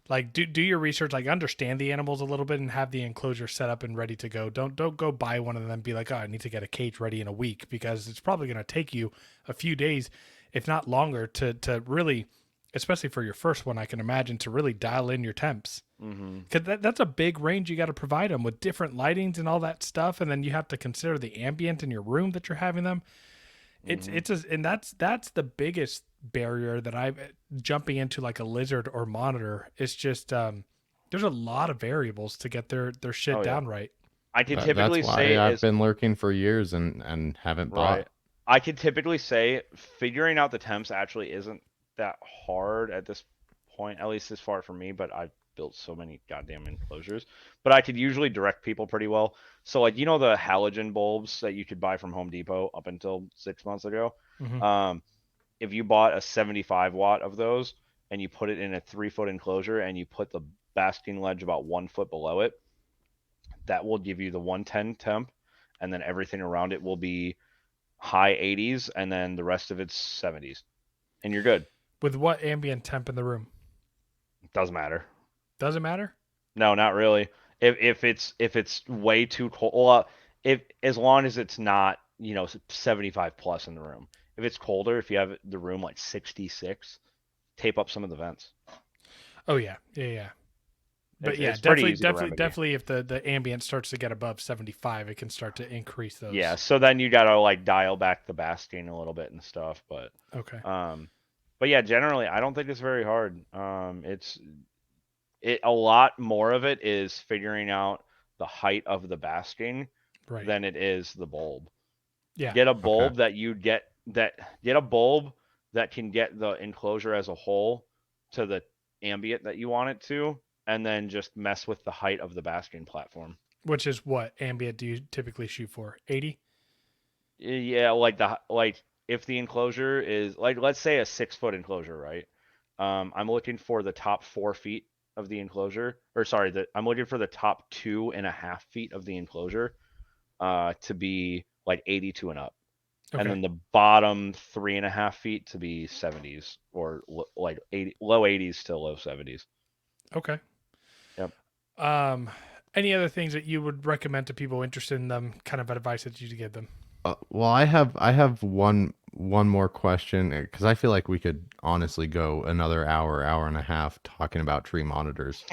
Like do your research, like understand the animals a little bit and have the enclosure set up and ready to go. Don't go buy one of them and be like, oh, I need to get a cage ready in a week, because it's probably going to take you a few days, if not longer, to really especially for your first one, I can imagine, to really dial in your temps. Hmm. Because that's a big range you got to provide them with different lightings and all that stuff, and then you have to consider the ambient in your room that you're having them. Hmm. And that's the biggest barrier that I'm jumping into, like a lizard or monitor. It's just there's a lot of variables to get their shit Oh yeah. down right. I can That's typically why say I've as been lurking for years and haven't right. bought. I can typically say figuring out the temps actually isn't that hard at this point, at least as far for me, but I've built so many goddamn enclosures. But I could usually direct people pretty well. So like the halogen bulbs that you could buy from Home Depot up until 6 months ago. Hmm. Um, if you bought a 75 watt of those and you put it in a 3 foot enclosure and you put the basking ledge about 1 foot below it, that will give you the 110 temp, and then everything around it will be high 80s, and then the rest of it's 70s, and you're good. With what ambient temp in the room? Doesn't matter. Doesn't matter. No, not really. If it's way too cold, well, if as long as it's not 75 plus in the room. If it's colder, if you have the room like 66, tape up some of the vents. Oh yeah, yeah, yeah. But yeah, It's pretty definitely, easy to definitely, remedy. definitely. If the ambient starts to get above 75, it can start to increase Yeah, those. so then you gotta like dial back the basking a little bit and stuff, Okay. um, but yeah, generally I don't think it's very hard. A lot more of it is figuring out the height of the basking Right. than it is the bulb. Yeah. Get a Okay. bulb get a bulb that can get the enclosure as a whole to the ambient that you want it to, and then just mess with the height of the basking platform. Which is what ambient do you typically shoot for? 80. Yeah, like if the enclosure is like, let's say a 6 foot enclosure, right? I'm looking for the top 4 feet of the enclosure, or sorry, I'm looking for the top 2.5 feet of the enclosure, to be like 82 and up, and Okay. then the bottom 3.5 feet to be 70s or like 80, low 80s to low 70s. Okay. Yep. Um, any other things that you would recommend to people interested in them? Kind of advice that you give them. Well, I have one more question because I feel like we could honestly go another hour and a half talking about tree monitors.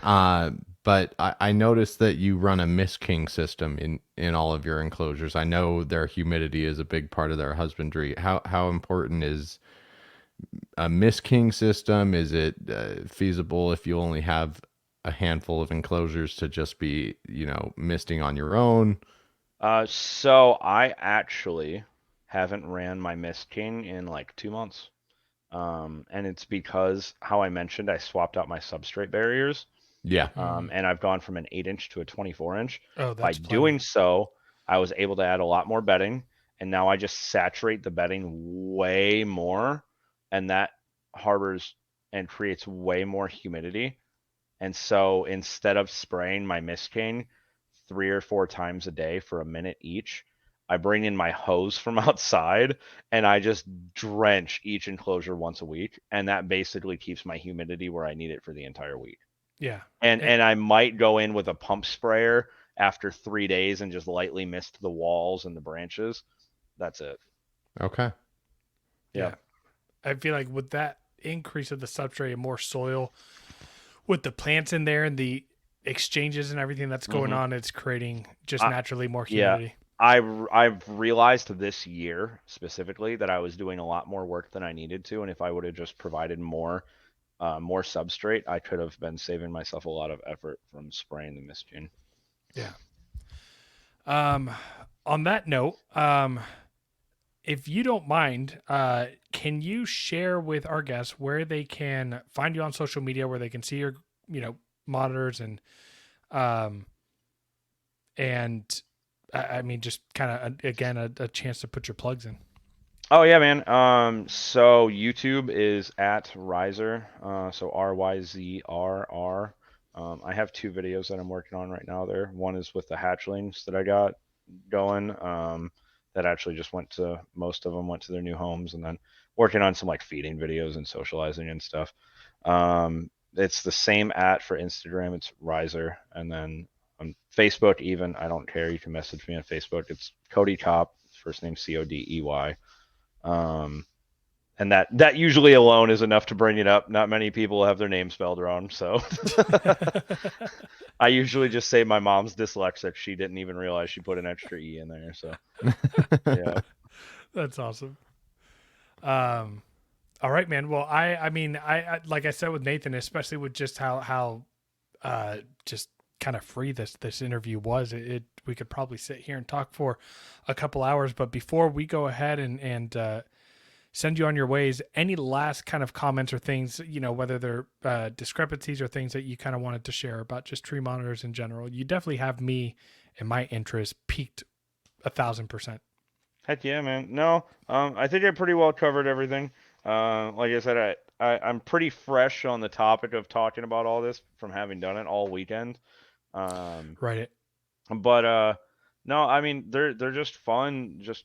Uh, but I noticed that you run a Mist King system in all of your enclosures. I know their humidity is a big part of their husbandry. How important is a Mist King system? Is it feasible if you only have a handful of enclosures to just be, misting on your own? So I actually haven't ran my Mist King in like 2 months. And it's because how I mentioned I swapped out my substrate barriers. Yeah. Mm. And I've gone from an 8 inch to a 24 inch. Oh, By that's plenty. doing so, I was able to add a lot more bedding, and now I just saturate the bedding way more, and that harbors and creates way more humidity. And so instead of spraying my mist cane 3 or 4 times a day for a minute each, I bring in my hose from outside and I just drench each enclosure once a week, and that basically keeps my humidity where I need it for the entire week. Yeah. And Eh, and I might go in with a pump sprayer after 3 days and just lightly mist the walls and the branches. That's it. Okay. yeah. Yep. I feel like with that increase of the substrate and more soil with the plants in there and the exchanges and everything that's going Hmm. on, it's creating just I, naturally more yeah, humidity. I've realized this year specifically that I was doing a lot more work than I needed to, and if I would have just provided more substrate, I could have been saving myself a lot of effort from spraying the mist gene. Yeah. Um, on that note, if you don't mind, can you share with our guests where they can find you on social media, where they can see your, you know, monitors um, and I mean, just kind of again a chance to put your plugs in. Oh yeah, man. So YouTube is at Ryzrr, so Ryzrr. I have two videos that I'm working on right now there. One is with the hatchlings that I got going. That actually just most of them went to their new homes, and then working on some like feeding videos and socializing and stuff. It's the same for Instagram. It's Ryzrr, and then on Facebook, even I don't care. You can message me on Facebook. It's Codey Kopp. First name Codey. Um, And that usually alone is enough to bring it up. Not many people have their name spelled wrong, so I usually just say my mom's dyslexic. She didn't even realize she put an extra E in there. So yeah. That's awesome. Um, all right, man. Well, I mean, I like I said with Nathan, especially with just how just kind of free this interview was. We could probably sit here and talk for a couple hours, but before we go ahead and send you on your ways, any last kind of comments or things, whether they're discrepancies or things that you kind of wanted to share about just tree monitors in general? You definitely have me and my interest piqued 1,000%. Heck yeah, man. No, I think I pretty well covered everything. Like I said, I'm pretty fresh on the topic of talking about all this from having done it all weekend. Um, Right. but no, I mean they're just fun. Just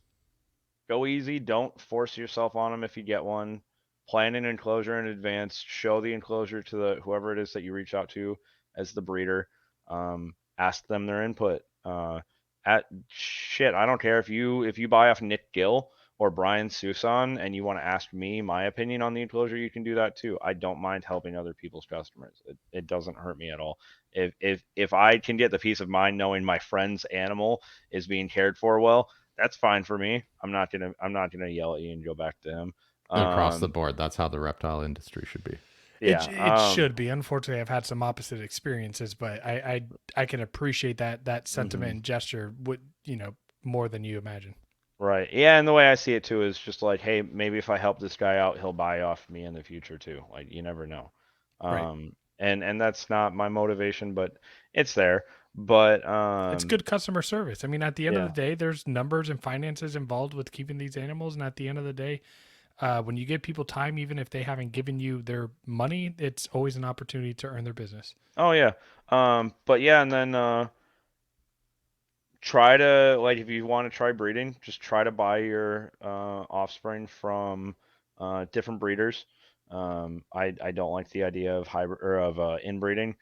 go easy. Don't force yourself on them if you get one. Plan an enclosure in advance. Show the enclosure to the whoever it is that you reach out to as the breeder. Ask them their input. At shit, I don't care if you buy off Nick Gill or Brian Susan and you want to ask me my opinion on the enclosure, you can do that too. I don't mind helping other people's customers. It doesn't hurt me at all. If I can get the peace of mind knowing my friend's animal is being cared for well, that's fine for me. I'm not gonna yell at you and go back to him. Across the Um, board, that's how the reptile industry should be. yeah. It should be. Unfortunately, I've had some opposite experiences, but I can appreciate that sentiment Mhm. and gesture would more than you imagine. Right. Yeah, and the way I see it too is just like, hey, maybe if I help this guy out, he'll buy off me in the future too. Like you never know. Right. And that's not my motivation, but it's there. But It's good customer service. I mean, at the end of the yeah. day, there's numbers and finances involved with keeping these animals, and at the end of the day, when you give people time, even if they haven't given you their money, it's always an opportunity to earn their business. Oh yeah. But yeah, and then try to like if you want to try breeding, just try to buy your offspring from different breeders. I don't like the idea of hybrid or of inbreeding.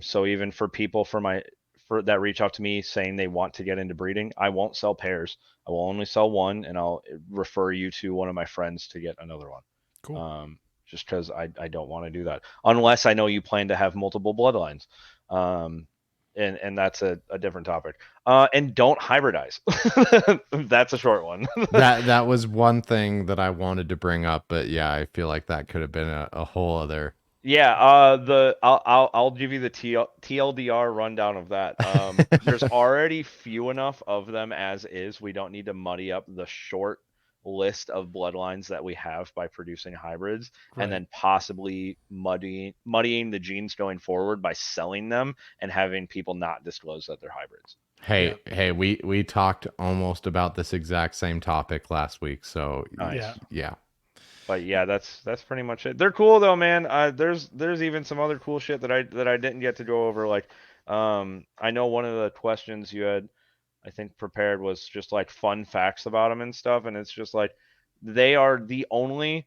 So even for people for that reach out to me saying they want to get into breeding, I won't sell pairs. I will only sell one, and I'll refer you to one of my friends to get another one. Cool. Just because I don't want to do that unless I know you plan to have multiple bloodlines. And that's a different topic. And don't hybridize. That's a short one. That was one thing that I wanted to bring up, but yeah, I feel like that could have been a whole other. Yeah, I'll give you the TLDR rundown of that. There's already few enough of them as is. We don't need to muddy up the short list of bloodlines that we have by producing hybrids, and Right. then possibly muddying the genes going forward by selling them and having people not disclose that they're hybrids. Yeah. Hey, we talked almost about this exact same topic last week, so Yeah. Nice. yeah. But yeah, that's pretty much it. They're cool though, man. There's even some other cool shit that I didn't get to go over. Like, I know one of the questions you had, I think, prepared was just like fun facts about them and stuff, and it's just like they are the only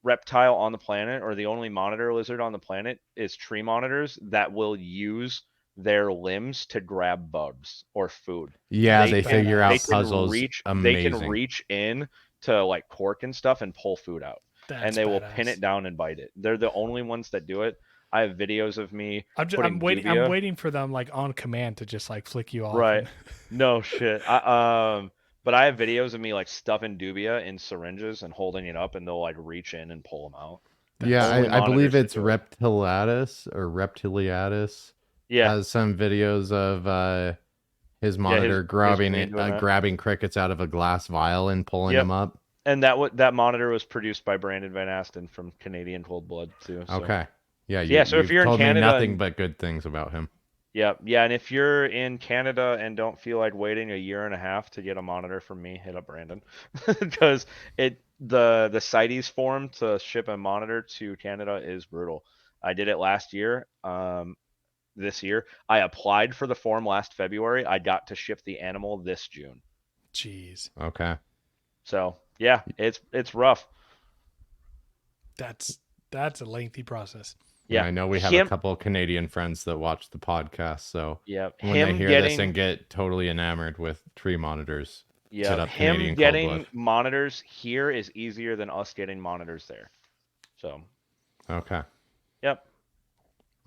reptile on the planet, or the only monitor lizard on the planet, is tree monitors that will use their limbs to grab bugs or food. Yeah, They they can figure they out Badass. can puzzles reach they can amazing. reach in to like cork and stuff and pull food out. And That's they will pin badass. it down and bite it. They're the only ones that do it. I have videos of me I'm putting waiting. I'm dubia. waiting for them like on command to just like flick you off. Right. And No shit. But I have videos of me like stuffing dubia in syringes and holding it up, and they'll like reach in and pull them out. Yeah, that's Only I believe monitors that it's do it. Reptilatus or Reptiliatus Yeah. has some videos of his Yeah. monitor His queen doing that. grabbing crickets out of a glass vial and pulling Yep. them up. And that monitor was produced by Brandon Van Asten from Canadian Cold Blood too. So Okay. Yeah, yeah. So if you've you're in told me Canada nothing and but good things about him. yeah, yeah, and if you're in Canada and don't feel like waiting a year and a half to get a monitor from me, hit up Brandon because the CITES form to ship a monitor to Canada is brutal. I did it last year. This year I applied for the form last February. I got to ship the animal this June. jeez, Okay. So yeah, it's rough. that's that's a lengthy process. Yeah, Yeah, I know we have a him. couple of Canadian friends that watch the podcast, so Yeah, when they him hear this getting and get totally enamored with tree monitors, Yeah, up him Canadian cold blood. getting monitors here is easier than us getting monitors there. So, Okay. yep.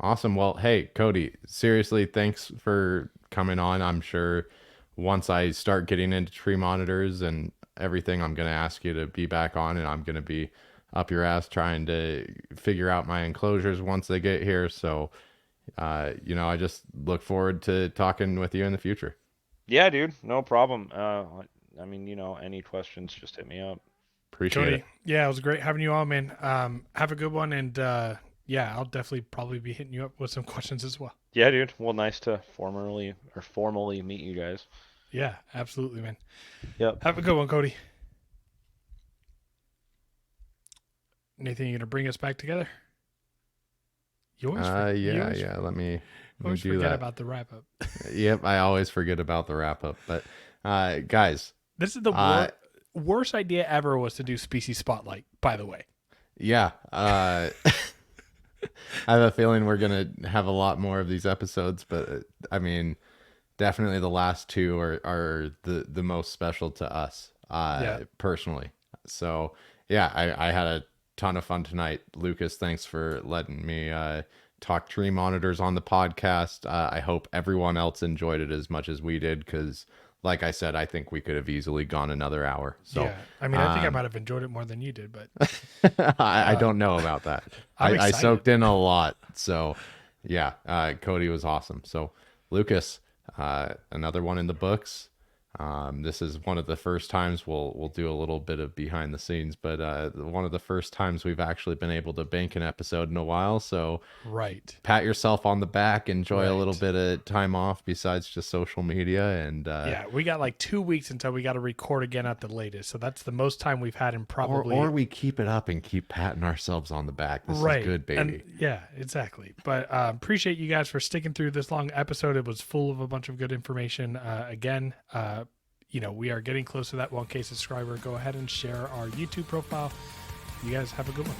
Awesome. Well, hey, Cody, seriously, thanks for coming on. I'm sure once I start getting into tree monitors and everything, I'm going to ask you to be back on, and I'm going to be up your ass trying to figure out my enclosures once they get here. So, I just look forward to talking with you in the future. Yeah, dude, no problem. I mean, any questions, just hit me up. Appreciate Cody, it. yeah, it was great having you on, man. Have a good one, and yeah, I'll definitely probably be hitting you up with some questions as well. Yeah, dude. Well, nice to formally meet you guys. Yeah, absolutely, man. Yep. Have a good one, Cody. Nathan, you gonna bring us back together? You always, Yeah. Let me do forget that. about the wrap up. Yep, I always forget about the wrap up. But guys, This is the worst idea ever was to do species spotlight. By the way, yeah, I have a feeling we're gonna have a lot more of these episodes, but I mean, definitely the last two are the most special to us, Yeah. personally. So yeah, I had a ton of fun tonight. Lucas, thanks for letting me talk tree monitors on the podcast. I hope everyone else enjoyed it as much as we did, because like I said, I think we could have easily gone another hour. So yeah. I mean, I think I might have enjoyed it more than you did, but I don't know about that. I'm I excited. soaked in a lot. So yeah, Cody was awesome. So Lucas, another one in the books. This is one of the first times we'll do a little bit of behind the scenes, but one of the first times we've actually been able to bank an episode in a while. So right. pat yourself on the back, enjoy a little Right. bit of time off besides just social media, and Yeah, we got like 2 weeks until we got to record again at the latest. So that's the most time we've had in probably. or we keep it up and keep patting ourselves on the back. This Right. is good, baby. And yeah, exactly. But appreciate you guys for sticking through this long episode. It was full of a bunch of good information. Again, we are getting close to that 1K subscriber. Go ahead and share our YouTube profile. You guys have a good one.